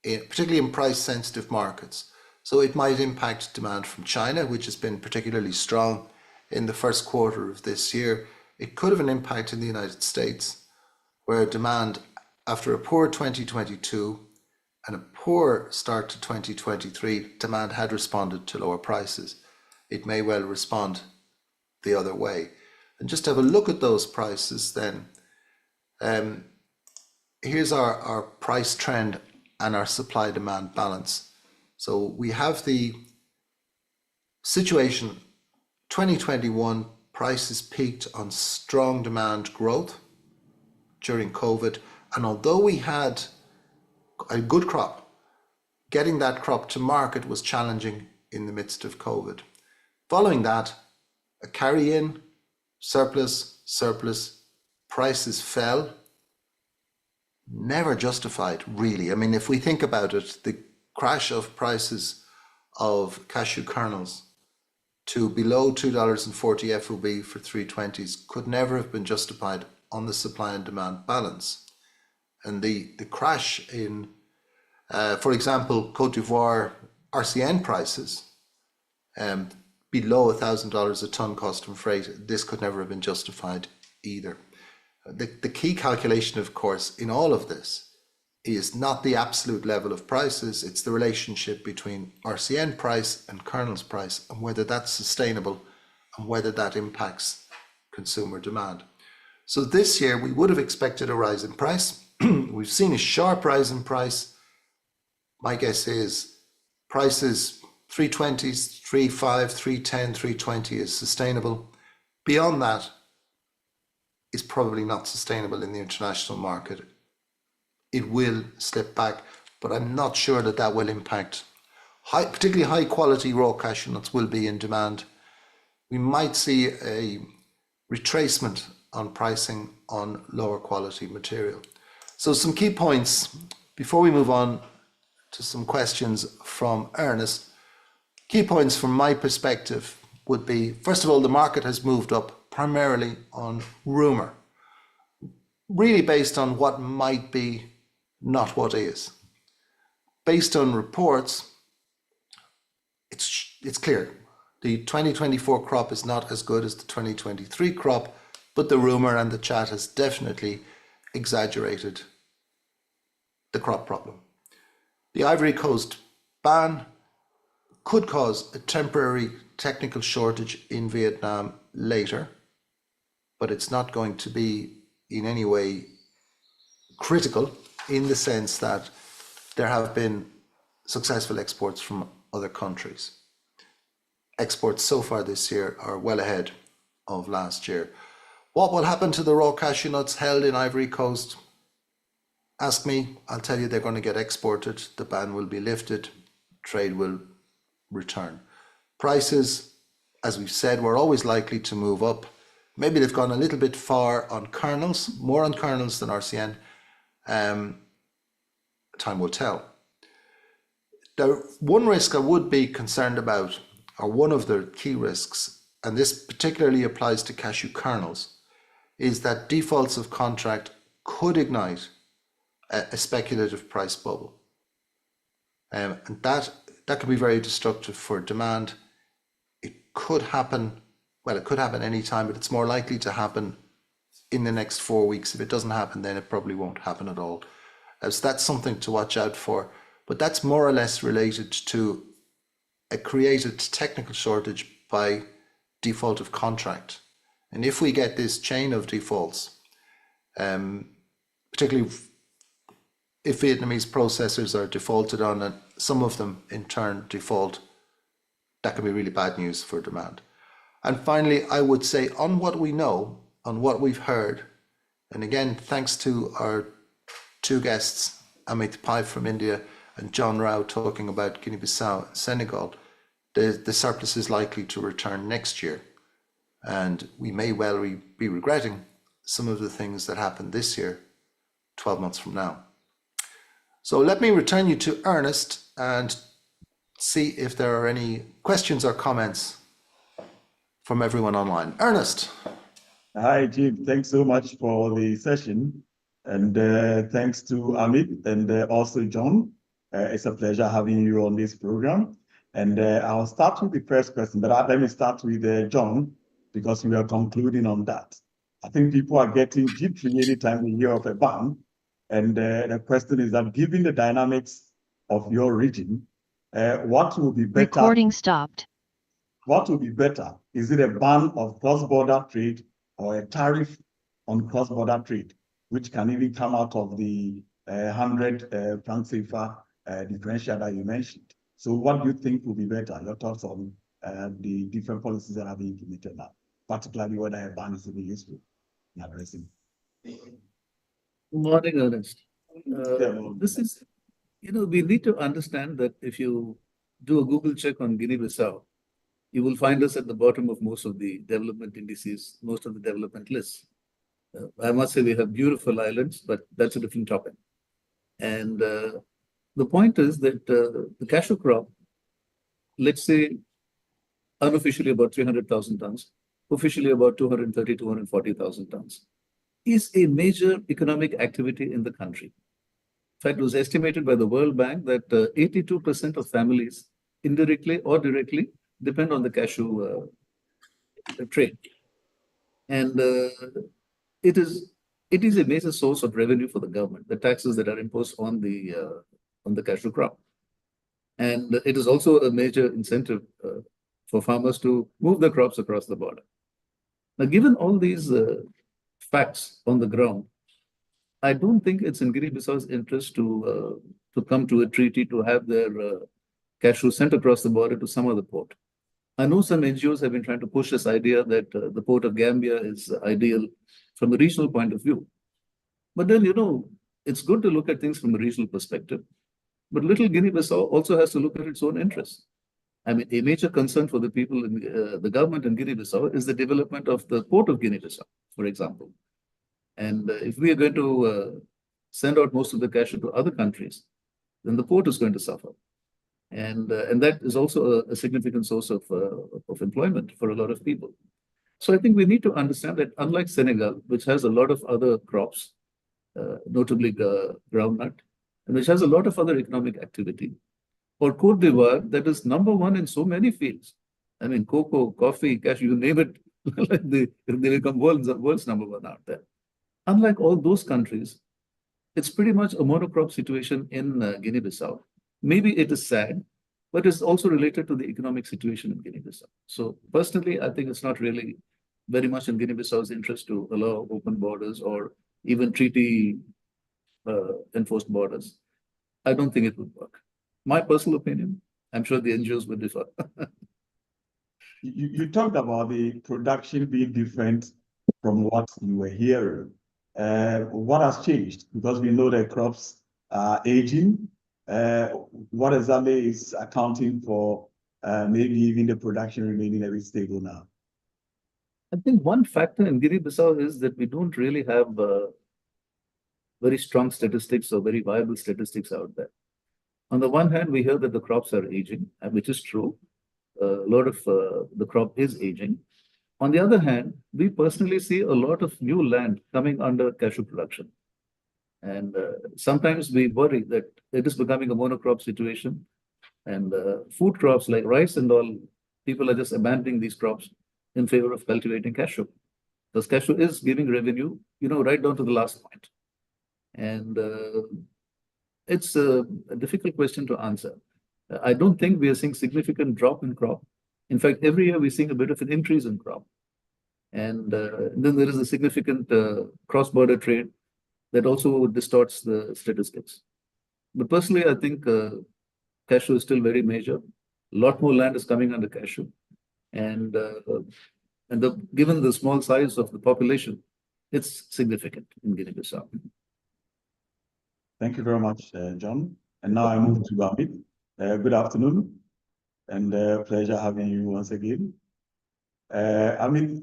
particularly in price-sensitive markets. So it might impact demand from China, which has been particularly strong in the first quarter of this year. It could have an impact in the United States, where demand, after a poor 2022 and a poor start to 2023, demand had responded to lower prices. It may well respond the other way. And just have a look at those prices then. Here's our price trend and our supply-demand balance. So we have the situation, 2021 prices peaked on strong demand growth during COVID, and although we had a good crop, getting that crop to market was challenging in the midst of COVID. Following that, a carry-in, surplus, prices fell, never justified really. I mean, if we think about it, the crash of prices of cashew kernels to below $2.40 FOB for 320s could never have been justified on the supply and demand balance. And the crash in, for example, Cote d'Ivoire RCN prices below $1,000 a ton cost and freight, this could never have been justified either. The key calculation, of course, in all of this is not the absolute level of prices, it's the relationship between RCN price and kernels price, and whether that's sustainable and whether that impacts consumer demand. So this year we would have expected a rise in price. We've seen a sharp rise in price. My guess is prices 320s, 35, 310, 320 is sustainable. Beyond that, is probably not sustainable in the international market. It will slip back, but I'm not sure that that will impact. Particularly high quality raw cashew nuts will be in demand. We might see a retracement on pricing on lower quality material. So some key points before we move on to some questions from Ernest. Key points from my perspective would be, first of all, the market has moved up primarily on rumour, really based on what might be, not what is. Based on reports, it's clear. The 2024 crop is not as good as the 2023 crop, but the rumour and the chat has definitely exaggerated the crop problem. The Ivory Coast ban could cause a temporary technical shortage in Vietnam later, but it's not going to be in any way critical in the sense that there have been successful exports from other countries. Exports so far this year are well ahead of last year. What will happen to the raw cashew nuts held in Ivory Coast? Ask me, I'll tell you they're going to get exported, the ban will be lifted, trade will return. Prices, as we've said, were always likely to move up. Maybe they've gone a little bit far on kernels, more on kernels than RCN. Time will tell. The one risk I would be concerned about, or one of the key risks, and this particularly applies to cashew kernels, is that defaults of contract could ignite a speculative price bubble. And that can be very destructive for demand. It could happen, well, it could happen anytime, but it's more likely to happen in the next 4 weeks. If it doesn't happen, then it probably won't happen at all. So that's something to watch out for. But that's more or less related to a created technical shortage by default of contract. And if we get this chain of defaults, particularly if Vietnamese processors are defaulted on and some of them in turn default, that can be really bad news for demand. And finally, I would say on what we know, on what we've heard, and again, thanks to our two guests, Amit Pai from India and John Rao talking about Guinea-Bissau and Senegal, the surplus is likely to return next year. And we may well be regretting some of the things that happened this year, 12 months from now. So let me return you to Ernest and see if there are any questions or comments from everyone online. Ernest. Hi, Jim. Thanks so much for the session. And thanks to Amit and also John. It's a pleasure having you on this program. And I'll start with the first question, but let me start with John, because we are concluding on that. I think people are getting jittery anytime we hear of a ban. And the question is that given the dynamics of your region, what will be better? Recording stopped. What will be better? Is it a ban of cross-border trade or a tariff on cross-border trade, which can even come out of the 100 franc CFA differential that you mentioned? So what do you think will be better? Your thoughts on the different policies that are being implemented now, particularly whether a ban is really useful in addressing? Morning, Ernest. This is, we need to understand that if you do a Google check on Guinea-Bissau, you will find us at the bottom of most of the development indices, most of the development lists. I must say we have beautiful islands, but that's a different topic. And the point is that the cashew crop, let's say unofficially about 300,000 tons, officially about 230, 240,000 tons, is a major economic activity in the country. In fact, it was estimated by the World Bank that 82% of families, indirectly or directly, depend on the cashew trade. And it is a major source of revenue for the government, the taxes that are imposed on the cashew crop. And it is also a major incentive for farmers to move the crops across the border. Now, given all these facts on the ground, I don't think it's in Guinea-Bissau's interest to come to a treaty to have their cashew sent across the border to some other port, I know some NGOs have been trying to push this idea that the port of Gambia is ideal from a regional point of view. But then, it's good to look at things from a regional perspective. But little Guinea-Bissau also has to look at its own interests. I mean, a major concern for the people in the government in Guinea-Bissau is the development of the port of Guinea-Bissau, for example. And if we are going to send out most of the cash to other countries, then the port is going to suffer. And that is also a significant source of employment for a lot of people. So I think we need to understand that unlike Senegal, which has a lot of other crops, notably groundnut, and which has a lot of other economic activity, or Cote d'Ivoire, that is number one in so many fields. I mean, cocoa, coffee, cashew, you name it, like they become world's number one out there. Unlike all those countries, it's pretty much a monocrop situation in Guinea-Bissau. Maybe it is sad, but it's also related to the economic situation in Guinea-Bissau. So personally, I think it's not really very much in Guinea-Bissau's interest to allow open borders or even treaty enforced borders. I don't think it would work. My personal opinion, I'm sure the NGOs would differ. You talked about the production being different from what you were hearing. What has changed? Because we know that crops are aging. What exactly is accounting for maybe even the production remaining a bit stable now? I think one factor in Guinea-Bissau is that we don't really have very strong statistics or very viable statistics out there. On the one hand, we hear that the crops are aging, which is true. A lot of the crop is aging. On the other hand, we personally see a lot of new land coming under cashew production. And sometimes we worry that it is becoming a monocrop situation. And food crops like rice and all, people are just abandoning these crops in favor of cultivating cashew. Because cashew is giving revenue, right down to the last point. And it's a difficult question to answer. I don't think we are seeing significant drop in crop. In fact, every year we're seeing a bit of an increase in crop. And then there is a significant cross-border trade that also distorts the statistics. But personally, I think cashew is still very major. A lot more land is coming under cashew. And given the small size of the population, it's significant in Guinea-Bissau. Thank you very much, John. And now I move to Amit. Good afternoon, and pleasure having you once again. Amit,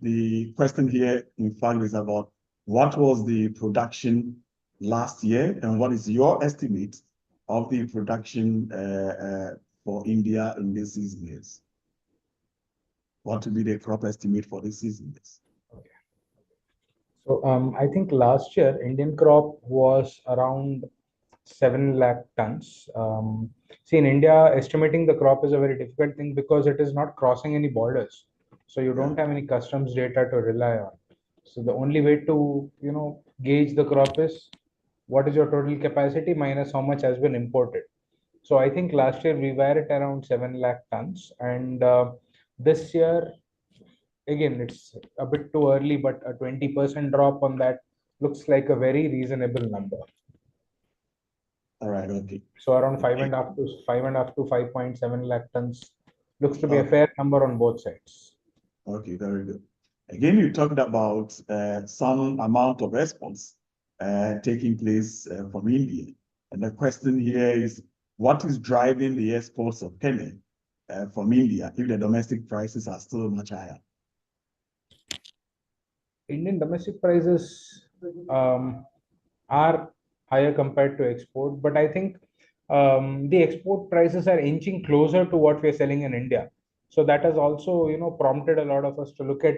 the question here, in fact, is about what was the production last year, and what is your estimate of the production for India in this season? What will be the crop estimate for this season? So I think last year Indian crop was around 7 lakh tons. See, in India, estimating the crop is a very difficult thing because it is not crossing any borders. So you don't have any customs data to rely on. So the only way to, gauge the crop is what is your total capacity minus how much has been imported. So I think last year we were at around 7 lakh tons. And this year, again, it's a bit too early, but a 20% drop on that looks like a very reasonable number. All right, okay. So around 5.5 to 5.7 lakh tons looks to be a fair number on both sides. Okay, very good. Again, you talked about some amount of exports taking place from India. And the question here is, what is driving the exports of Kenya from India if the domestic prices are still much higher? Indian domestic prices are higher compared to export, but I think the export prices are inching closer to what we're selling in India. So that has also, prompted a lot of us to look at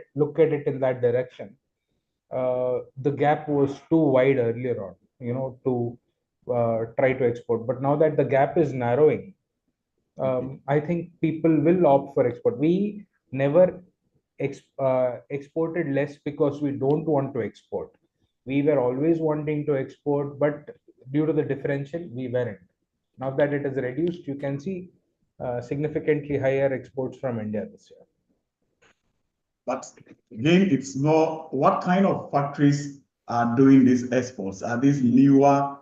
it in that direction. The gap was too wide earlier on, to try to export. But now that the gap is narrowing, I think people will opt for export. We never exported less because we don't want to export. We were always wanting to export, but due to the differential, we weren't. Now that it is reduced, you can see significantly higher exports from India this year. But again, it's more, what kind of factories are doing these exports? Are these newer,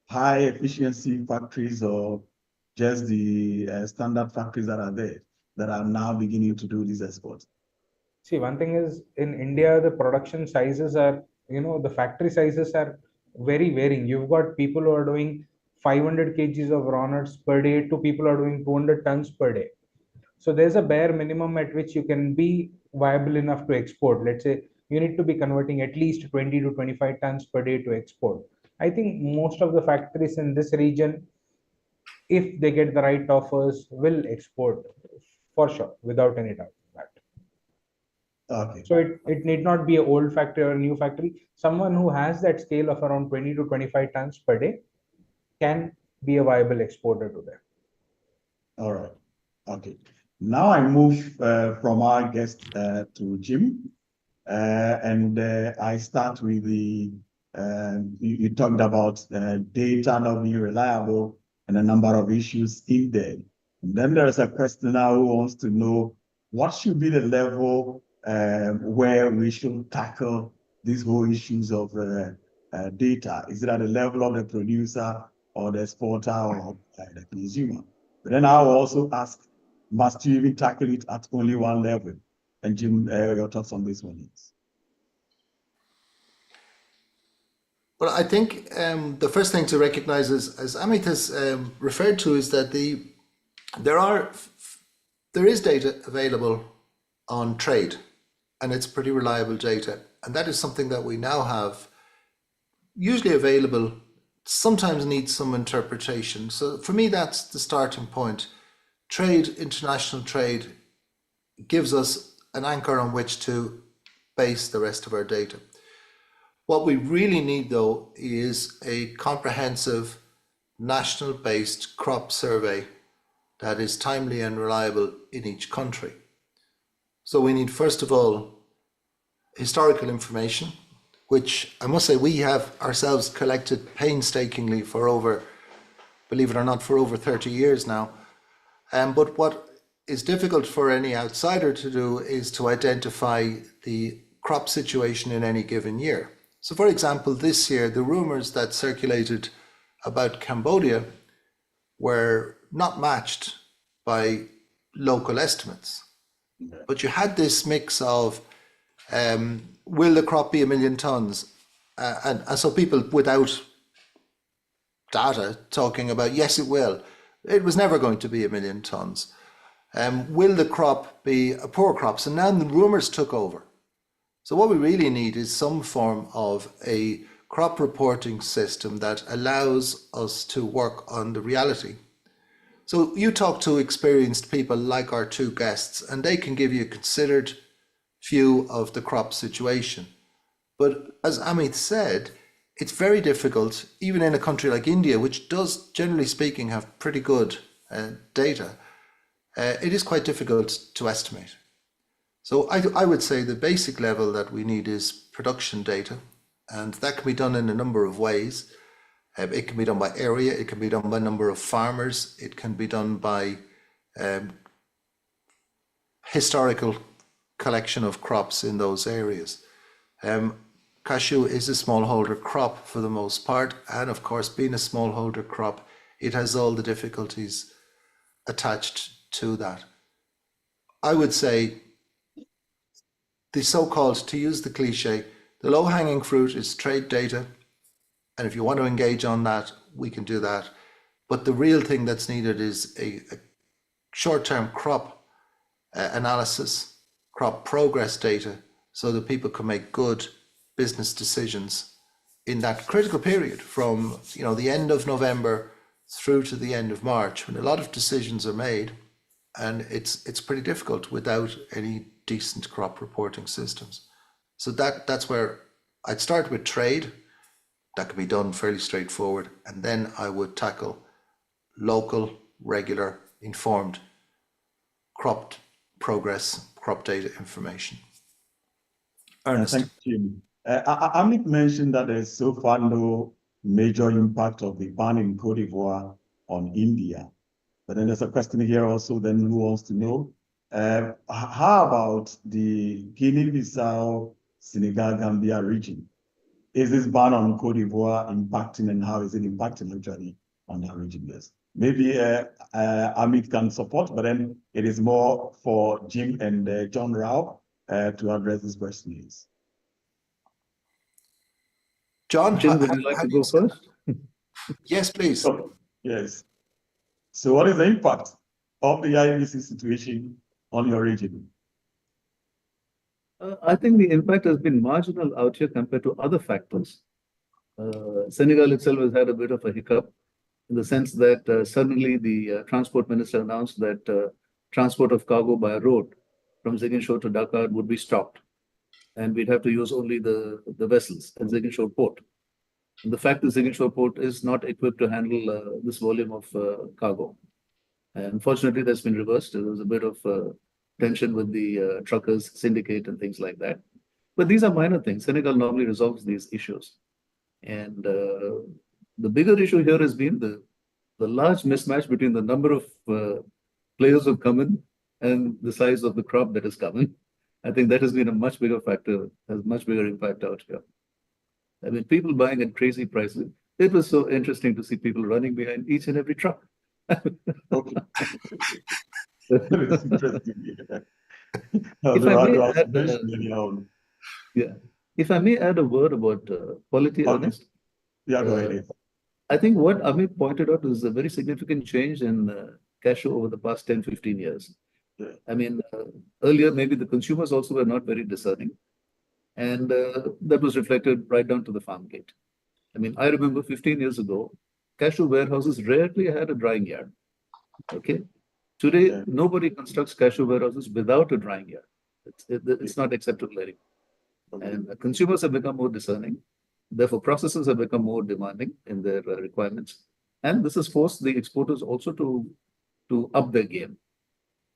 high efficiency factories, or just the standard factories that are there? that are now beginning to do this export? See, one thing is in India, the production sizes are, the factory sizes are very varying. You've got people who are doing 500 kgs of raw nuts per day to people who are doing 200 tons per day. So there's a bare minimum at which you can be viable enough to export. Let's say you need to be converting at least 20 to 25 tons per day to export. I think most of the factories in this region, if they get the right offers, will export for sure, without any doubt. Okay. So it need not be an old factory or a new factory. Someone who has that scale of around 20 to 25 tons per day can be a viable exporter to them. All right. Okay. Now I move from our guest to Jim. I start with you talked about data not being reliable and a number of issues in there. And then there's a question now who wants to know what should be the level where we should tackle these whole issues of data. Is it at the level of the producer or the exporter or the consumer? But then I'll also ask, must you even tackle it at only one level? And Jim, your thoughts on this one is? Well, I think the first thing to recognize is, as Amit has referred to, is that there is data available on trade, and it's pretty reliable data. And that is something that we now have usually available, sometimes needs some interpretation. So for me, that's the starting point. Trade, international trade, gives us an anchor on which to base the rest of our data. What we really need, though, is a comprehensive national-based crop survey that is timely and reliable in each country. So we need, first of all, historical information, which I must say we have ourselves collected painstakingly for over, believe it or not, for over 30 years now. But what is difficult for any outsider to do is to identify the crop situation in any given year. So for example, this year, the rumors that circulated about Cambodia were not matched by local estimates. But you had this mix of, will the crop be 1 million tons? And so people without data talking about, yes, it will. It was never going to be 1 million tons. Will the crop be a poor crop? So now the rumors took over. So what we really need is some form of a crop reporting system that allows us to work on the reality. So you talk to experienced people like our two guests, and they can give you a considered view of the crop situation. But as Amit said, it's very difficult, even in a country like India, which does, generally speaking, have pretty good data. It is quite difficult to estimate. So I would say the basic level that we need is production data, and that can be done in a number of ways. It can be done by area, it can be done by number of farmers, it can be done by historical collection of crops in those areas. Cashew is a smallholder crop for the most part, and of course, being a smallholder crop, it has all the difficulties attached to that. I would say the so-called, to use the cliche, the low-hanging fruit is trade data. And if you want to engage on that, we can do that. But the real thing that's needed is a short-term crop analysis, crop progress data, so that people can make good business decisions in that critical period from the end of November through to the end of March, when a lot of decisions are made, and it's pretty difficult without any decent crop reporting systems. So that's where I'd start with trade. That can be done fairly straightforward, and then I would tackle local, regular, informed crop progress, crop data information. Ernest. Thank you. Amit mentioned that there's so far no major impact of the ban in Cote d'Ivoire on India. But then there's a question here also then who wants to know, how about the Guinea-Bissau, Senegal, Gambia region? Is this ban on Cote d'Ivoire impacting, and how is it impacting actually on that region? Yes. maybe Amit can support, but then it is more for Jim and John Rao to address these questions. John, Jim, would you like to go first? Yes, please. Oh, yes. So what is the impact of the IBC situation on your region? I think the impact has been marginal out here compared to other factors. Senegal itself has had a bit of a hiccup in the sense that suddenly the transport minister announced that transport of cargo by road from Ziguinchor to Dakar would be stopped. And we'd have to use only the vessels at Ziguinchor port. And the fact that Ziguinchor port is not equipped to handle this volume of cargo. And unfortunately, that's been reversed. There was a bit of tension with the truckers syndicate and things like that. But these are minor things. Senegal normally resolves these issues. And the bigger issue here has been the large mismatch between the number of players who've come in and the size of the crop that has come in. I think that has been a much bigger factor, has much bigger impact out here. I mean, people buying at crazy prices. It was so interesting to see people running behind each and every truck. Okay. That is interesting. If I may add a word about quality, Ernest. Yeah, go ahead. I think what Amit pointed out is a very significant change in cashew over the past 10, 15 years. Yeah. I mean, earlier, maybe the consumers also were not very discerning. And that was reflected right down to the farm gate. I mean, I remember 15 years ago, cashew warehouses rarely had a drying yard. Okay. Today, nobody constructs cashew warehouses without a drying yard. It's not acceptable anymore. And consumers have become more discerning. Therefore, processors have become more demanding in their requirements. And this has forced the exporters also to up their game.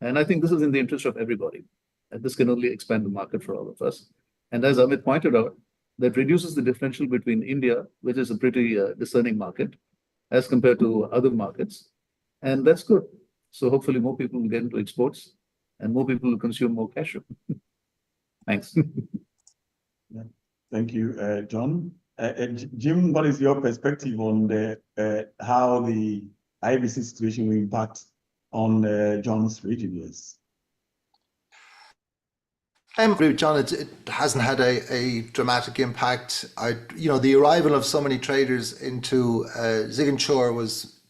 And I think this is in the interest of everybody. And this can only expand the market for all of us. And as Amit pointed out, that reduces the differential between India, which is a pretty discerning market, as compared to other markets. And that's good. So hopefully more people will get into exports and more people will consume more cashew. Thanks. Yeah. Thank you, John. Jim, what is your perspective on how the IBC situation will impact on John's region? Yes. I agree with John. It hasn't had a dramatic impact. The arrival of so many traders into Ziguinchor was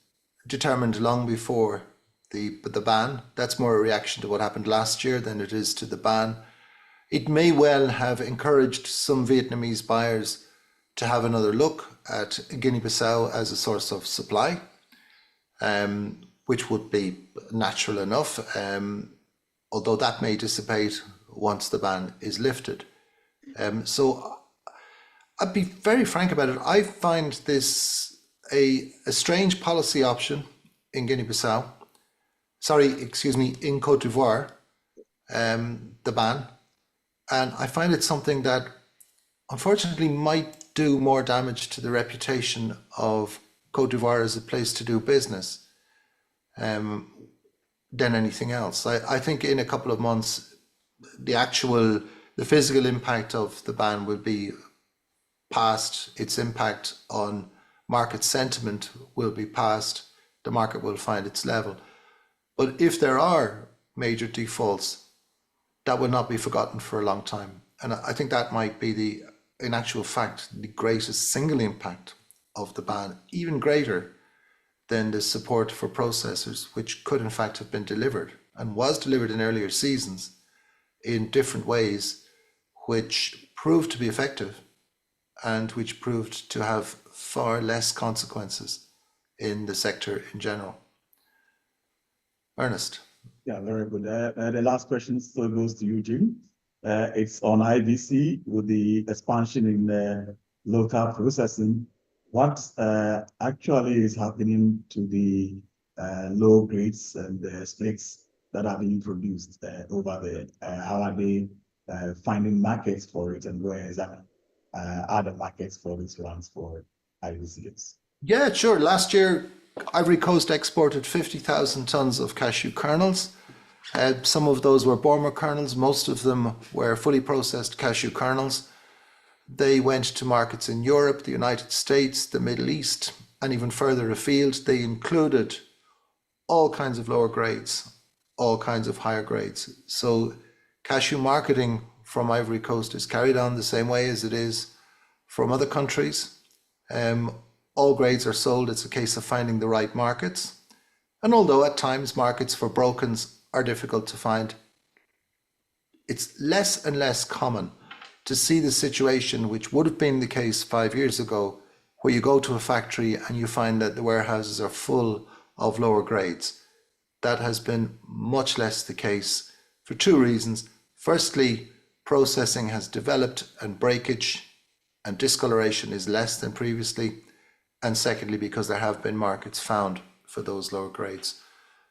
determined long before the ban. That's more a reaction to what happened last year than it is to the ban. It may well have encouraged some Vietnamese buyers to have another look at Guinea-Bissau as a source of supply, which would be natural enough, although that may dissipate once the ban is lifted. So I'd be very frank about it. I find this a strange policy option in Guinea-Bissau. In Cote d'Ivoire, the ban. And I find it something that unfortunately might do more damage to the reputation of Cote d'Ivoire as a place to do business than anything else. I think in a couple of months, the physical impact of the ban will be past. Its impact on market sentiment will be past. The market will find its level. But if there are major defaults, that will not be forgotten for a long time. And I think that might be in actual fact, the greatest single impact of the ban, even greater than the support for processors, which could in fact have been delivered and was delivered in earlier seasons in different ways, which proved to be effective and which proved to have far less consequences in the sector in general. Ernest. Yeah, very good. The last question still goes to you, Jim. It's on IBC with the expansion in local processing. What actually is happening to the low grades and the stakes that are being produced over there? How are they finding markets for it, and where is that other markets for these ones for IBCs? Yeah, sure. Last year, Ivory Coast exported 50,000 tons of cashew kernels. Some of those were Bormer kernels. Most of them were fully processed cashew kernels. They went to markets in Europe, the United States, the Middle East, and even further afield. They included all kinds of lower grades, all kinds of higher grades. So cashew marketing from Ivory Coast is carried on the same way as it is from other countries. All grades are sold. It's a case of finding the right markets. And although at times markets for brokens are difficult to find, it's less and less common to see the situation which would have been the case 5 years ago, where you go to a factory and you find that the warehouses are full of lower grades. That has been much less the case for two reasons. Firstly, processing has developed and breakage and discoloration is less than previously. And secondly, because there have been markets found for those lower grades.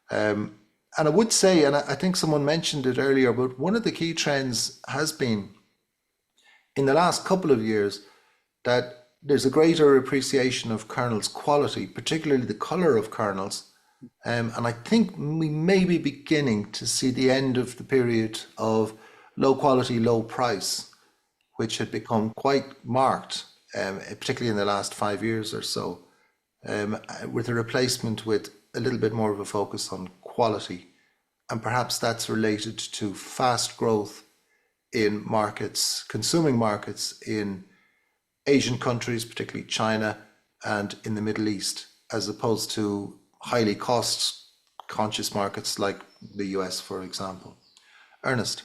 And I would say, and I think someone mentioned it earlier, but one of the key trends has been in the last couple of years that there's a greater appreciation of kernels quality, particularly the color of kernels. And I think we may be beginning to see the end of the period of low quality, low price, which had become quite marked, particularly in the last 5 years or so, with a replacement with a little bit more of a focus on quality. And perhaps that's related to fast growth in markets, consuming markets in Asian countries, particularly China, and in the Middle East, as opposed to highly cost conscious markets like the US, for example. Ernest.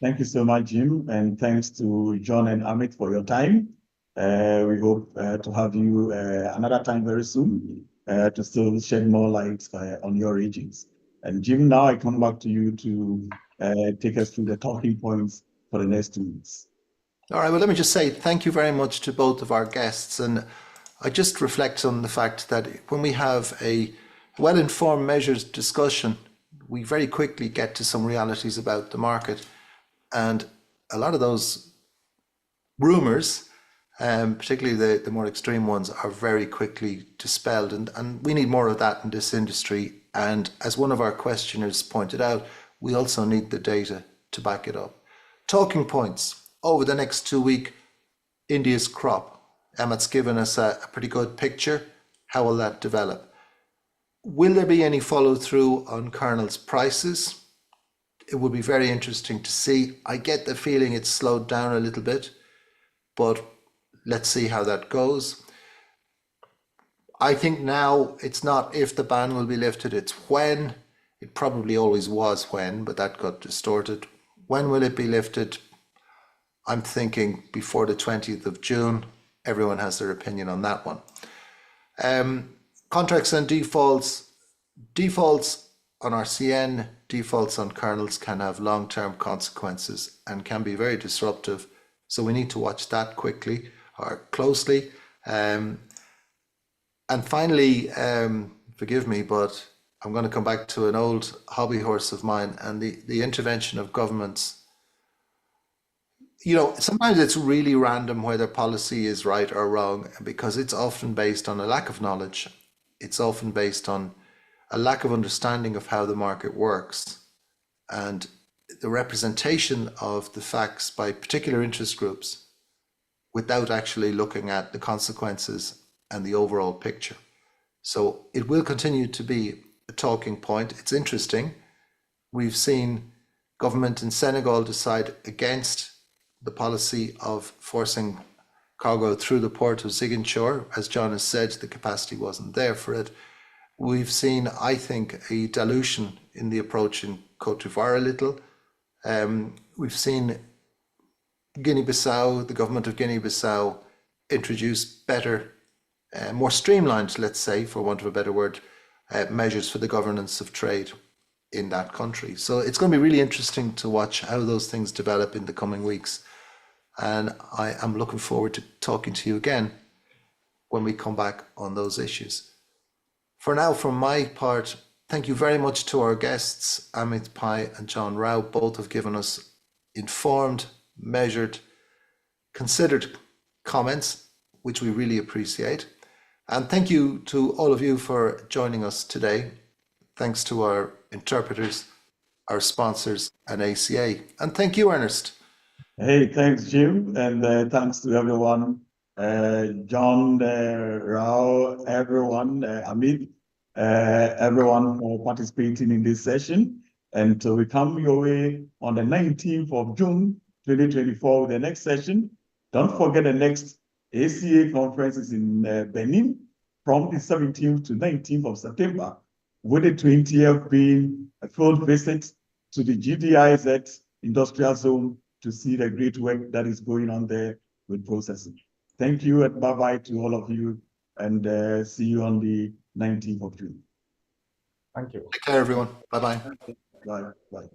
Thank you so much, Jim, and thanks to John and Amit for your time. We hope to have you another time very soon to still shed more light on your regions. And Jim, now I come back to you to take us through the talking points for the next 2 weeks. All right, well, let me just say thank you very much to both of our guests. And I just reflect on the fact that when we have a well-informed, measured discussion, we very quickly get to some realities about the market. And a lot of those rumors, particularly the more extreme ones, are very quickly dispelled. And we need more of that in this industry. And as one of our questioners pointed out, we also need the data to back it up. Talking points over the next 2 weeks, India's crop. Emmett's given us a pretty good picture. How will that develop? Will there be any follow through on kernels prices? It would be very interesting to see. I get the feeling it's slowed down a little bit, but let's see how that goes. I think now it's not if the ban will be lifted, it's when. It probably always was when, but that got distorted. When will it be lifted? I'm thinking before the 20th of June. Everyone has their opinion on that one. Contracts and defaults. Defaults on RCN, defaults on kernels can have long-term consequences and can be very disruptive. So we need to watch that quickly or closely. And finally, forgive me, but I'm going to come back to an old hobby horse of mine and the intervention of governments. You know, sometimes it's really random whether policy is right or wrong because it's often based on a lack of knowledge. It's often based on a lack of understanding of how the market works and the representation of the facts by particular interest groups without actually looking at the consequences and the overall picture. So it will continue to be a talking point. It's interesting. We've seen government in Senegal decide against the policy of forcing cargo through the port of Ziguinchor. As John has said, the capacity wasn't there for it. We've seen, I think, a dilution in the approach in Cote d'Ivoire a little. We've seen Guinea-Bissau, the government of Guinea-Bissau, introduce better, more streamlined, let's say, for want of a better word, measures for the governance of trade in that country. So it's going to be really interesting to watch how those things develop in the coming weeks. And I am looking forward to talking to you again when we come back on those issues. For now, from my part, thank you very much to our guests, Amit Pai and John Rao. Both have given us informed, measured, considered comments, which we really appreciate. And thank you to all of you for joining us today. Thanks to our interpreters, our sponsors, and ACA. And thank you, Ernest. Hey, thanks, Jim, and thanks to everyone. John, Rao, everyone, Amit. everyone for participating in this session. And so we come your way on the 19th of June, 2024 with the next session. Don't forget the next ACA conference is in Benin from the 17th to 19th of September, with the 20th being a field visit to the GDIZ industrial zone to see the great work that is going on there with processing. Thank you and bye-bye to all of you, and see you on the 19th of June. Thank you. Take care, everyone. Bye-bye. Bye. Bye.